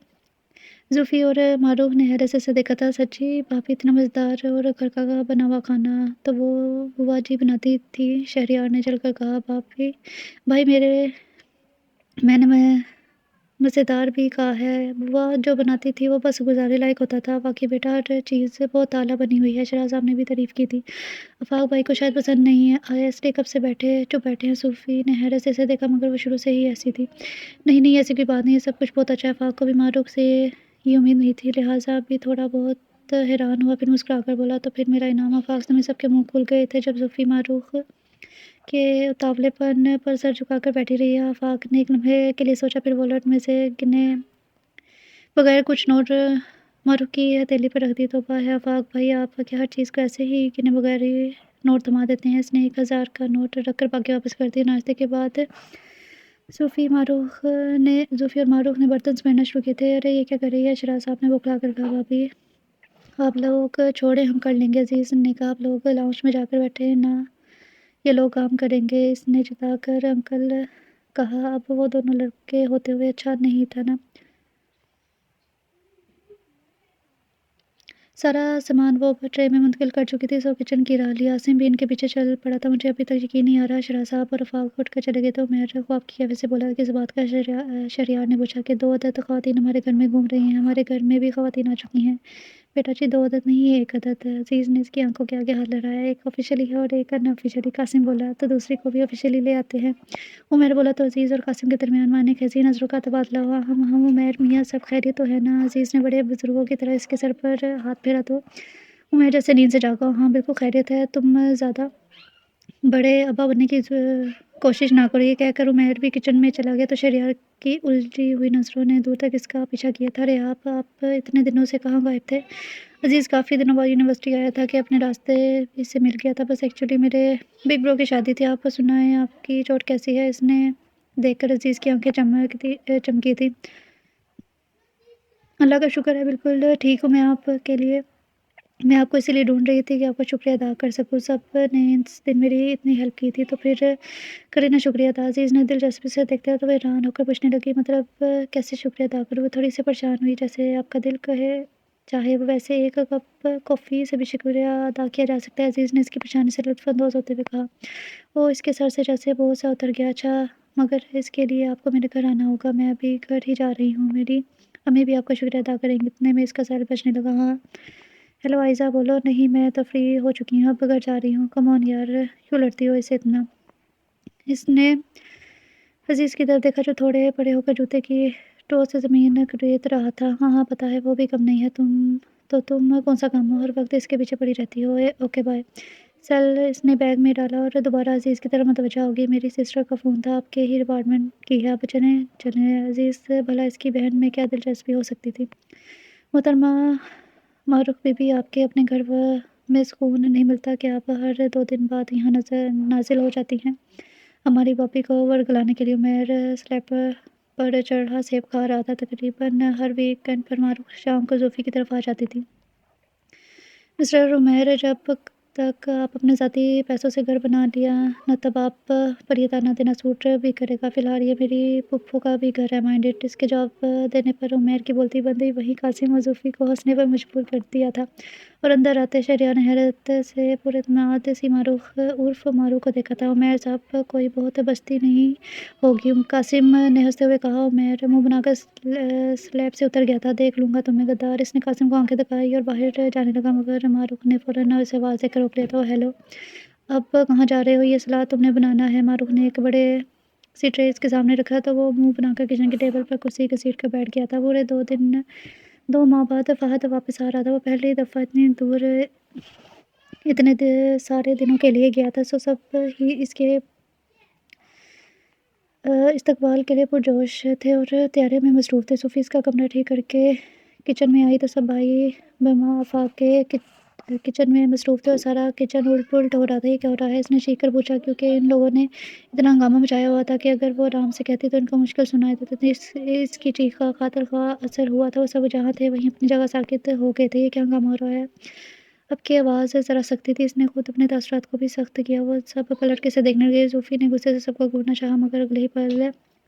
زوفی اور معروف نے حیرت سے دیکھا تھا۔ سچی بھابھی اتنا مزیدار اور گھر کا بنا ہوا کھانا تو وہ بوا جی بناتی تھی؟ شہریار نے چل کر کہا۔ بھائی میں نے مزیدار بھی کہا ہے۔ وہ جو بناتی تھی وہ بس گزارے لائق ہوتا تھا۔ واقعی بیٹا ہر چیز بہت اعلیٰ بنی ہوئی ہے، شہرام صاحب نے بھی تعریف کی تھی۔ آفاق بھائی کو شاید پسند نہیں آیا اس لیے کب سے چپ بیٹھے ہیں۔ صوفی نے حیرت سے اسے دیکھا مگر وہ شروع سے ہی ایسی تھی۔ نہیں نہیں ایسی کوئی بات نہیں ہے، سب کچھ بہت اچھا ہے۔ آفاق کو بھی معروف سے یہ امید نہیں تھی، لہٰذا بھی تھوڑا بہت حیران ہوا، پھر مسکرا کر بولا تو پھر میرا انعام۔ آفاق سمیت سب کے منہ کھل گئے تھے جب صوفی معروف کے اتاولے پن پر سر جھکا کر بیٹھی رہی۔ آفاق نے ایک لمحے کے لیے سوچا، پھر والٹ میں سے گنے بغیر کچھ نوٹ معروف کی ہتھیلی پر رکھ دی۔ توبہ ہے آفاق بھائی، آپ کیا ہر چیز کو ایسے ہی گنے بغیر ہی نوٹ تھما دیتے ہیں؟ اس نے 1000 کا نوٹ رکھ کر باقی واپس کر دیا۔ ناشتے کے بعد صوفی اور معروف نے برتن سمیٹنا شروع کیے تھے۔ ارے یہ کیا کر رہی ہے؟ شہرام صاحب نے بوکھلا کر کہا۔ بھابھی آپ لوگ چھوڑیں، ہم کر لیں گے، عزیز نے کہا۔ آپ لوگ لاؤنج میں جا کر بیٹھے نا، یہ لوگ کام کریں گے، اس نے جتا کر انکل کہا۔ اب وہ دونوں لڑکے ہوتے ہوئے اچھا نہیں تھا نا؟ سارا سامان وہ ٹرے میں منتقل کر چکی تھی، سو کچن کی راہ لی۔ عاصم بھی ان کے پیچھے چل پڑا تھا۔ مجھے ابھی تک یقین نہیں آ رہا، شہرام صاحب اور آفاق اٹھ کر چلے گئے تو عمیر خواب کی کیفیت سے بولا۔ کس بات کا؟ شہریار نے پوچھا۔ کہ 2 عدد خواتین ہمارے گھر میں گھوم رہی ہیں۔ ہمارے گھر میں بھی خواتین آ چکی ہیں بیٹا جی، 2 عدد نہیں، 1 عدد۔ عزیز نے اس کی آنکھوں کے آگے ہاتھ لہرایا۔ ایک آفیشلی ہے اور ایک ان آفیشلی۔ قاسم بولا۔ تو دوسری کو بھی آفیشلی لے آتے ہیں، عمیر بولا۔ تو عزیز اور قاسم کے درمیان معنی خیزی نظروں کا تبادلہ ہوا۔ ہم عمیر میاں سب خیریت تو ہے نا؟ عزیز نے بڑے بزرگوں کی طرح اس کے سر پر ہاتھ پھیرا تو عمیر جیسے نیند سے جاگا۔ ہاں بالکل خیریت ہے، تم زیادہ بڑے ابا بننے کی کوشش نہ کرو۔ یہ کہہ کر عمیر بھی کچن میں چلا گیا تو شہریار کی الجھی ہوئی نظروں نے دور تک اس کا پیچھا کیا تھا۔ ارے آپ اتنے دنوں سے کہاں غائب تھے؟ عزیز کافی دنوں بعد یونیورسٹی آیا تھا کہ اپنے راستے اس سے مل گیا تھا، بس ایکچولی میرے بگ برو کی شادی تھی۔ آپ سنائیں آپ کی چوٹ کیسی ہے؟ اس نے دیکھ کر عزیز کی آنکھیں چمکی تھی۔ اللہ کا شکر ہے بالکل ٹھیک ہوں میں آپ کو اسی لیے ڈھونڈ رہی تھی کہ آپ کا شکریہ ادا کر سکوں۔ سب نے اس دن میری اتنی ہیلپ کی تھی تو پھر کرے نا شکریہ ادا۔ عزیز نے دلچسپی سے دیکھتے ہوئے تو وہ حیران ہو کر پوچھنے لگی، مطلب کیسے شکریہ ادا کروں؟ وہ تھوڑی سی پریشان ہوئی۔ جیسے آپ کا دل چاہے ویسے 1 کپ کافی سے بھی شکریہ ادا کیا جا سکتا ہے، عزیز نے اس کی پریشانی سے لطف اندوز ہوتے ہوئے کہا۔ وہ اس کے سر سے جیسے بوجھ سا اتر گیا۔ اچھا مگر اس کے لیے آپ کو میرے گھر آنا ہوگا، میں ابھی گھر ہی جا رہی ہوں، میری امی بھی آپ کا شکریہ ادا کریں گی۔ اتنے میں اس کا سیل بجنے لگا۔ ہاں ہیلو عائزہ بولو۔ نہیں میں تو فری ہو چکی ہوں، اب گھر جا رہی ہوں۔ کم آن یار، کیوں لڑتی ہو اسے اتنا؟ اس نے عزیز کی طرف دیکھا جو تھوڑے بڑے ہو کر جوتے کی ٹو سے زمین ریت رہا تھا۔ ہاں پتہ ہے، وہ بھی کم نہیں ہے۔ تم کون سا کام ہو، ہر وقت اس کے پیچھے پڑی رہتی ہو۔ Okay bye. سیل اس نے بیگ میں ڈالا اور دوبارہ عزیز کی طرف متوجہ ہوگی۔ میری سسٹر کا فون تھا، آپ کے ہی ڈپارٹمنٹ کی ہے، اب چلیں۔ عزیز بھلا اس کی بہن میں کیا دلچسپی ہو سکتی تھی؟ محترمہ معروف بی بی، آپ کے اپنے گھر میں سکون نہیں ملتا کہ آپ ہر 2 دن بعد یہاں نازل ہو جاتی ہیں؟ ہماری باپی کو ورگلانے کے لیے عمیر سلیب پر چڑھا سیب کھا رہا تھا۔ تقریباً ہر ویکنڈ پر معروف شام کو صوفی کی طرف آ جاتی تھی۔ مسٹر عمیر، جب تک آپ اپنے ذاتی پیسوں سے گھر بنا لیا نہ تب آپ پر یہ طعنہ دینا سوٹ بھی کرے گا۔ فی الحال یہ میری پھپھو کا بھی گھر ہے، مائنڈ اٹ۔ اس کے جواب دینے پر عمیر کی بولتی بندی وہیں قاسم اور صوفی کو ہنسنے پر مجبور کر دیا تھا، اور اندر آتے شہریار نے حیرت سے پر اعتماد سی معروف عرف مارو کو دیکھا تھا۔ عمیر صاحب کوئی بہت بستی نہیں ہوگی، قاسم نے ہنستے ہوئے کہا۔ عمیر منہ بنا کر سلیب سے اتر گیا تھا۔ دیکھ لوں گا تمہیں غدار، اس نے قاسم کو آنکھیں دکھائی اور باہر جانے لگا، مگر معروف نے فوراً اسے آواز دے کر روک لیا۔ تو ہیلو، اب کہاں جا رہے ہو؟ یہ سلاد تم نے بنانا ہے؟ معروف نے ایک بڑے سی ٹرے اس کے سامنے رکھا تو وہ منہ بنا کر کچن کی ٹیبل پر کرسی گھسیٹ کر بیٹھ گیا تھا۔ پورے 2 ماہ بعد فہد واپس آ رہا تھا۔ وہ پہلی دفعہ اتنی دور اتنے سارے دنوں کے لیے گیا تھا، سو سب ہی اس کے استقبال کے لیے پرجوش تھے اور تیاری میں مصروف تھے۔ صوفی اس کا کمرہ ٹھیک کر کے کچن میں آئی تو سب بھائی بہما آفاق کے کچن میں مصروف تھے اور سارا کچن الٹ پلٹ ہو رہا تھا۔ یہ کیا ہو رہا ہے؟ اس نے چیخ کر پوچھا، کیونکہ ان لوگوں نے اتنا ہنگامہ مچایا ہوا تھا کہ اگر وہ آرام سے کہتی تو ان کو مشکل سنائی دیتا تھا۔ اس کی چیخ کا خاطر خواہ اثر ہوا تھا، وہ سب جہاں تھے وہیں اپنی جگہ ساکت ہو گئے تھے۔ یہ کیا ہنگامہ ہو رہا ہے؟ اب کی آواز ذرا سختی تھی، اس نے خود اپنے تاثرات کو بھی سخت کیا۔ وہ سب پلٹ کے اسے دیکھنے لگے۔ صوفی نے غصے سے سب کو گھورنا چاہا، مگر اگلے ہی پل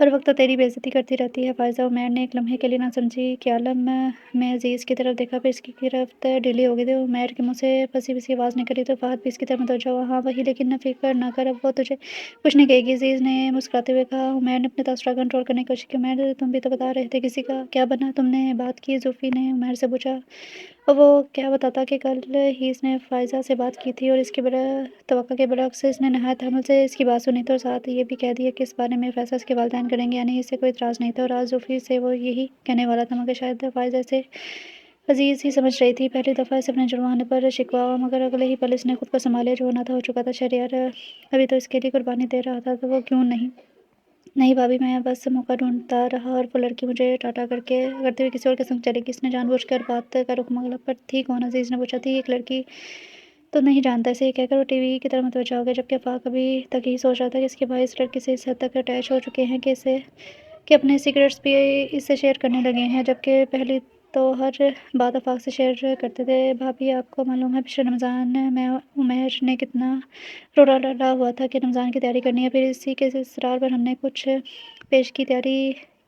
ہر وقت تو تیری بےعزتی کرتی رہتی ہے۔ فائزہ عمیر نے ایک لمحے کے لیے نہ سمجھی کہ عالم میں عزیز کی طرف دیکھا، پھر اس کی گرفت ڈھیلی ہو گئی تھی۔ عمیر کے منہ سے پھنسی پھنسی آواز نکلی تو فہد بھی اس کی طرف متوجہ ہوا۔ ہاں وہی، لیکن نہ فکر نہ کر، اب وہ تجھے کچھ نہیں کہے گی، عزیز نے مسکراتے ہوئے کہا۔ عمیر نے اپنے تاثرات کنٹرول کرنے کی کوشش کی۔ عمیر تم بھی تو بتا رہے تھے کسی کا کیا بنا، تم نے بات کی؟ زوفی نے عمیر سے پوچھا۔ اور وہ کیا بتاتا کہ کل ہی اس نے فائزہ سے بات کی تھی اور اس کی توقع کے برعکس اس نے نہایت تحمل سے اس کی بات سنی تھی اور ساتھ یہ بھی کہہ دیا کہ اس بارے میں فیصلہ اس کے والدین کریں گے، یعنی اسے کوئی اعتراض نہیں تھا۔ اور آج زوفی سے وہ یہی کہنے والا تھا، مگر شاید فائزہ اسے عزیز ہی سمجھ رہی تھی۔ پہلی دفعہ اسے اپنے جرم ہونے پر شکوہ ہوا، مگر اگلے ہی پل اس نے خود کو سنبھالیا۔ جو ہونا تھا ہو چکا تھا۔ شہریار ابھی تو اس کے لیے قربانی دے رہا تھا تو وہ کیوں نہیں؟ نہیں بھابی، میں بس موقع ڈھونڈتا رہا اور وہ لڑکی مجھے ٹاٹا کرتے ہوئے کسی اور کے سنگ چلے گی۔ اس نے جان بوجھ کر بات کا رخ مغلوب پر تھی کون؟ عزیز نے پوچھا۔ تھی ایک لڑکی تو نہیں جانتا اسے، یہ کہہ کر وہ ٹی وی کی طرف متوجہ ہو گیا، جبکہ آفاق ابھی تک یہی سوچ رہا تھا کہ اس کے بھائی اس لڑکی سے اس حد تک اٹیچ ہو چکے ہیں کہ اپنے سیکرٹس بھی اس سے شیئر کرنے لگے ہیں، جبکہ پہلے تو ہر بات آفاق سے شیئر کرتے تھے۔ بھابی آپ کو معلوم ہے پچھلے رمضان میں عمیر نے کتنا رولا ڈالا ہوا تھا کہ رمضان کی تیاری کرنی ہے، پھر اسی کے اصرار پر ہم نے کچھ پیش کی تیاری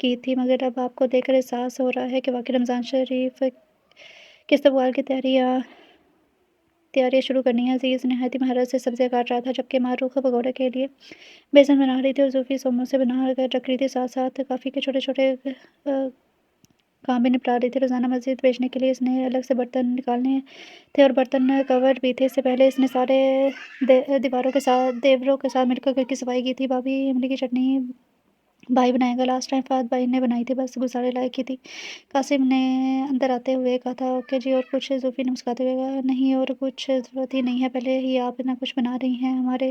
کی تھی، مگر اب آپ کو دیکھ کر احساس ہو رہا ہے کہ واقعی رمضان شریف کے استقبال کی تیاریاں شروع کرنی ہے۔ عزیز نہایت ہی مہارت سے سبزیاں کاٹ رہا تھا، جبکہ معروف پکوڑے کے لیے بیسن بنا رہی تھی اور زوفی سوموں سے بنا کر رکھ رہی تھی، ساتھ ساتھ کافی کے چھوٹے چھوٹے کام بھی نپٹا رہی تھی۔ روزانہ مسجد بھیجنے کے لیے اس نے الگ سے برتن نکالنے تھے اور برتن کور بھی تھے۔ اس سے پہلے اس نے سارے دیوروں کے ساتھ مل کر گھر کی صفائی کی تھی۔ بھابی املی کی چٹنی بھائی بنائے گا، لاسٹ ٹائم فہد بھائی نے بنائی تھی، بس گزارے لائق کی تھی۔ قاسم نے اندر آتے ہوئے کہا تھا۔ اوکے جی، اور کچھ؟ زوفی نے مسکراتے ہوئے کہا۔ نہیں اور کچھ ضرورت ہی نہیں ہے، پہلے ہی آپ اتنا کچھ بنا رہی ہیں ہمارے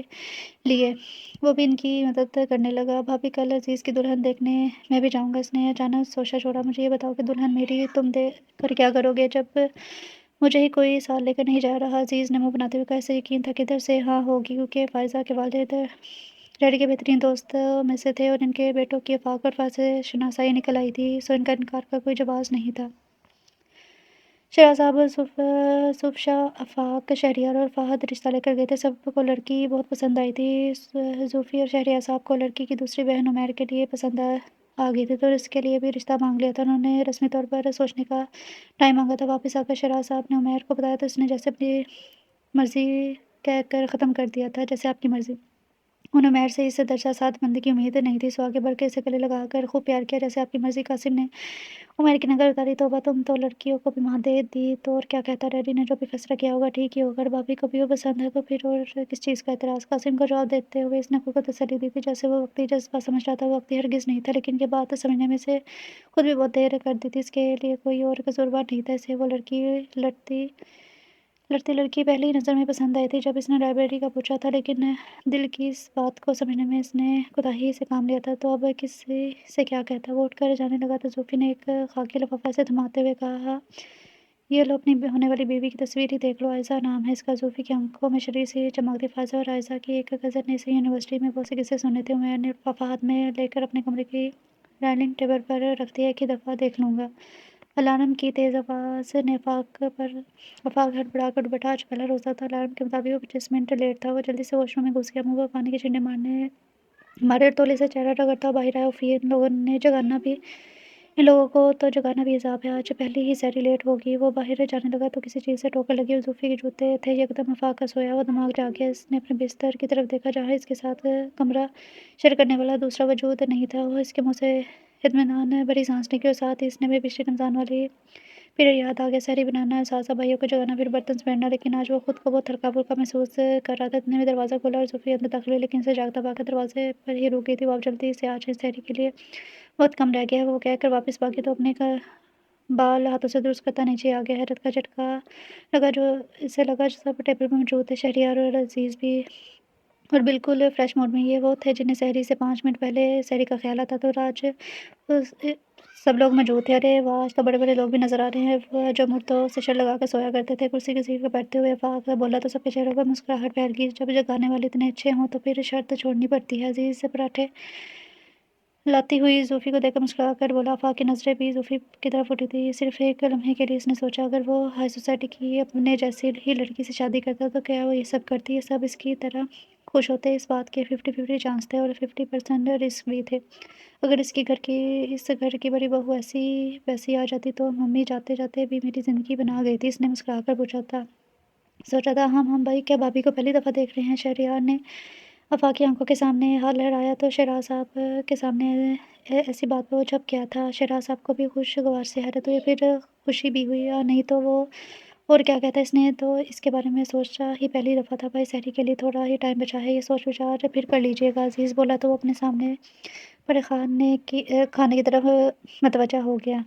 لیے۔ وہ بھی ان کی مدد کرنے لگا۔ بھابی کل عزیز کی دلہن دیکھنے میں بھی جاؤں گا، اس نے اچانک سوچا چھوڑا۔ مجھے یہ بتاؤ کہ دلہن میری تم دیکھ کر کیا کرو گے جب مجھے ہی کوئی ساتھ لے کر نہیں جا رہا؟ عزیز نے منہ بناتے ہوئے کہا۔ اسے یقین تھا کہ ادھر سے ہاں ہوگی، کیونکہ فائزہ کے والد ڈیڈی کے بہترین دوستوں میں سے تھے اور ان کے بیٹوں کی آفاق اور فہد سے شناسائی نکل آئی تھی، سو ان کا انکار کا کوئی جواز نہیں تھا۔ شہریار صاحب صبح آفاق، شہریار اور فہد رشتہ لے کر گئے تھے۔ سب کو لڑکی بہت پسند آئی تھی۔ زوفی اور شہریار صاحب کو لڑکی کی دوسری بہن عمیر کے لیے پسند آ گئی تھی، تو اس کے لیے بھی رشتہ مانگ لیا تھا۔ انہوں نے رسمی طور پر سوچنے کا ٹائم مانگا تھا۔ واپس آ کر شہریار صاحب نے عمیر کو بتایا تو اس نے جیسے اپنی مرضی کہہ کر ختم کر دیا تھا، جیسے آپ کی مرضی۔ انہیں عمیر سے اس درجہ ساتھ بندی کی امید نہیں تھی، سو آگے بڑھ کے اسے گلے لگا کر خوب پیار کیا، جیسے آپ کی مرضی۔ قاسم نے عمیر کی نظر اتاری۔ توبہ، تم تو لڑکیوں کو بھی ماں دے دی تو اور کیا کہتا؟ ڈیڈی نے جو بھی فیصلہ کیا ہوگا ٹھیک ہی ہوگا، اور بھابھی کو بھی وہ پسند ہے تو پھر اور کس چیز کا اعتراض؟ قاسم کو جواب دیتے ہوئے اس نے خود کو تسلی دی تھی، جیسے وہ وقتی جذبہ سمجھ رہا تھا، وہ وقتی ہرگز نہیں تھا، لیکن یہ بات سمجھنے میں سے خود بھی بہت دیر کر دی تھی۔ اس کے لیے کوئی اور قصوروار نہیں تھا، اسے وہ لڑکی پہلی نظر میں پسند آئی تھی جب اس نے لائبریری کا پوچھا تھا، لیکن دل کی اس بات کو سمجھنے میں اس نے کوتاہی سے کام لیا تھا، تو اب کسی سے کیا کہتا؟ وہ اٹھ کر جانے لگا تو زوفی نے ایک خاکی لفافہ اسے تھماتے ہوئے کہا۔ یہ لو، اپنی ہونے والی بیوی کی تصویر ہی دیکھ لو، عائزہ نام ہے اس کا۔ زوفی کی آنکھوں میں شریر سی چمک تھی۔ فائزہ اور عائزہ کی ایک کزن نے اسے یونیورسٹی میں بہت سے قصے سنے تھے۔ عمیر نے لفافہ ہاتھ میں لے کر اپنے کمرے کی ڈائننگ ٹیبل پر رکھ دیا۔ ایک ہی دفعہ دیکھ لوں گا۔ الارم کی تیز آواز نے آفاق ہڑبڑا کر اٹھ بیٹھا۔ آج پہلا روزہ تھا، الارم کے مطابق وہ 25 منٹ لیٹ تھا۔ وہ جلدی سے واش روم میں گھس گیا، منہ پر پانی کے چھینٹے مارے اور تولے سے چہرہ رگڑتا باہر آیا۔ اف، ان لوگوں کو تو جگانا بھی عذاب ہے، آج پہلی ہی سحری لیٹ ہوگی۔ وہ باہر جانے لگا تو کسی چیز سے ٹھوکر لگی اور زوفی کے جوتے تھے۔ یکدم آفاق کا سویا ہوا دماغ جاگ گیا۔ اس نے اپنے بستر کی طرف دیکھا جہاں اس کے ساتھ کمرہ شیئر کرنے والا دوسرا وجود نہیں تھا۔ وہ اس کے منہ سے اطمینان بھری سانس نکلی اور ساتھ ہی اس نے بھی پچھلی رمضان والی پیریڈ یاد آ گیا۔ سحری بنانا، ساتھ بھائیوں کو جگانا، پھر برتن سمیٹنا، لیکن آج وہ خود کو بہت ہلکا پھلکا محسوس کر رہا تھا۔ اتنے میں دروازہ کھلا اور زوفی اندر داخل ہوئی، لیکن اسے جاگتا پا کر دروازے پر ہی رک گئی تھی۔ وہ آپ جلدی سے، آج سحری کے لیے بہت کم رہ گیا ہے، وہ کہہ کر واپس بھاگی تو اپنے بال ہاتھوں سے درست کرتا نیچے آ گیا۔ حیرت کا جھٹکا لگا جو سب ٹیبل پر موجود تھے، شہریار اور عزیز بھی، اور بالکل فریش موڈ میں۔ یہ وہ تھے جنہیں سحری سے 5 منٹ پہلے سحری کا خیال آتا تھا، اور آج سب لوگ موجود تھے۔ ارے واہ، آج تو بڑے بڑے لوگ بھی نظر آ رہے ہیں، وہ جو مردوں سے شر لگا کر سویا کرتے تھے۔ کرسی کی سیٹ پر بیٹھتے ہوئے آفاق بولا تو سب کے چہروں پر مسکراہٹ پھیل گئی۔ جب جگانے والے اتنے اچھے ہوں تو پھر شرط چھوڑنی پڑتی ہے۔ عزیز سے پراٹھے لاتی ہوئی زوفی کو دیکھ کر مسکرا کر بولا۔ آفاق کی نظریں بھی زوفی کی طرف اٹھی تھیں۔ صرف ایک لمحے کے لیے اس نے سوچا، اگر وہ ہائی سوسائٹی کی اپنے جیسی ہی لڑکی سے شادی کرتا تو کیا وہ یہ سب کرتی؟ یہ سب اس کی طرح خوش ہوتے اس بات کے 50-50 چانس تھے اور 50% رسک بھی تھے۔ اگر اس گھر کی بڑی بہو ایسی ویسی آ جاتی تو ممی جاتے جاتے بھی میری زندگی بنا گئی تھی۔ اس نے مسکرا کر سوچا تھا ہم بھائی کیا بھابھی کو پہلی دفعہ دیکھ رہے ہیں؟ شہریار نے آفاقی آنکھوں کے سامنے ہاتھ لہرایا تو شہراز صاحب کے سامنے ایسی بات پہ وہ چھپ گیا تھا۔ شہراز صاحب کو بھی خوشگوار سے حیرت ہوئی، پھر خوشی بھی ہوئی، اور نہیں تو وہ اور کیا کہتا۔ اس نے تو اس کے بارے میں سوچا ہی پہلی دفعہ تھا۔ بھائی سحری کے لیے تھوڑا ہی ٹائم بچا ہے، یہ سوچ وچار پھر کر لیجیے گا، عزیز بولا تو وہ اپنے سامنے پڑے کھانے کی طرف متوجہ ہو گیا۔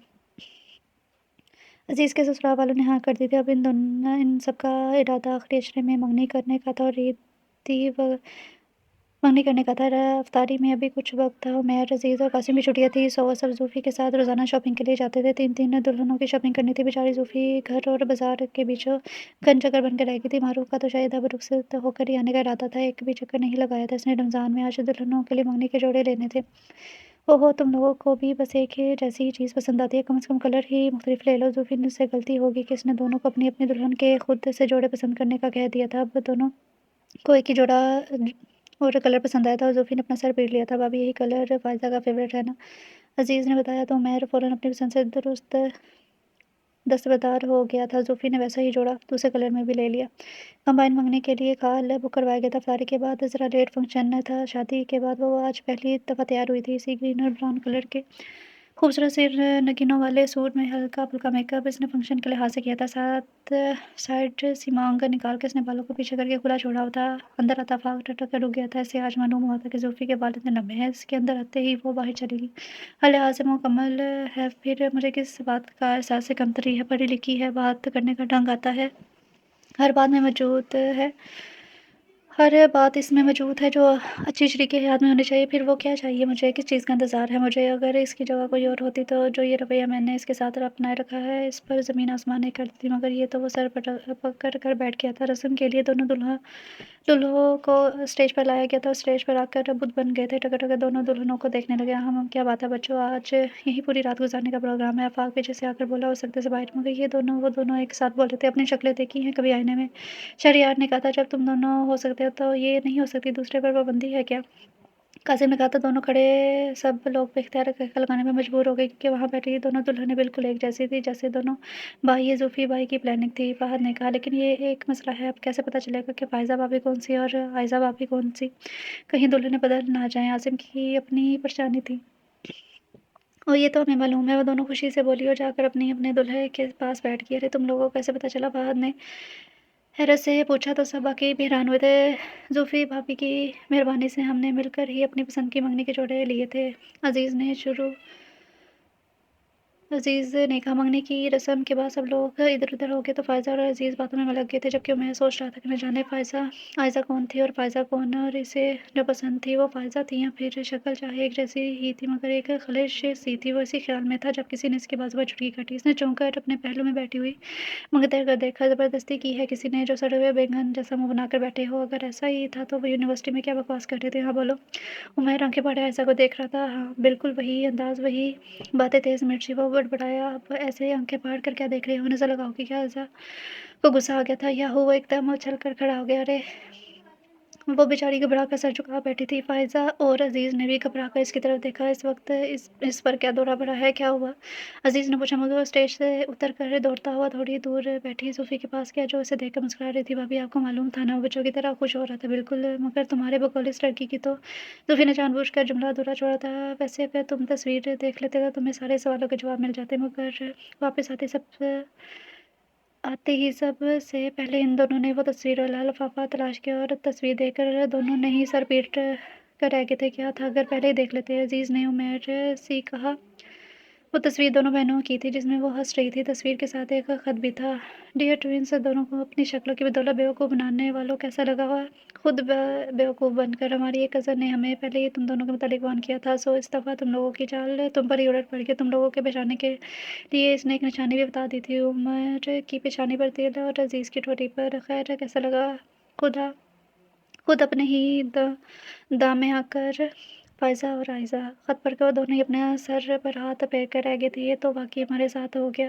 عزیز کے سسرال والوں نے ہاں کر دی تھی۔ اب ان سب کا ارادہ آخری اشرے میں منگنی کرنے کا تھا، اور منگنی کرنے کا تھا۔ افطاری میں ابھی کچھ وقت تھا۔ عمیر، عزیز اور قاسم کی چھٹیاں تھیں۔ سب زوفی کے ساتھ روزانہ شاپنگ کے لیے جاتے تھے۔ تین دلہنوں کی شاپنگ کرنی تھی۔ بیچاری زوفی گھر اور بازار کے بیچوں گھن چکر بن کے رہ گئی تھی۔ معروف کا تو شاید اب رخصت ہو کر ہی آنے کا ارادہ تھا، ایک بھی چکر نہیں لگایا تھا اس نے رمضان میں۔ آج دلہنوں کے لیے منگنی کے جوڑے لینے تھے۔ اوہو، تم لوگوں کو بھی بس ایک ہی جیسی ہی چیز پسند آتی ہے، کم از کم کلر ہی مختلف لے لو۔ زوفی سے غلطی ہوگی کہ اس نے دونوں کو اپنی اپنی دلہن کے خود سے جوڑے پسند کرنے کا کہہ دیا تھا۔ اب دونوں کو ایک ہی جوڑا اور کلر پسند آیا تھا، اور زوفی نے اپنا سر پیٹ لیا تھا۔ بھابھی یہی کلر فائزہ کا فیوریٹ ہے نا؟ عزیز نے بتایا تو عمیر فوراً اپنی پسند سے درست دستبردار ہو گیا تھا۔ زوفی نے ویسا ہی جوڑا دوسرے کلر میں بھی لے لیا۔ کمبائن منگنی کے لیے ہال بک کروایا گیا تھا۔ افطاری کے بعد ذرا لیٹ فنکشن تھا۔ شادی کے بعد وہ آج پہلی دفعہ تیار ہوئی تھی، اسی گرین اور براؤن کلر کے خوبصورت سی نگینوں والے سوٹ میں۔ ہلکا پھلکا میک اپ اس نے فنکشن کے لحاظ سے کیا تھا۔ سائڈ سیمانگ نکال کے اس نے بالوں کو پیچھے کر کے کھلا چھوڑا تھا۔ اندر آتا آفاق ٹھٹک کر رک گیا تھا۔ اسے آج معلوم ہوا تھا کہ زوفی کے بال اتنے لمبے ہیں۔ اس کے اندر آتے ہی وہ باہر چلی گئی۔ ہر لحاظ سے مکمل ہے، پھر مجھے کس بات کا احساس کمتری ہے؟ پڑھی لکھی ہے، بات کرنے کا ڈھنگ آتا ہے، ہر بات میں موجود ہے، ہر بات اس میں موجود ہے جو اچھی شریک حیات میں ہونی چاہیے۔ پھر وہ کیا چاہیے مجھے؟ کس چیز کا انتظار ہے مجھے؟ اگر اس کی جگہ کوئی اور ہوتی تو جو یہ رویہ میں نے اس کے ساتھ اپنائے رکھا ہے، اس پر زمین آسمان نہیں کر دیتی، مگر یہ تو وہ سر پکڑ کر بیٹھ گیا تھا۔ رسم کے لیے دونوں دلہوں کو اسٹیج پر لایا گیا تھا، اور اسٹیج پر آ کر بت بن گئے تھے۔ ٹکر دونوں دلہنوں کو دیکھنے لگے۔ کیا بات ہے بچوں، آج یہیں پوری رات گزارنے کا پروگرام ہے؟ آفاق پیچھے سے آ کر بولا، ہو سکتے سے باہر مگر وہ دونوں ایک ساتھ بول رہے تھے۔ اپنی شکلیں دیکھی ہیں کبھی آئینے میں؟ شہریار نے کہا تھا جب تم دونوں ہو سکتے ہو تو یہ نہیں ہو سکتی، دوسرے پر پابندی ہے کیا؟ قاسم نے کہا تھا دونوں کھڑے سب لوگ بے اختیار کہہ لگانے میں مجبور ہو گئے، کیونکہ وہاں بیٹھی دونوں دلہنیں بالکل ایک جیسی تھی جیسے دونوں بھائی۔ یہ زوفی بھائی کی پلاننگ تھی، فہد نے کہا، لیکن یہ ایک مسئلہ ہے، اب کیسے پتہ چلے گا کہ فائزہ بھابھی کون سی اور عائزہ بھابھی کون سی؟ کہیں دلہنیں بدل نہ جائیں۔ عاصم کی اپنی پریشانی تھی، اور یہ تو ہمیں معلوم ہے۔ وہ دونوں خوشی سے بولی اور جا کر اپنے دلہے کے پاس بیٹھ گئی۔ ارے تم لوگوں کو کیسے پتہ چلا؟ فہد نے حیرت سے پوچھا تو سب باقی بھی حیران ہوئے تھے۔ زوفی بھابھی کی مہربانی سے ہم نے مل کر ہی اپنی پسند کی منگنی کے جوڑے لیے تھے، عزیز نے کہا۔ منگنی کی رسم کے بعد سب لوگ ادھر ادھر ہو گئے تو فائزہ اور عزیز باتوں میں لگ گئے تھے، جبکہ عمیر سوچ رہا تھا کہ نہ جانے عائزہ کون تھی اور فائزہ کون، اور اسے جو پسند تھی وہ فائزہ تھی یا پھر شکل چاہے ایک جیسی ہی تھی مگر ایک خلش سی تھی۔ وہ اسی خیال میں تھا جب کسی نے اس کی بازو پر چٹکی کاٹی۔ اس نے چونک کر اپنے پہلو میں بیٹھی ہوئی منگتے کو دیکھا۔ زبردستی کی ہے کسی نے جو سڑے ہوئے بیگن جیسا منہ بنا کر بیٹھے ہو؟ اگر ایسا ہی تھا تو وہ یونیورسٹی میں کیا بکواس کر رہے تھے؟ ہاں بولو۔ عمیر آنکھیں پھاڑے عائزہ کو دیکھ رہا تھا۔ ہاں بالکل وہی انداز، وہی باتیں تیز مرچی۔ وہ بڑبڑایا، اب ایسے آنکھیں پھاڑ کر کیا دیکھ رہے ہو؟ نظر لگاؤ گی کیا؟ عائزہ کو غصہ آ گیا تھا۔ یاہو، وہ ایک دم اچھل کر کھڑا ہو گیا۔ ارے وہ بیچاری گھبرا کر سر جھکا بیٹھی تھی۔ فائزہ اور عزیز نے بھی گھبرا کر اس کی طرف دیکھا۔ اس وقت اس پر کیا دورہ پڑا ہے؟ کیا ہوا؟ عزیز نے پوچھا مگر وہ اسٹیج سے اتر کر دوڑتا ہوا تھوڑی دور بیٹھی زوفی کے پاس گیا جو اسے دیکھ کر مسکرا رہی تھی۔ بھابھی آپ کو معلوم تھا نا؟ وہ بچوں کی طرح خوش ہو رہا تھا۔ بالکل، مگر تمہارے بقول اس لڑکی کی تو زوفی نے جان بوجھ کر جملہ ادھورا چھوڑا تھا۔ ویسے اگر تم تصویر دیکھ لیتے تو تمہیں سارے سوالوں کے جواب مل جاتے، مگر واپس آتے ہی سب سے پہلے ان دونوں نے وہ تصویر والا لفافہ تلاش کیا، اور تصویر دیکھ کر دونوں نے ہی سر پیٹ کر رہ گئے تھے۔ کیا تھا اگر پہلے ہی دیکھ لیتے؟ عزیز نے عمیر سے کہا۔ وہ تصویر دونوں بہنوں کی تھی جس میں وہ ہنس رہی تھی۔ تصویر کے ساتھ ایک خط بھی تھا، ڈیئر ٹوئنس، دونوں کو اپنی شکلوں کی بدولت بیوقوف بنانے والوں کیسا لگا؟ خود بیوقوف بن کر ہماری ایک کزن نے ہمیں پہلے ہی تم دونوں کے متعلق وارن کیا تھا، سو اس دفعہ تم لوگوں کی چال تم پر ہی الٹ پڑ گئی۔ تم لوگوں کے بچانے کے لیے اس نے ایک نشانی بھی بتا دی تھی، عمر کی پیشانی پر تل اور عزیز کی ٹھوڑی پر۔ خیر کیسا لگا؟ خود اپنے ہی دام میں آ کر فائزہ اور عائزہ خط پڑھ کر وہ دونوں ہی اپنے سر پر ہاتھ پھیر کر رہ گئے تھے۔ یہ تو واقعی ہمارے ساتھ ہو گیا۔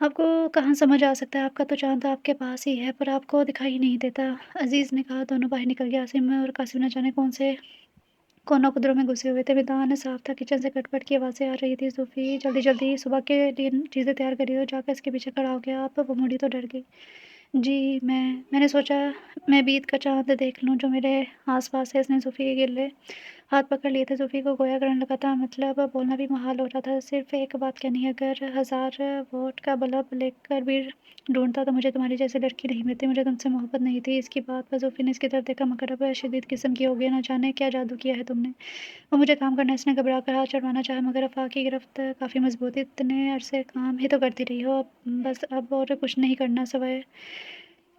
آپ کو کہاں سمجھ آ سکتا ہے، آپ کا تو چاند آپ کے پاس ہی ہے پر آپ کو دکھائی نہیں دیتا۔ عزیز نے کہا۔ دونوں باہر نکل گئے۔ عاصم اور قاسم نہ جانے کون سے کونوں قدروں میں گھسے ہوئے تھے۔ میدان صاف تھا، کچن سے کٹ پٹ کی آوازیں آ رہی تھی۔ صوفی جلدی جلدی صبح کے لیے چیزیں تیار کری اور جا کر اس کے پیچھے کھڑا ہو گیا۔ آپ وہ مڑی تو ڈر گئی۔ جی میں نے سوچا میں بھی عید کا چاند دیکھ لوں جو میرے آس پاس ہے۔ اس نے صوفی کے گلے ہاتھ پکڑ لیے تھے۔ صوفی کو گویا کرنے لگا تھا، مطلب بولنا بھی محال ہو رہا تھا۔ صرف ایک بات کہنی ہے، اگر 1000 واٹ کا بلب لے کر بھی ڈھونڈتا تو مجھے تمہاری جیسی لڑکی نہیں ملتی۔ مجھے تم سے محبت نہیں تھی۔ اس کی بات پر صوفی نے اس کی طرف دیکھا، مگر اب شدید قسم کی ہو گئی۔ نہ جانے کیا جادو کیا ہے تم نے۔ وہ مجھے کام کرنا، اس نے گھبرا کر ہاتھ چڑھوانا چاہا، مگر آفاق کی گرفت کافی مضبوط تھی۔ اتنے عرصے کام ہی تو کرتی رہی ہو، بس اب اور کچھ نہیں کرنا سوائے۔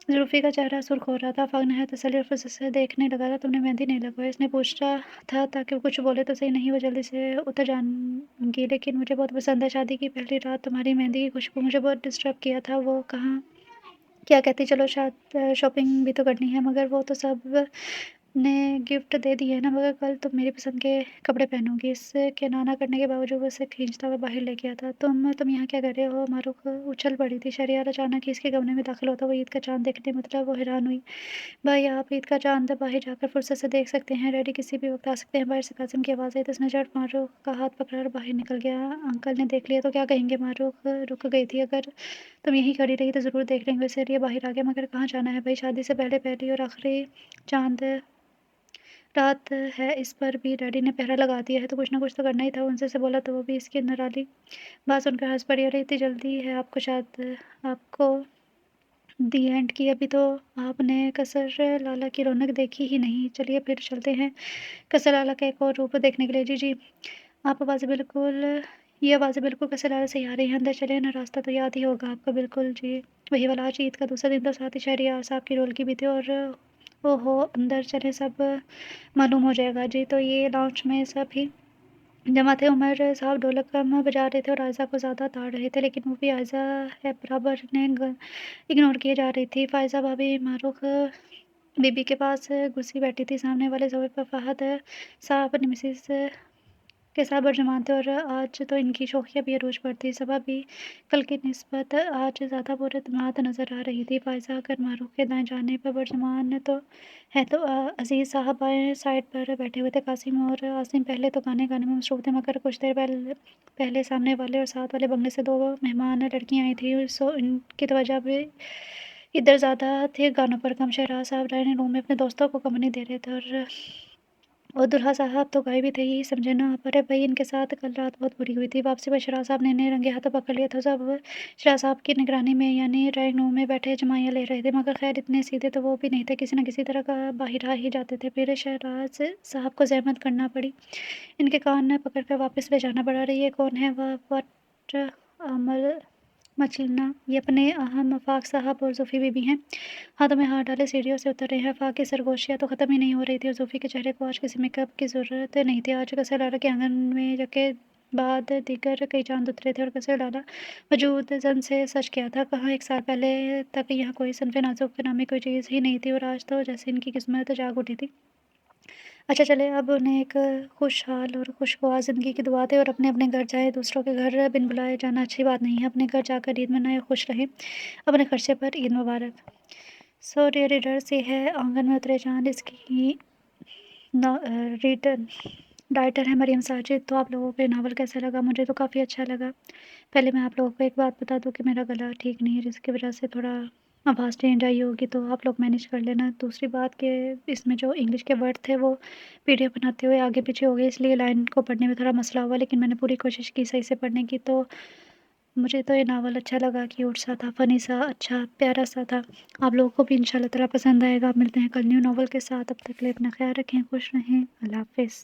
زلفی کا چہرہ سرخ ہو رہا تھا۔ آفاق نہایت تسلی اور فرصت سے دیکھنے لگا تھا۔ تم نے مہندی نہیں لگوائی؟ اس نے پوچھا تھا تاکہ وہ کچھ بولے تو صحیح۔ نہیں، وہ جلدی سے اتر جان گی، لیکن مجھے بہت پسند ہے۔ شادی کی پہلی رات تمہاری مہندی کی خوشبو مجھے بہت ڈسٹرب کیا تھا۔ وہ کہاں کیا کہتی، چلو شاپنگ بھی تو کرنی ہے، مگر وہ تو سب نے گفٹ دے دی ہے نا، مگر کل تم میری پسند کے کپڑے پہنو گی۔ اس کے نہ کرنے کے باوجود وہ اسے کھینچتا ہوا باہر لے گیا تھا۔ تم یہاں کیا کر رہے ہو؟ معروف اچھل پڑی تھی۔ شہریار اچانک ہی اس کے کمرے میں داخل ہوتا وہ عید کا چاند دیکھنے، مطلب وہ حیران ہوئی۔ بھائی آپ عید کا چاند باہر جا کر فرصت سے دیکھ سکتے ہیں، ڈیڈی کسی بھی وقت آ سکتے ہیں۔ باہر سے قاسم کی آواز آئی تو اس نے جھٹ معروف کا ہاتھ پکڑا اور باہر نکل گیا۔ انکل نے دیکھ لیا تو کیا کہیں گے؟ معروف رک گئی تھی۔ اگر تم یہیں کھڑی رہی تو ضرور دیکھ لیں گے۔ اس لیے باہر آ گیا۔ مگر کہاں جانا ہے بھائی؟ شادی سے پہلے پہلی اور آخری چاند رات ہے، اس پر بھی ڈیڈی نے پہرا لگا دیا ہے تو کچھ نہ کچھ تو کرنا ہی تھا۔ ان سے بولا تو وہ بھی اس کی نرالی بات سن کر ہنس پڑی۔ ارے اتنی جلدی ہے آپ کو آپ کو دی اینڈ کی؟ ابھی تو آپ نے قصر لالا کی رونق دیکھی ہی نہیں۔ چلیے پھر چلتے ہیں قصر لالا کا ایک اور روپ دیکھنے کے لیے۔ جی جی، یہ آوازیں بالکل قصر لالا سے ہی آ رہی ہیں۔ اندر چلیں نا، راستہ تو یاد ہی ہوگا آپ کو۔ بالکل جی وہی والا۔ آج عید کا دوسرا دن تو ساتھ ہی شہریار صاحب کی رول کی بھی تھی، اور او ہو اندر چلیں سب معلوم ہو جائے گا۔ جی تو یہ لاؤنج میں سب ہی جمع تھے۔ عمر صاحب ڈھولک کم بجا رہے تھے اور عائزہ کو زیادہ تاڑ رہے تھے، لیکن وہ بھی عائزہ ہے برابر نے اگنور کیے جا رہی تھی۔ فائزہ بھابھی معروف بی بی کے پاس گھسی بیٹھی تھی۔ سامنے والے صوفے پر فہد صاحب اپنی مسز کے ساتھ برجمان تھے، اور آج تو ان کی شوخیاں بھی عروج پر تھی۔ صبا بھی کل کی نسبت آج زیادہ پراعتماد نظر آ رہی تھی۔ فائزہ اگر معروف کے دائیں جانب پر برجمان تو ہے تو عزیز صاحب بائیں سائڈ پر بیٹھے ہوئے تھے۔ قاسم اور عاصم پہلے تو گانے میں مصروف تھے، مگر کچھ دیر پہلے سامنے والے اور ساتھ والے بنگلے سے 2 مہمان لڑکیاں آئی تھیں، سو ان کی توجہ بھی ادھر زیادہ تھی، گانوں پر کم۔ شہریار صاحب ڈائننگ روم میں اپنے دوستوں کو کمپنی دے رہے تھے، اور دلہا صاحب تو غائب ہی تھے، یہی سمجھے نا آپ۔ ارے بھائی ان کے ساتھ کل رات بہت بری ہوئی تھی۔ واپسی پر شہریار صاحب نے انہیں رنگے ہاتھوں پکڑ لیا تھا۔ سب شہریار صاحب کی نگرانی میں یعنی ڈرائنگ روم میں بیٹھے جمائیاں لے رہے تھے، مگر خیر اتنے سیدھے تو وہ بھی نہیں تھے، کسی نہ کسی طرح کا باہر آ ہی جاتے تھے۔ پھر شہریار صاحب کو زحمت کرنا پڑی، ان کے کان پکڑ کر واپس لے جانا پڑا۔ ارے یہ کون ہے؟ وٹ عمل مچلنا، یہ اپنے اہم آفاق صاحب اور زوفی بی بی ہیں۔ ہاتھوں میں ہاتھ ڈالے سیڑھیوں سے اتر رہے ہیں۔ آفاق کی سرگوشیاں تو ختم ہی نہیں ہو رہی تھی، اور زوفی کے چہرے کو آج کسی میک اپ کی ضرورت نہیں تھی۔ آج قصر لالا کے آنگن میں یکے بعد دیگر کئی چاند اترے تھے، اور قصر لالا وجود زن سے سج گیا تھا۔ کہاں 1 سال پہلے تک یہاں کوئی صنف نازک نامی کوئی چیز ہی نہیں تھی، اور آج تو جیسے ان کی قسمت جاگ اٹھی تھی۔ اچھا چلے اب انہیں ایک خوشحال اور خوشگوار زندگی کی دعا دیں اور اپنے اپنے گھر جائیں۔ دوسروں کے گھر بن بلائے جانا اچھی بات نہیں ہے۔ اپنے گھر جا کر عید منائیں، خوش رہیں، اپنے خرچے پر عید مبارک۔ سو ڈیئر ریڈرز، یہ ہے آنگن میں اترے چاند، اس کی رائٹر ہے مریم ساجد۔ تو آپ لوگوں کو یہ ناول کیسا لگا؟ مجھے تو کافی اچھا لگا۔ پہلے میں آپ لوگوں کو ایک بات بتا دوں کہ میرا گلا ٹھیک نہیں ہے، جس کی وجہ سے تھوڑا آواز چینج آئی ہوگی، تو آپ لوگ مینیج کر لینا۔ دوسری بات کہ اس میں جو انگلش کے ورڈ تھے وہ ویڈیو بناتے ہوئے آگے پیچھے ہو گئے، اس لیے لائن کو پڑھنے میں تھوڑا مسئلہ ہوا، لیکن میں نے پوری کوشش کی صحیح سے پڑھنے کی۔ تو مجھے تو یہ ناول اچھا لگا، کیوٹ سا تھا، فنی سا، اچھا پیارا سا تھا۔ آپ لوگوں کو بھی انشاءاللہ تعالیٰ پسند آئے گا۔ ملتے ہیں کل نیو ناول کے ساتھ، تب تک کے لیے اپنا خیال رکھیں، خوش رہیں، اللہ حافظ۔